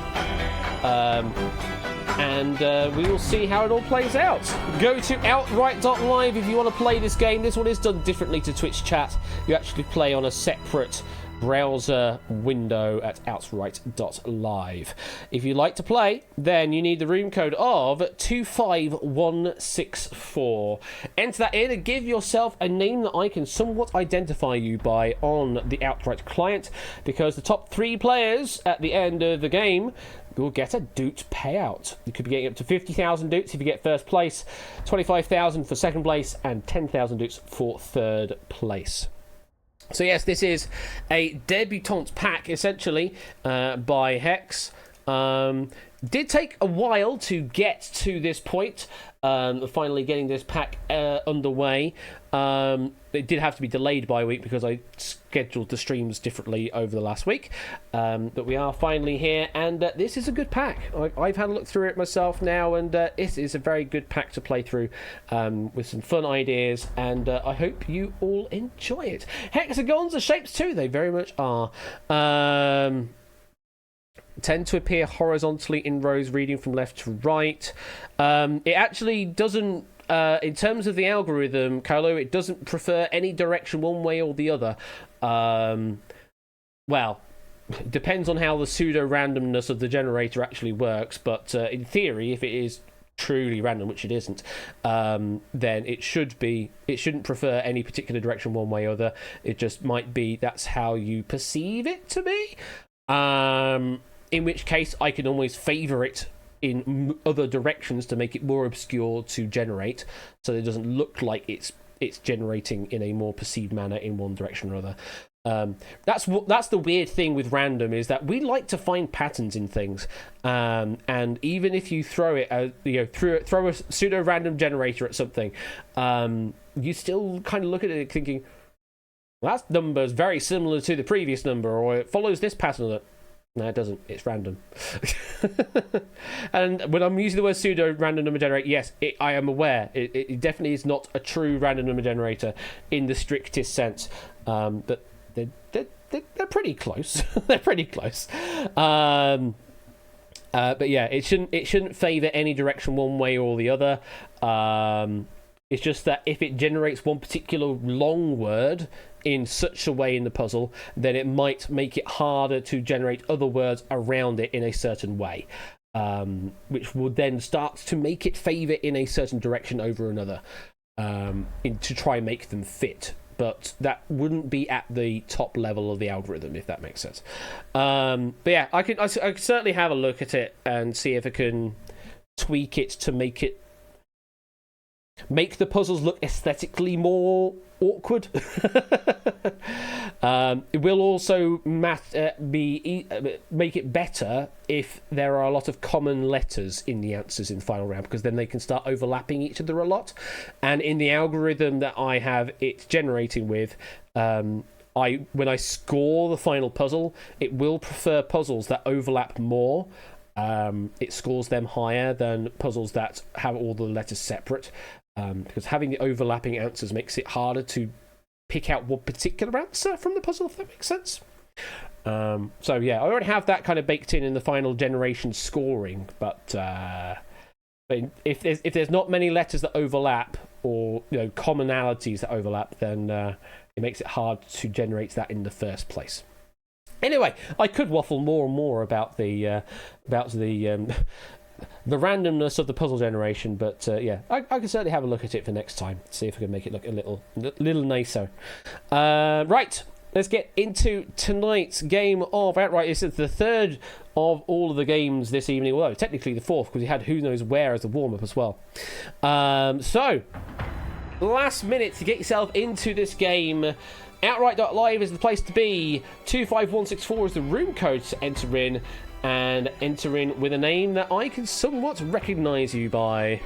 And we will see how it all plays out. Go to outright.live if you want to play this game. This one is done differently to Twitch chat. You actually play on a separate browser window at outright.live. If you'd like to play, then you need the room code of 25164. Enter that in and give yourself a name that I can somewhat identify you by on the Outright client, because the top 3 players at the end of the game will get a doot payout. You could be getting up to 50,000 doots if you get first place, 25,000 for second place, and 10,000 doots for third place. So yes, this is a debutante pack, essentially, by Hex. Did take a while to get to this point, finally getting this pack underway. It did have to be delayed by a week because I scheduled the streams differently over the last week. But we are finally here, and this is a good pack. I've had a look through it myself now, and it is a very good pack to play through, with some fun ideas, and I hope you all enjoy it. Hexagons are shapes too, they very much are. Tend to appear horizontally in rows reading from left to right. It actually doesn't, in terms of the algorithm, Carlo, it doesn't prefer any direction one way or the other. Well, it depends on how the pseudo-randomness of the generator actually works, but in theory, if it is truly random, which it isn't, then it shouldn't prefer any particular direction one way or other. It just might be that's how you perceive it to be. In which case, I can always favour it in other directions to make it more obscure to generate, so it doesn't look like it's generating in a more perceived manner in one direction or other. That's the weird thing with random, is that we like to find patterns in things, and even if you throw it, throw a pseudo random generator at something, you still kind of look at it thinking, well, that number is very similar to the previous number, or it follows this pattern. No, it doesn't. It's random. And when I'm using the word pseudo random number generator, yes, I am aware. It definitely is not a true random number generator in the strictest sense. But they're pretty close. They're pretty close. But yeah, it shouldn't favour any direction one way or the other. It's just that if it generates one particular long word in such a way in the puzzle, then it might make it harder to generate other words around it in a certain way, which would then start to make it favour in a certain direction over another, to try and make them fit. But that wouldn't be at the top level of the algorithm, if that makes sense. But yeah, I could certainly have a look at it and see if I can tweak it to make the puzzles look aesthetically more awkward. It will also make it better if there are a lot of common letters in the answers in the final round, because then they can start overlapping each other a lot. And in the algorithm that I have it generating with, when I score the final puzzle, it will prefer puzzles that overlap more. It scores them higher than puzzles that have all the letters separate. Because having the overlapping answers makes it harder to pick out one particular answer from the puzzle, if that makes sense. So yeah, I already have that kind of baked in the final generation scoring, but if there's not many letters that overlap, or commonalities that overlap, then it makes it hard to generate that in the first place. Anyway, I could waffle more and more about the randomness of the puzzle generation, but yeah, I can certainly have a look at it for next time, see if I can make it look a little nicer. Right, let's get into tonight's game of Outright. This is the third of all of the games this evening, although technically the fourth, because we had Who Knows Where as a warm-up as well. So, last minute to get yourself into this game. Outright.live is the place to be. 25164 is the room code to enter in, and enter in with a name that I can somewhat recognise you by.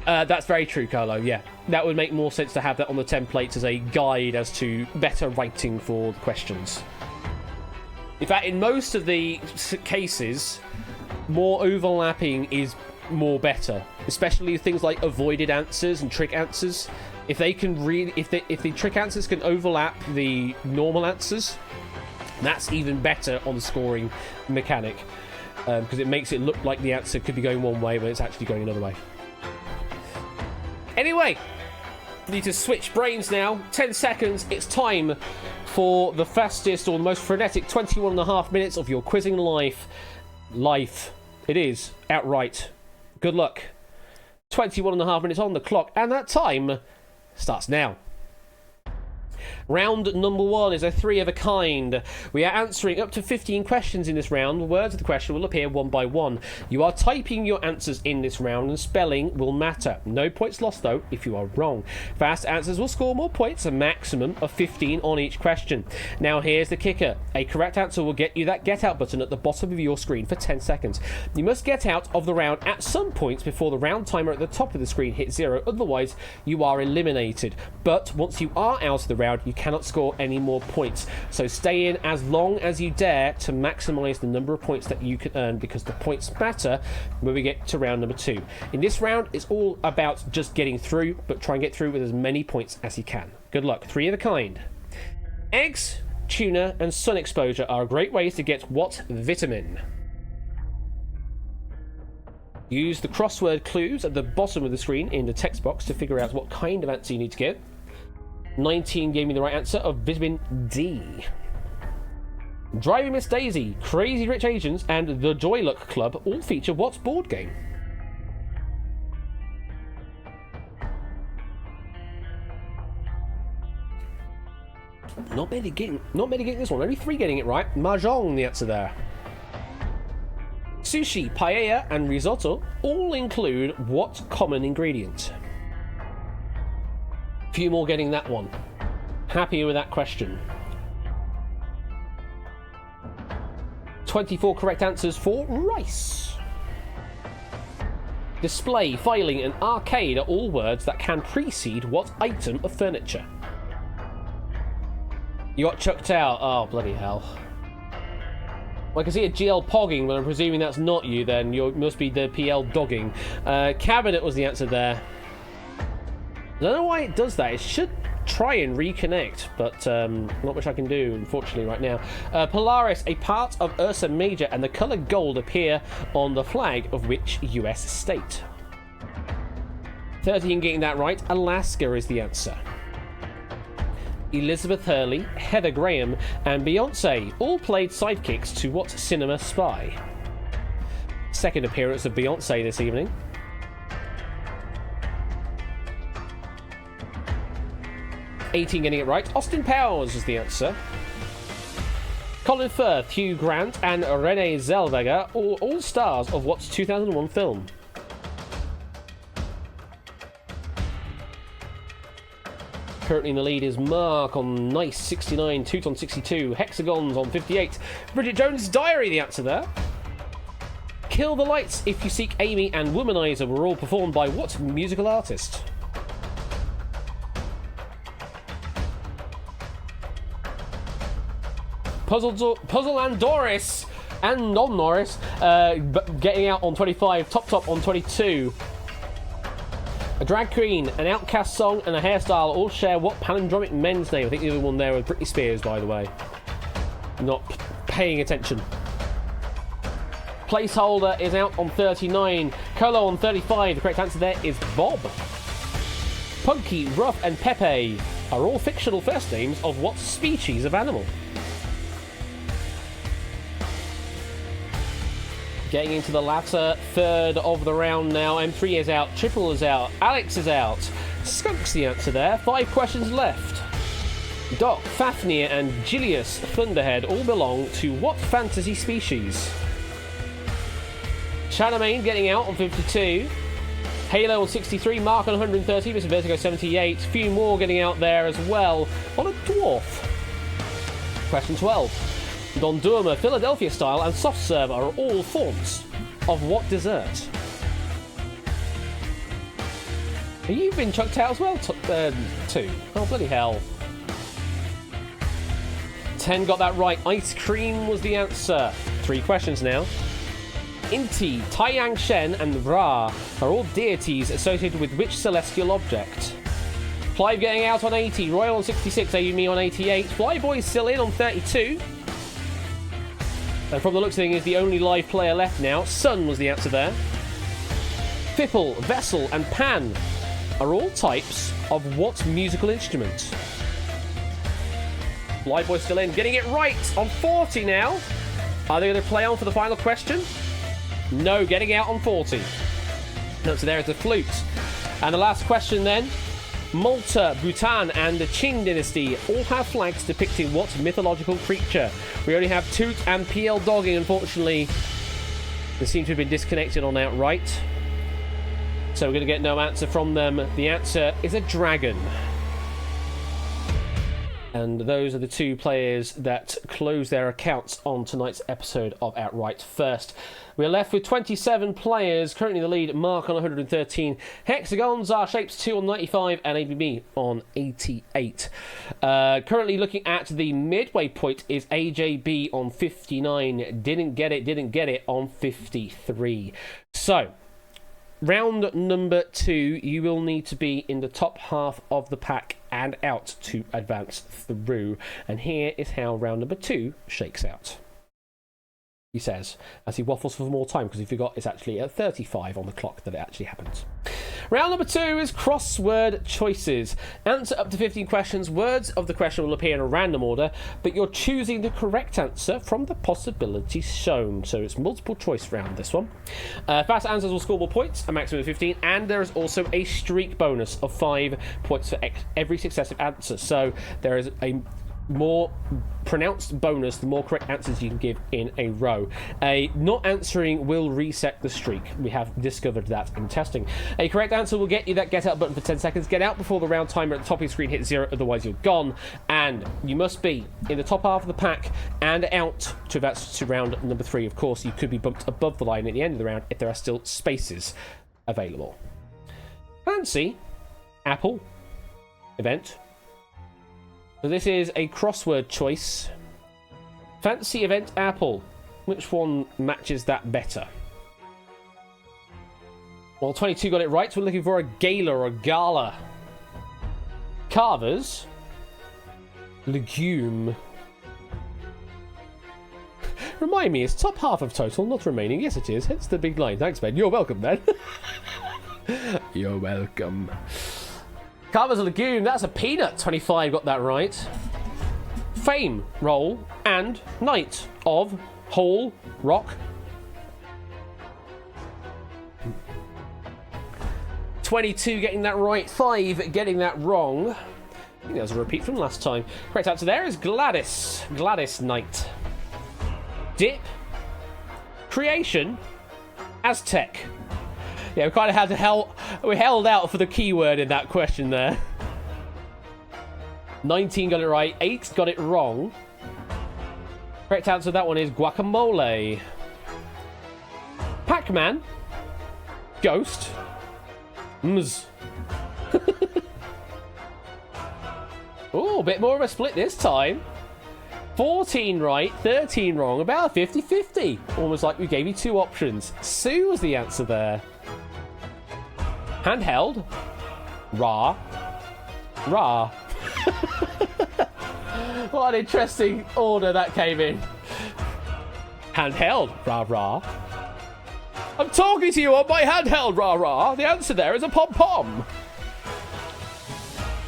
That's very true, Carlo. Yeah, that would make more sense to have that on the templates as a guide as to better writing for the questions. In fact, in most of the cases, more overlapping is more better, especially things like avoided answers and trick answers. If they can if the trick answers can overlap the normal answers, that's even better on the scoring mechanic, because it makes it look like the answer could be going one way when it's actually going another way. Anyway, Need to switch brains now. 10 seconds. It's time for the fastest or the most frenetic 21 and a half minutes of your quizzing life. It is outright. Good luck. 21 and a half minutes on the clock, and that time starts now. Round number 1 is a 3 of a kind. We are answering up to 15 questions in this round. The words of the question will appear one by one. You are typing your answers in this round, and spelling will matter. No points lost, though, if you are wrong. Fast answers will score more points, a maximum of 15 on each question. Now, here's the kicker. A correct answer will get you that get out button at the bottom of your screen for 10 seconds. You must get out of the round at some points before the round timer at the top of the screen hits 0. Otherwise, you are eliminated. But once you are out of the round, you cannot score any more points. So stay in as long as you dare to maximise the number of points that you can earn, because the points matter when we get to round number 2. In this round, it's all about just getting through, but try and get through with as many points as you can. Good luck. 3 of a kind. Eggs, tuna and sun exposure are great ways to get what vitamin? Use the crossword clues at the bottom of the screen in the text box to figure out what kind of answer you need to get. 19 gave me the right answer of vitamin D. Driving Miss Daisy, Crazy Rich Asians, and the Joy Luck Club all feature what board game? Not many getting this one. Only 3 getting it right. Mahjong, the answer there. Sushi, paella, and risotto all include what common ingredient? Few more getting that one. Happy with that question. 24 correct answers for rice. Display, filing, and arcade are all words that can precede what item of furniture? You got chucked out. Oh, bloody hell. Well, I can see a GL pogging, but I'm presuming that's not you then. You must be the PL dogging. Cabinet was the answer there. I don't know why it does that. It should try and reconnect, but not much I can do, unfortunately, right now. Polaris, a part of Ursa Major, and the colour gold appear on the flag of which US state? 13 getting that right. Alaska is the answer. Elizabeth Hurley, Heather Graham, and Beyonce all played sidekicks to what cinema spy? Second appearance of Beyonce this evening. 18 getting it right. Austin Powers is the answer. Colin Firth, Hugh Grant, and Renee Zellweger, all stars of what 2001 film? Currently in the lead is Mark on nice 69, Toot on 62, Hexagons on 58. Bridget Jones' Diary, the answer there. Kill the Lights, If You Seek Amy, and Womanizer were all performed by what musical artist? Puzzle and Doris and Nom Norris getting out on 25, Top on 22. A drag queen, an Outcast song, and a hairstyle all share what palindromic men's name? I think the other one there was Britney Spears, by the way. Not paying attention. Placeholder is out on 39. Colo on 35. The correct answer there is Bob. Punky, Ruff, and Pepe are all fictional first names of what species of animal? Getting into the latter third of the round now. M3 is out, Triple is out, Alex is out. Skunk's the answer there. 5 questions left. Doc, Fafnir, and Gilius Thunderhead all belong to what fantasy species? Charlemagne getting out on 52. Halo on 63, Mark on 130, Mr. Vertigo 78. Few more getting out there as well on a dwarf. Question 12. Don Dorma, Philadelphia style, and soft serve are all forms of what dessert? You've been chucked out as well, too. Oh, bloody hell. 10 got that right. Ice cream was the answer. 3 questions now. Inti, Taiyang Shen, and Ra are all deities associated with which celestial object? Clive getting out on 80, Royal on 66, Amy on 88, Flyboy's still in on 32. And from the looks of things, is the only live player left now. Sun was the answer there. Fipple, Vessel, and Pan are all types of what musical instrument? Live Boy still in, getting it right on 40 now. Are they going to play on for the final question? No, getting out on 40. No, so there is the flute. And the last question then. Malta, Bhutan, and the Qing dynasty all have flags depicting what mythological creature? We only have Toot and PL Dogging, unfortunately. They seem to have been disconnected on outright. So we're going to get no answer from them. The answer is a dragon. And those are the two players that close their accounts on tonight's episode of Outright First. We're left with 27 players. Currently the lead, Mark on 113. Hexagons are Shapes 2 on 95 and ABB on 88. Currently looking at the midway point is AJB on 59. Didn't get it on 53. So, round number 2, you will need to be in the top half of the pack and out to advance through. And here is how round number 2 shakes out. He says, as he waffles for more time, because he forgot it's actually at 35 on the clock that it actually happens. Round number 2 is crossword choices. Answer up to 15 questions. Words of the question will appear in a random order, but you're choosing the correct answer from the possibilities shown. So it's multiple choice round, this one. Fast answers will score more points, a maximum of 15, and there is also a streak bonus of 5 points for every successive answer. So there is a more pronounced bonus the more correct answers you can give in a row. A not answering will reset the streak. We have discovered that in testing. A correct answer will get you that get out button for 10 seconds. Get out before the round timer at the top of your screen hits 0, otherwise you're gone. And you must be in the top half of the pack and out to advance to round number 3. Of course, you could be bumped above the line at the end of the round if there are still spaces available. Fancy Apple event. So this is a crossword choice. Fancy event Apple. Which one matches that better? Well, 22 got it right, so we're looking for a gala or a gala. Carvers. Legume. Remind me, it's top half of total, not remaining. Yes, it is. Hence the big line. Thanks, Ben. You're welcome, Ben. You're welcome. Carver's a legume, that's a peanut. 25 got that right. Fame, roll, and Knight of Hall Rock. 22 getting that right, 5 getting that wrong. I think that was a repeat from last time. Correct answer there is Gladys. Gladys Knight. Dip. Creation. Aztec. Yeah, we kind of had to we held out for the keyword in that question there. 19 got it right, 8 got it wrong. Correct answer to that one is guacamole. Pac-Man. Ghost. Mz. Oh, a bit more of a split this time. 14 right, 13 wrong, about 50-50. Almost like we gave you 2 options. Sue was the answer there. Handheld. Ra. Ra. What an interesting order that came in. Handheld. Ra ra. I'm talking to you on my handheld. Ra ra. The answer there is a pom pom.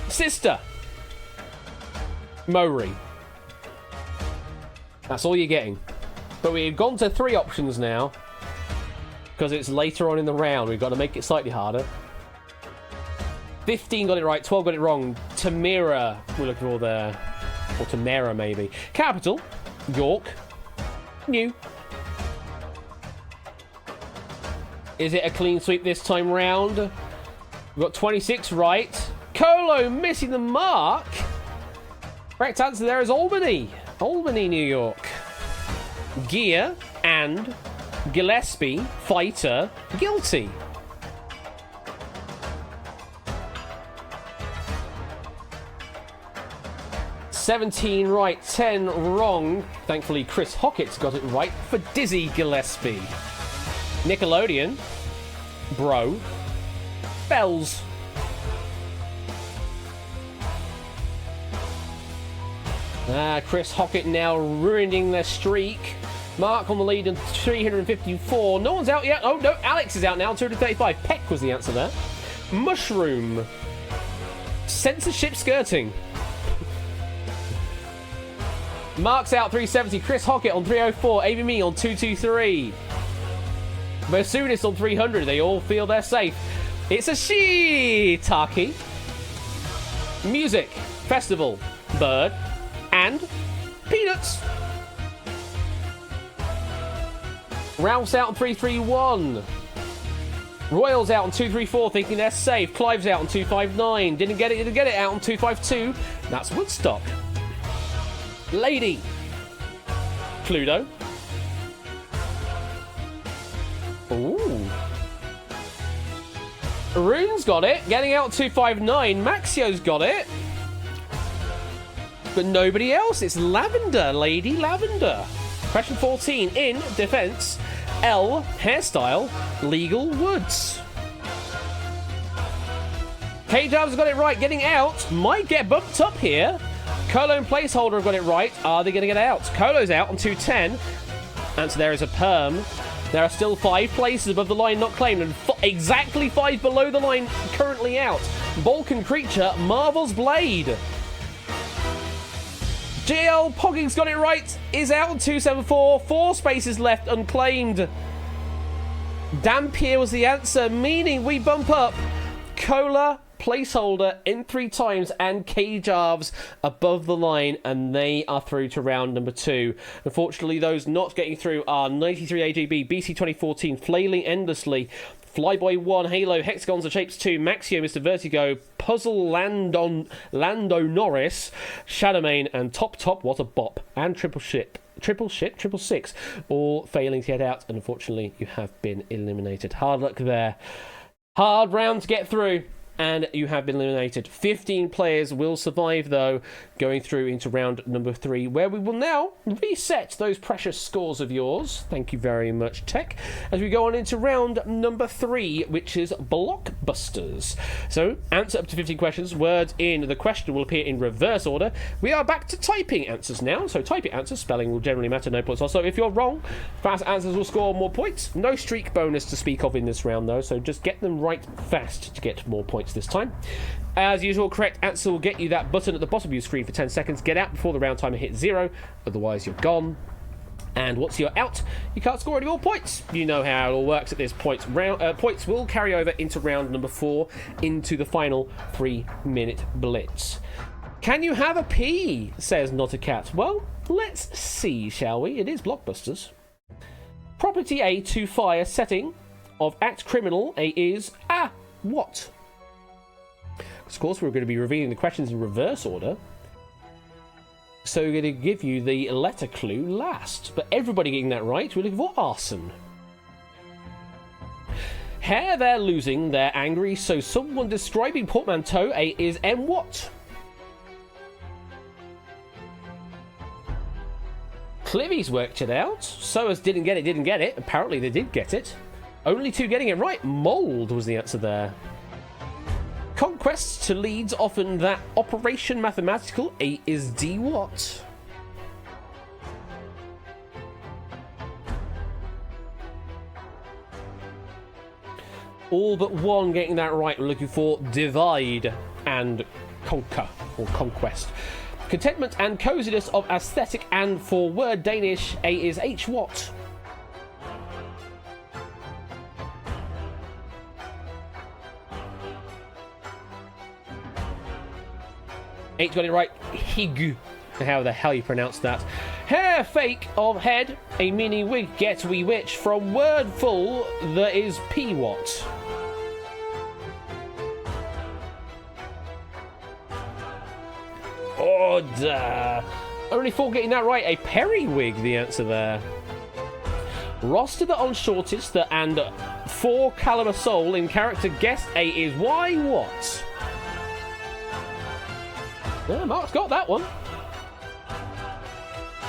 Sister. Mowry. That's all you're getting. But we've gone to 3 options now. Because it's later on in the round. We've got to make it slightly harder. 15 got it right, 12 got it wrong. Tamira, we're looking for there. Or Tamara, maybe. Capital, York. New. Is it a clean sweep this time round? We've got 26 right. Colo missing the mark. Correct answer there is Albany. Albany, New York. Gear and Gillespie, fighter, guilty. $17 right, 10 wrong. Thankfully, Chris Hockett's got it right for Dizzy Gillespie. Nickelodeon. Bro. Bells. Chris Hockett now ruining their streak. Mark on the lead in 354. No one's out yet. Oh, no, Alex is out now, 235. Peck was the answer there. Mushroom. Censorship skirting. Mark's out 370. Chris Hockett on 304. Avi Me on 223. Mersunis on 300. They all feel they're safe. It's a shiitake. Music. Festival. Bird. And peanuts. Ralph's out on 331. Royals out on 234, thinking they're safe. Clive's out on 259. Didn't get it out on 252. That's Woodstock. Lady. Cluedo. Ooh. Rune's got it. Getting out 259. Maxio's got it. But nobody else. It's Lavender. Lady Lavender. Question 14. In defense, L. Hairstyle. Legal Woods. K-Job's got it right. Getting out. Might get bumped up here. Colo and Placeholder have got it right. Are they going to get out? Colo's out on 210. Answer there is a perm. There are still 5 places above the line not claimed and exactly 5 below the line currently out. Balkan Creature, Marvel's Blade. GL Pogging's got it right. Is out on 274. 4 spaces left unclaimed. Dampier was the answer, meaning we bump up Cola, Placeholder in 3 times, and K-Jarves above the line, and they are through to round number 2. Unfortunately, those not getting through are 93 AJB, BC 2014, Flailing Endlessly, Flyboy 1, Halo, Hexagons and Shapes 2, Maxio, Mr. Vertigo, Puzzle Lando Norris, Shadowmane, and Top, what a bop, and Triple Six, all failing to get out, and unfortunately, you have been eliminated. Hard luck there. Hard round to get through. And you have been eliminated. 15 players will survive, though, going through into round number 3, where we will now reset those precious scores of yours. Thank you very much, Tech. As we go on into round number 3, which is Blockbusters. So, answer up to 15 questions. Words in the question will appear in reverse order. We are back to typing answers now. So, typing answers, spelling will generally matter, no points. Also, if you're wrong, fast answers will score more points. No streak bonus to speak of in this round, though, so just get them right fast to get more points this time. As usual, correct answer will get you that button at the bottom of your screen for 10 seconds. Get out before the round timer hits 0, otherwise you're gone. And once you're out, you can't score any more points. You know how it all works at this point. Points will carry over into round number 4, into the final 3-minute blitz. Can you have a pee? Says Not a Cat. Well, let's see, shall we? It is Blockbusters. Property A to fire setting of act criminal A is what? Of course, we're going to be revealing the questions in reverse order. So we're going to give you the letter clue last. But everybody getting that right, we're looking for arson. Hair, they're losing, they're angry, so someone describing portmanteau A is M what? Clivy's worked it out. So as didn't get it. Apparently they did get it. Only 2 getting it right. Mold was the answer there. Conquests to leads often that operation mathematical A is D what? All but 1 getting that right. We're looking for divide and conquer or conquest. Contentment and coziness of aesthetic, and for word Danish A is H what? H got it right. Hig. How the hell you pronounce that? Hair fake of head, a mini wig get we witch. From word full, there is P what? Order. Only 4 getting that right. A periwig, the answer there. Roster the on shortest and 4 caliber soul in character guest A is why what? Yeah, Mark's got that one.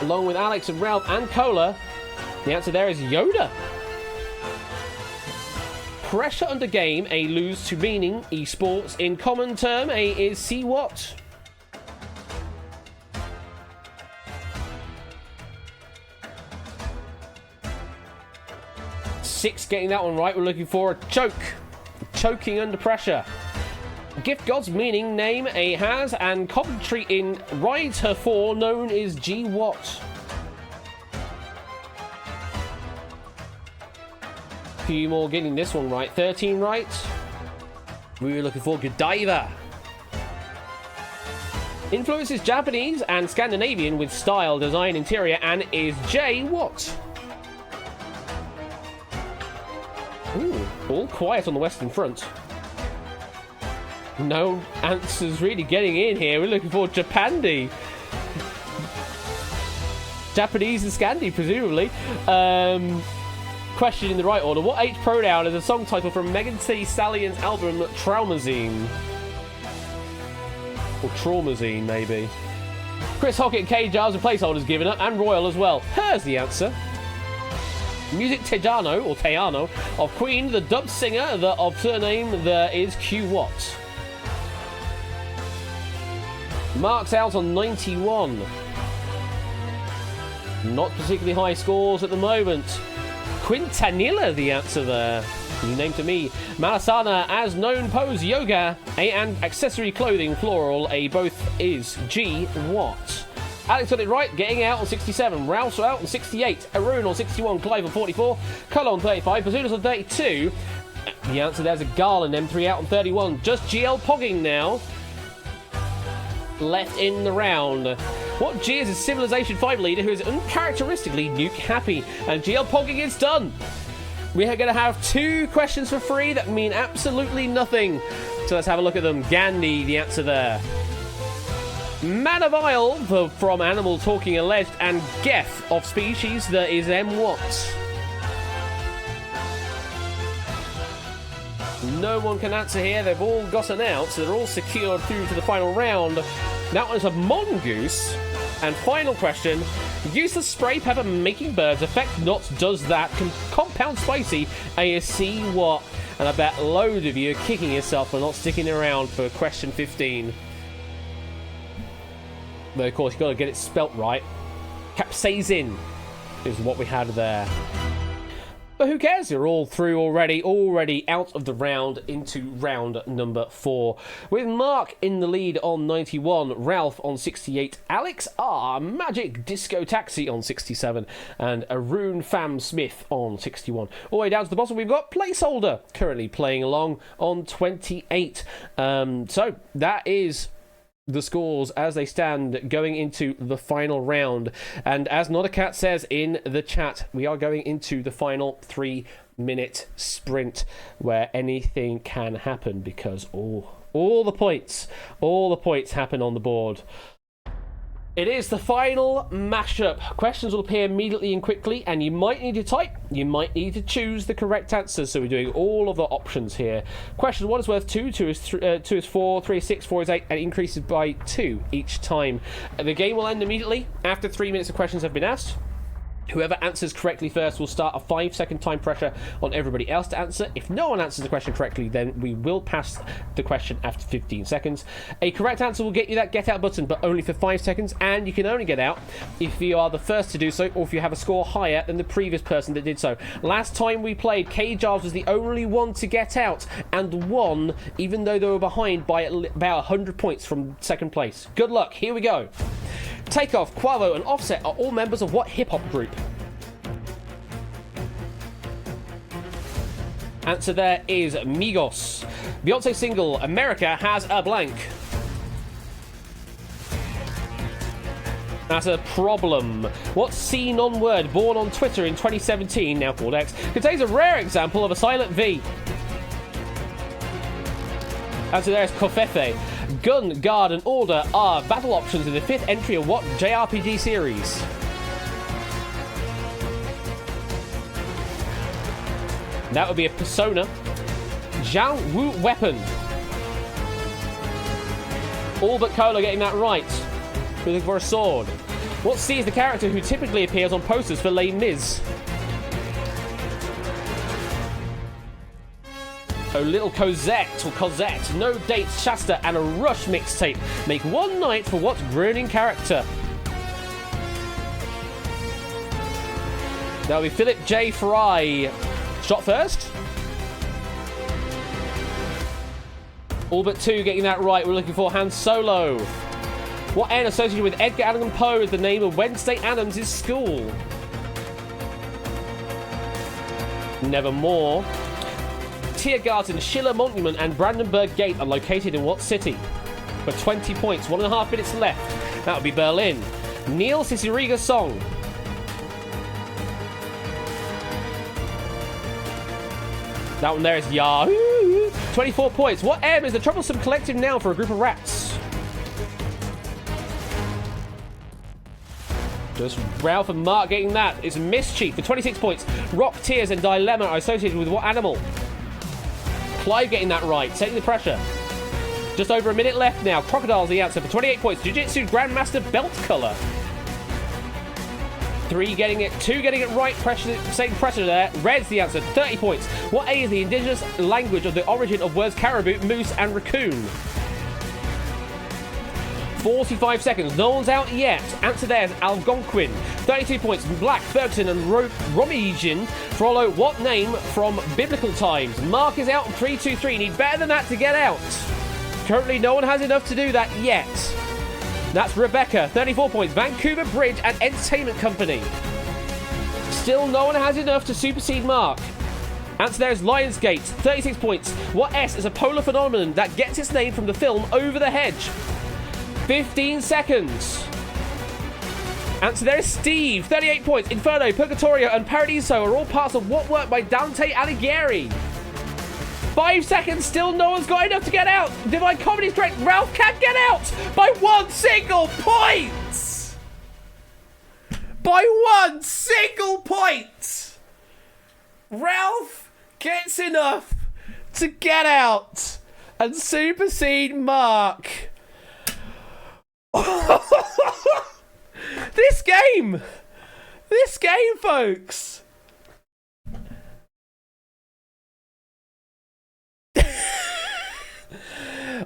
Along with Alex and Ralph and Cola, the answer there is Yoda. Pressure under game, A lose to meaning, esports. In common term, A is see what? Six getting that one right. We're looking for a choke. choking under pressure. Gift God's meaning, name A has, and commentary in Rides Her 4 known as G Watt. Few more getting this one right. 13 right. We were looking for Godiva. Influences Japanese and Scandinavian with style, design, interior, and is J what? Ooh, all quiet on the Western Front. No answers really getting in here. We're looking for Japandi. Japanese and Scandi, presumably. Question in the right order. What H pronoun is a song title from Megan Thee Stallion's album Traumazine? Or Traumazine, maybe. Chris Hockett and Kay Giles are placeholders given up, and Royal as well. Here's the answer. Music Tejano, or Tejano, of Queen, the dubbed singer of surname there is Q Watt. Marks out on 91. Not particularly high scores at the moment. Quintanilla, the answer there. New name to me. Malasana, as known pose yoga, A and accessory clothing plural, A both is G what? Alex got it right, getting out on 67. Ralph's out on 68. Arun on 61. Clive on 44. Cull on 35. Bazunas on 32. The answer there's a Garland. M3 out on 31. Just GL pogging now. Left in the round. What G is a Civilization 5 leader who is uncharacteristically nuke happy? And GL pogging is done. We are going to have 2 questions for free that mean absolutely nothing. So let's have a look at them. Gandhi, the answer there. Man of Isle from Animal Talking Alleged, and Geth of Species, there is M what? No one can answer here. They've all gotten out, so they're all secured through to the final round. That one's a mongoose. And final question. Use of spray pepper making birds affect not does that compound spicy ASC what? And I bet loads of you are kicking yourself for not sticking around for question 15. But of course you've got to get it spelt right. Capsaicin is what we had there. But who cares? You're all through already out of the round into round number 4. With Mark in the lead on 91, Ralph on 68, Alex R, Magic Disco Taxi on 67, and Arun Pham Smith on 61. All the way down to the bottom, we've got Placeholder currently playing along on 28. So that is the scores as they stand going into the final round. And as Not a Cat says in the chat, we are going into the final 3-minute sprint where anything can happen because all the points happen on the board. It is the final mashup. Questions will appear immediately and quickly, and you might need to type, you might need to choose the correct answer. So we're doing all of the options here. Question 1 is worth 2, 2 is 4, 3 is 6, 4 is 8, and it increases by 2 each time. The game will end immediately after 3 minutes of questions have been asked. Whoever answers correctly first will start a 5-second time pressure on everybody else to answer. If no one answers the question correctly, then we will pass the question after 15 seconds. A correct answer will get you that get out button, but only for 5 seconds, and you can only get out if you are the first to do so, or if you have a score higher than the previous person that did so. Last time we played, K Giles was the only one to get out and won, even though they were behind by about 100 points from second place. Good luck, here we go. Takeoff, Quavo, and Offset are all members of what hip-hop group? Answer there is Migos. Beyonce single, America Has a Blank. That's a problem. What C non-word born on Twitter in 2017, now called X, contains a rare example of a silent V? Answer there is Kofefe. Gun, Guard, and Order are battle options in the 5th entry of what JRPG series? That would be a Persona. Zhang Wu Weapon. All but Cola getting that right. We're looking for a sword. What C is the character who typically appears on posters for Les Mis? Oh, Little Cosette or Cosette. No Dates, Shasta, and a Rush mixtape make one night for what groaning character? That'll be Philip J. Fry. Shot first. All but 2 getting that right. We're looking for Han Solo. What N associated with Edgar Allan Poe is the name of Wednesday Addams' school? Nevermore. Tiergarten, Schiller Monument, and Brandenburg Gate are located in what city? For 20 points, 1.5 minutes left. That would be Berlin. Neil Cicierega song. That one there is Yahoo! 24 points. What M is the troublesome collective noun for a group of rats? Just Ralph and Mark getting that. It's Mischief for 26 points. Rock, Tears, and Dilemma are associated with what animal? Clive getting that right. Taking the pressure. Just over a minute left now. Crocodile's the answer for 28 points. Jiu-Jitsu Grandmaster belt colour. 3 getting it, 2 getting it right. Pressure, same pressure there. Red's the answer, 30 points. What A is the indigenous language of the origin of words caribou, moose, and raccoon? 45 seconds. No one's out yet. Answer there is Algonquin. 32 points. Black, Ferguson, and Romesian follow what name from biblical times? Mark is out. 3, 2, 3. Need better than that to get out. Currently, no one has enough to do that yet. That's Rebecca. 34 points. Vancouver Bridge and Entertainment Company. Still, no one has enough to supersede Mark. Answer there is Lionsgate. 36 points. What S is a polar phenomenon that gets its name from the film Over the Hedge? 15 seconds. Answer there is Steve. 38 points. Inferno, Purgatorio, and Paradiso are all parts of what work by Dante Alighieri? 5 seconds. Still no one's got enough to get out. Divine Comedy is correct. Ralph can't get out by 1 single point. By 1 single point. Ralph gets enough to get out and supersede Mark. This game, folks.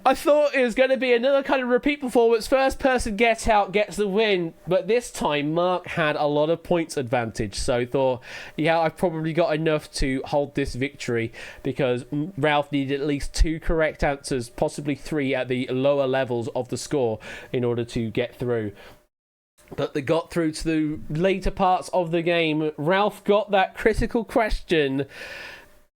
I thought it was going to be another kind of repeat performance. First person gets out gets the win. But this time, Mark had a lot of points advantage. So I thought, yeah, I've probably got enough to hold this victory. Because Ralph needed at least 2 correct answers, possibly 3 at the lower levels of the score in order to get through. But they got through to the later parts of the game. Ralph got that critical question.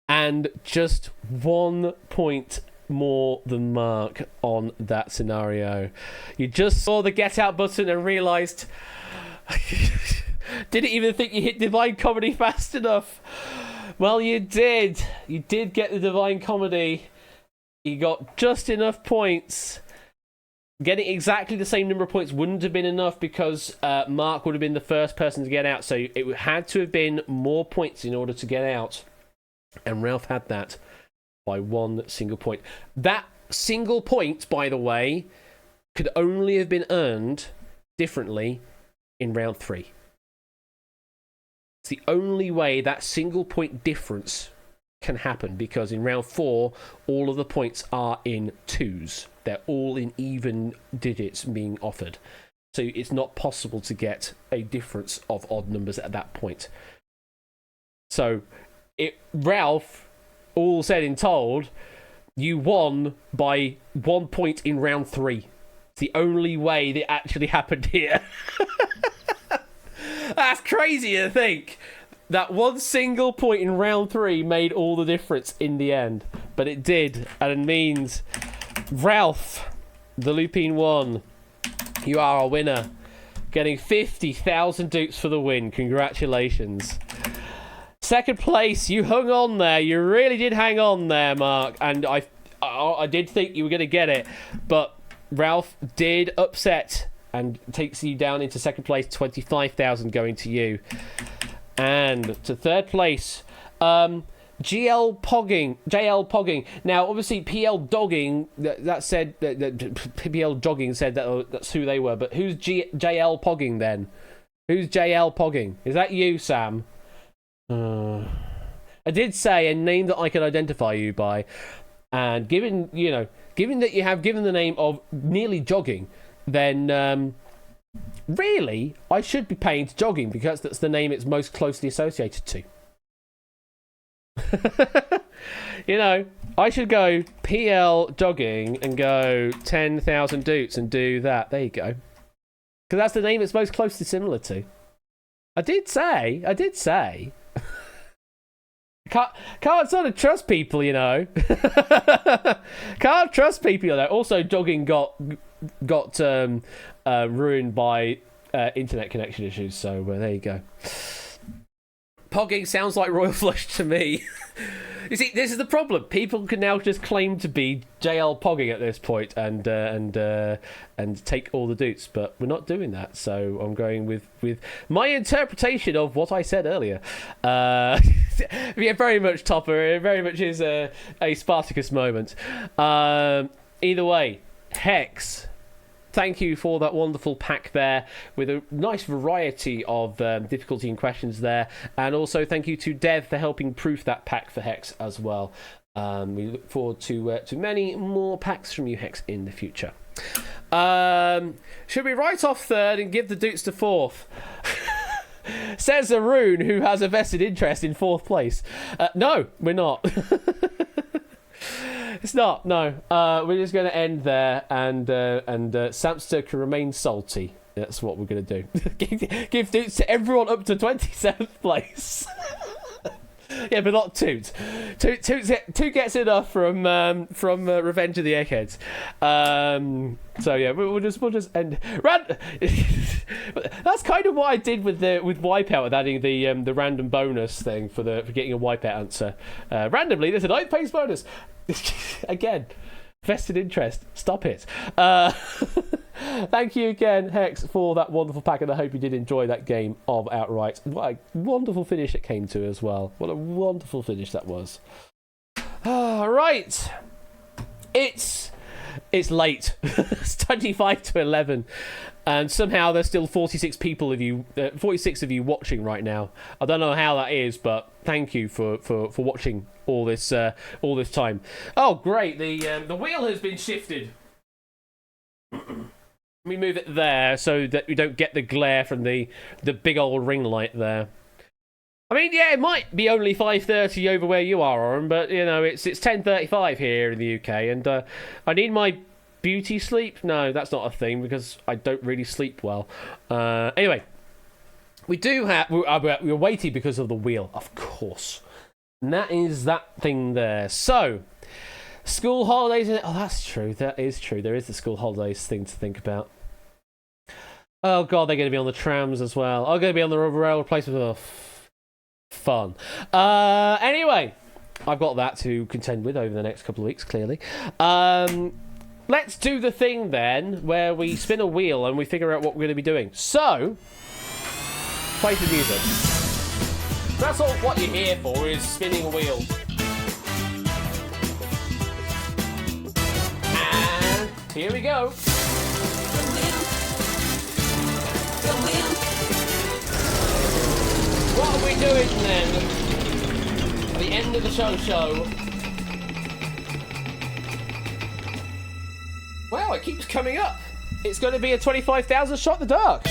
And just 1 point more than Mark on that scenario. You just saw the get out button and realised didn't even think you hit Divine Comedy fast enough. Well, you did. You did get the Divine Comedy. You got just enough points. Getting exactly the same number of points wouldn't have been enough because Mark would have been the first person to get out. So it had to have been more points in order to get out. And Ralph had that by 1 single point. That single point, by the way, could only have been earned differently in round 3. It's the only way that single point difference can happen, because in round 4, all of the points are in 2s. They're all in even digits being offered. So it's not possible to get a difference of odd numbers at that point. So Ralph, all said and told, you won by 1 point in round 3. It's the only way that actually happened here. That's crazy to think. That 1 single point in round 3 made all the difference in the end. But it did, and it means Ralph, the Lupine 1, you are our winner. Getting 50,000 dupes for the win. Congratulations. Second place, you hung on there. You really did hang on there, Mark. And I did think you were going to get it. But Ralph did upset and takes you down into second place. 25,000 going to you. And to third place, JL Pogging. Now, obviously, PL Dogging, that said, PL Jogging said that's who they were. But who's JL Pogging then? Who's JL Pogging? Is that you, Sam? I did say a name that I could identify you by, and given that you have given the name of Nearly Jogging, then really I should be paying to Jogging because that's the name it's most closely associated to. You know, I should go PL jogging and go 10,000 doots and do that. There you go. Because that's the name it's most closely similar to. I did say. Can't sort of trust people, you know. Can't trust people, you know. Also, jogging got ruined by internet connection issues, so there you go. Pogging sounds like Royal Flush to me. You see, this is the problem. People can now just claim to be JL Pogging at this point and take all the doots, but we're not doing that. So I'm going with my interpretation of what I said earlier. Yeah, very much Topper. It very much is a Spartacus moment. Either way, Hex. Thank you for that wonderful pack there with a nice variety of difficulty and questions there. And also thank you to Dev for helping proof that pack for Hex as well. We look forward to many more packs from you, Hex, in the future. Should we write off third and give the doots to fourth? Says Arun, who has a vested interest in fourth place. No, we're not. It's not, no. We're just going to end there, and Samster can remain salty. That's what we're going to do. give doots to everyone up to 27th place. Yeah, but not Toot. Toot gets enough from Revenge of the Eggheads. So yeah, we'll just end. That's kind of what I did with Wipeout, with adding the random bonus thing for getting a Wipeout answer. Randomly, there's a 9th place bonus. Again, vested interest. Stop it. Thank you again, Hex, for that wonderful pack, and I hope you did enjoy that game of Outright. What a wonderful finish it came to as well. What a wonderful finish that was. Right. It's late. It's 25 to 11. And somehow there's still 46 of you watching right now. I don't know how that is, but thank you for watching all this time. Oh, great! The wheel has been shifted. Let me move it there so that we don't get the glare from the big old ring light there. I mean, yeah, it might be only 5:30 over where you are, Oren, but you know it's 10:35 here in the UK, and I need my beauty sleep. No, that's not a thing because I don't really sleep well. Anyway, we're waiting because of the wheel, of course. And that is that thing there. So, school holidays. Oh, that's true. That is true. There is the school holidays thing to think about. Oh, God, they're going to be on the trams as well. I'm going to be on the rail replacement. Oh, fun. Anyway, I've got that to contend with over the next couple of weeks, clearly. Let's do the thing then where we spin a wheel and we figure out what we're going to be doing. So, play the music. That's all what you're here for, is spinning a wheel. And here we go. What are we doing then? At the end of the show. Wow, it keeps coming up. It's going to be a 25,000 shot in the dark.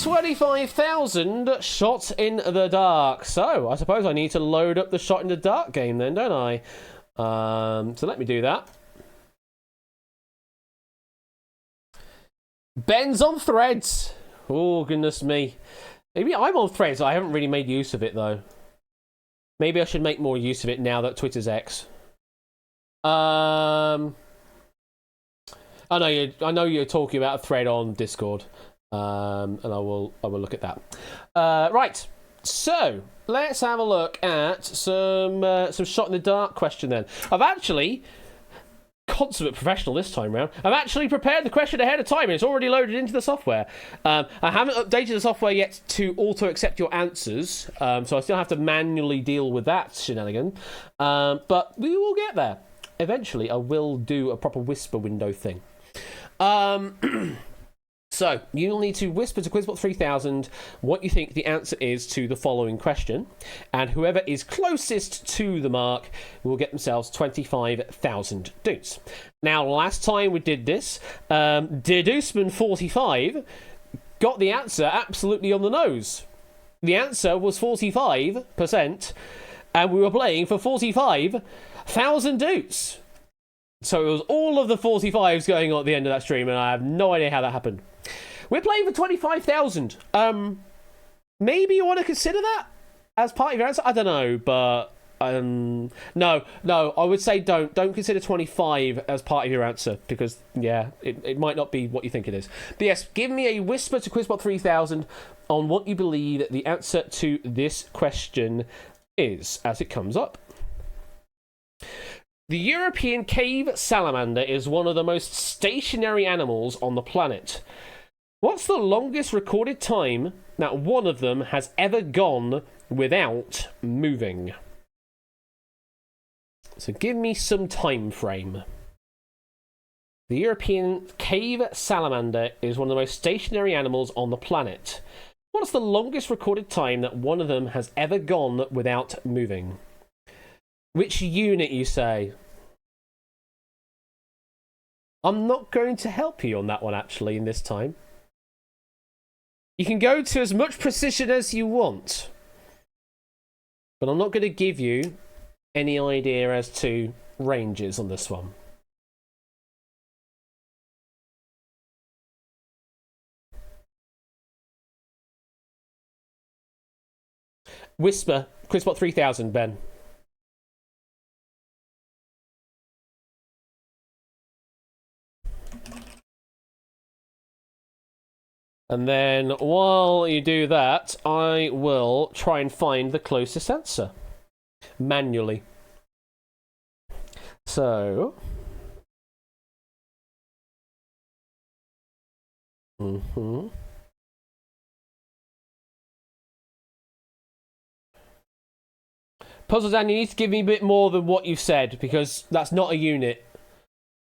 25,000 shots in the dark. So, I suppose I need to load up the shot in the dark game then, don't I? So let me do that. Ben's on Threads. Oh, goodness me. Maybe I'm on Threads. I haven't really made use of it, though. Maybe I should make more use of it now that Twitter's X. I know you're talking about a thread on Discord, and I will look at that. Right, so let's have a look at some shot in the dark question then. I've actually, consummate professional this time round, I've actually prepared the question ahead of time and it's already loaded into the software. I haven't updated the software yet to auto accept your answers, so I still have to manually deal with that shenanigan, but we will get there. Eventually I will do a proper whisper window thing. So, you'll need to whisper to Quizbot 3000 what you think the answer is to the following question, and whoever is closest to the mark will get themselves 25,000 doots. Now, last time we did this, Deduceman45 got the answer absolutely on the nose. The answer was 45%, and we were playing for 45,000 dudes. So it was all of the 45s going on at the end of that stream, and I have no idea how that happened. We're playing for 25,000. Maybe you want to consider that as part of your answer? I don't know, but no, I would say don't consider 25 as part of your answer, because it might not be what you think it is. But yes, give me a whisper to Quizbot 3000 on what you believe the answer to this question is as it comes up. The European cave salamander is one of the most stationary animals on the planet. What's the longest recorded time that one of them has ever gone without moving? So give me some time frame. The European cave salamander is one of the most stationary animals on the planet. What's the longest recorded time that one of them has ever gone without moving? Which unit, you say? I'm not going to help you on that one, actually, in this time. You can go to as much precision as you want, but I'm not going to give you any idea as to ranges on this one. Whisper, Quizbot 3000, Ben. And then while you do that, I will try and find the closest answer manually. So, Puzzle Dan, you need to give me a bit more than what you've said, because that's not a unit.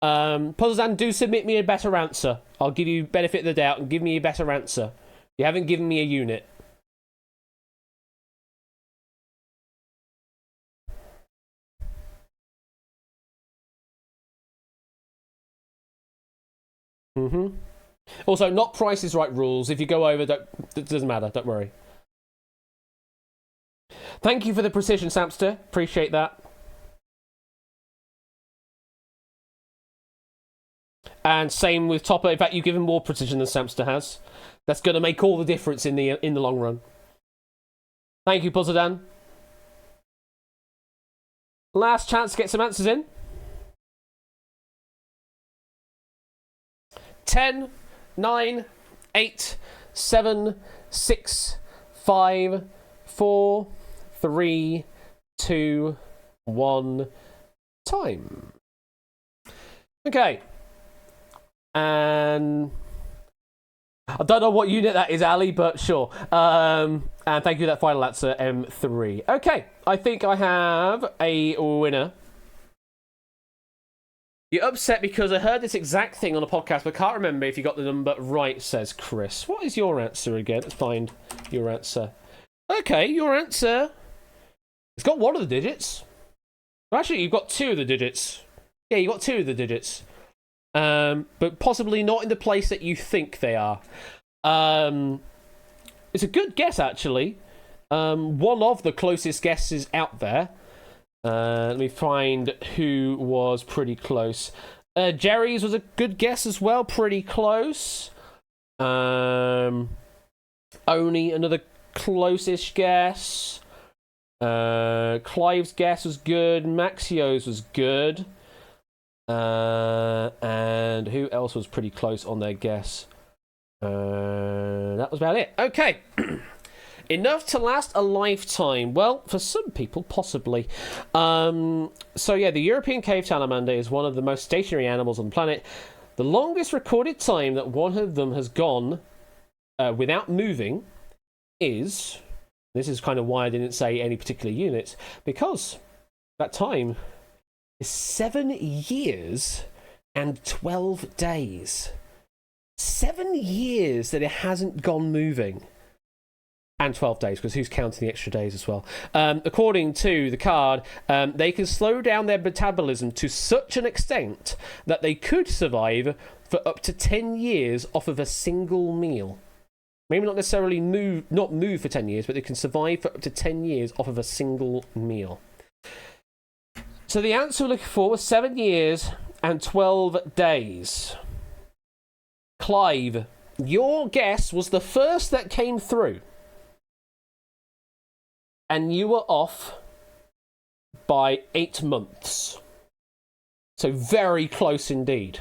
Puzzle Dan, do submit me a better answer. I'll give you benefit of the doubt and give me a better answer. You haven't given me a unit. Also, not Price is Right rules. If you go over, it doesn't matter. Don't worry. Thank you for the precision, Samster. Appreciate that. And same with Topper. In fact, you've given more precision than Samster has. That's going to make all the difference in the long run. Thank you, Puzzle Dan. Last chance to get some answers in. 10, 9, 8, 7, 6, 5, 4, 3, 2, 1. Time. Okay. And I don't know what unit that is, Ali, but sure. And thank you for that final answer, M3. Okay, I think I have a winner. You're upset because I heard this exact thing on a podcast, but can't remember if you got the number right, says Chris. What is your answer again? Let's find your answer. Okay, your answer. It's got one of the digits. Actually, you've got two of the digits. Yeah, you got two of the digits. But possibly not in the place that you think they are. It's a good guess, actually. One of the closest guesses out there. Let me find who was pretty close. Jerry's was a good guess as well, pretty close. Only another closest guess. Clive's guess was good. Maxio's was good. And who else was pretty close on their guess? That was about it. Okay. Enough to last a lifetime. Well, for some people, possibly. So yeah, the European cave salamander is one of the most stationary animals on the planet. The longest recorded time that one of them has gone without moving is... This is kind of why I didn't say any particular units, because that time is 7 years and 12 days. 7 years that it hasn't gone moving. And 12 days, because who's counting the extra days as well? According to the card, they can slow down their metabolism to such an extent that they could survive for up to 10 years off of a single meal. Maybe not necessarily move for 10 years, but they can survive for up to 10 years off of a single meal. So the answer we're looking for was 7 years and 12 days. Clive, your guess was the first that came through. And you were off by 8 months. So very close indeed.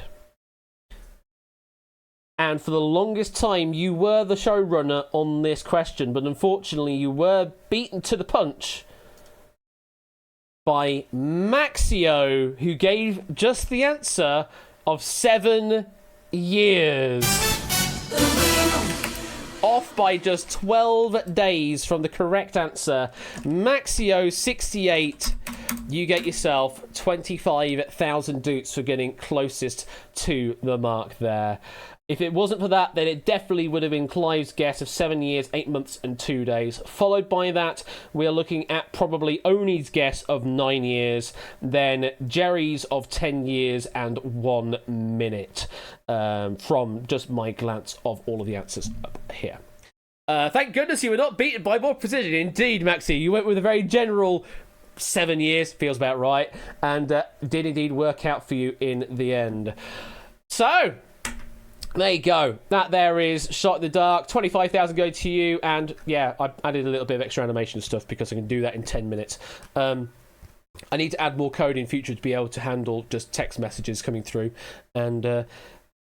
And for the longest time, you were the showrunner on this question, but unfortunately, you were beaten to the punch by Maxio, who gave just the answer of 7 years. Off by just 12 days from the correct answer. Maxio68, you get yourself 25,000 doots for getting closest to the mark there. If it wasn't for that, then it definitely would have been Clive's guess of 7 years, 8 months, and 2 days. Followed by that, we are looking at probably Oni's guess of 9 years, then Jerry's of 10 years and 1 minute, from just my glance of all of the answers up here. Thank goodness you were not beaten by more precision. Indeed, Maxie, you went with a very general 7 years, feels about right, and did indeed work out for you in the end. So, there you go. That there is Shot in the Dark. 25,000 go to you, and yeah, I added a little bit of extra animation stuff because I can do that in 10 minutes. I need to add more code in future to be able to handle just text messages coming through, and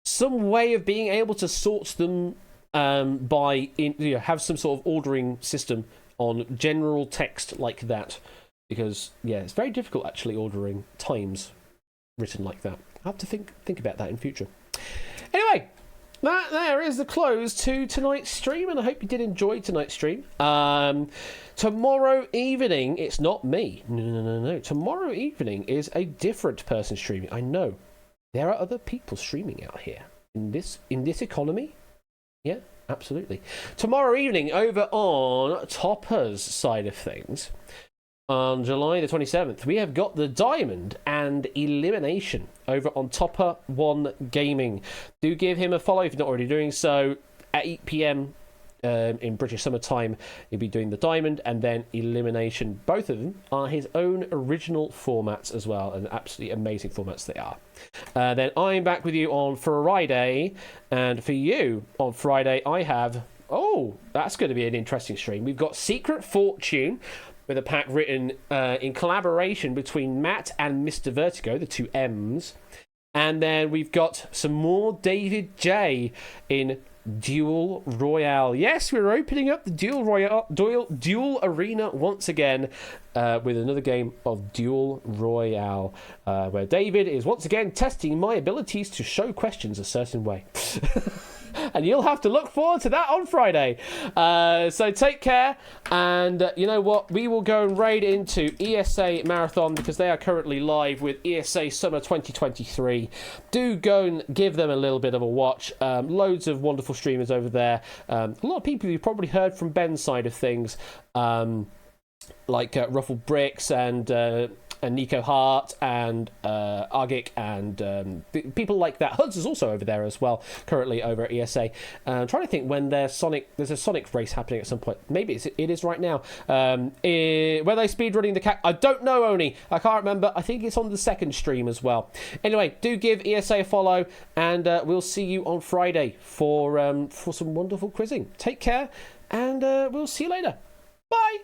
some way of being able to sort them have some sort of ordering system on general text like that, because yeah, it's very difficult actually ordering times written like that. I'll have to think about that in future. Anyway, that there is the close to tonight's stream, and I hope you did enjoy tonight's stream. Tomorrow evening, it's not me. No. Tomorrow evening is a different person streaming. I know. There are other people streaming out here. In this economy? Yeah, absolutely. Tomorrow evening, over on Topper's side of things, on July the 27th, we have got the Diamond and Elimination over on Topper One Gaming. Do give him a follow if you're not already doing so. At 8 p.m. In British summertime, he'll be doing the Diamond and then Elimination. Both of them are his own original formats as well, and absolutely amazing formats they are. Then I'm back with you on Friday, and for you on Friday, I have... Oh, that's going to be an interesting stream. We've got Secret Fortune, with a pack written in collaboration between Matt and Mr. Vertigo, the two M's. And then we've got some more David J in Duel Royale. Yes, we're opening up the Duel Arena once again with another game of Duel Royale, where David is once again testing my abilities to show questions a certain way. And you'll have to look forward to that on Friday. So take care. And you know what? We will go and raid into ESA Marathon because they are currently live with ESA Summer 2023. Do go and give them a little bit of a watch. Loads of wonderful streamers over there. A lot of people you've probably heard from Ben's side of things, like Ruffled Bricks and Nico Hart and Argic and people like that. Huds is also over there as well, currently over at ESA. I'm trying to think when there's a Sonic race happening at some point. Maybe it is right now. Where they speedrunning the cat? I don't know, Oni. I can't remember. I think it's on the second stream as well. Anyway, do give ESA a follow, and we'll see you on Friday for some wonderful quizzing. Take care, and we'll see you later. Bye.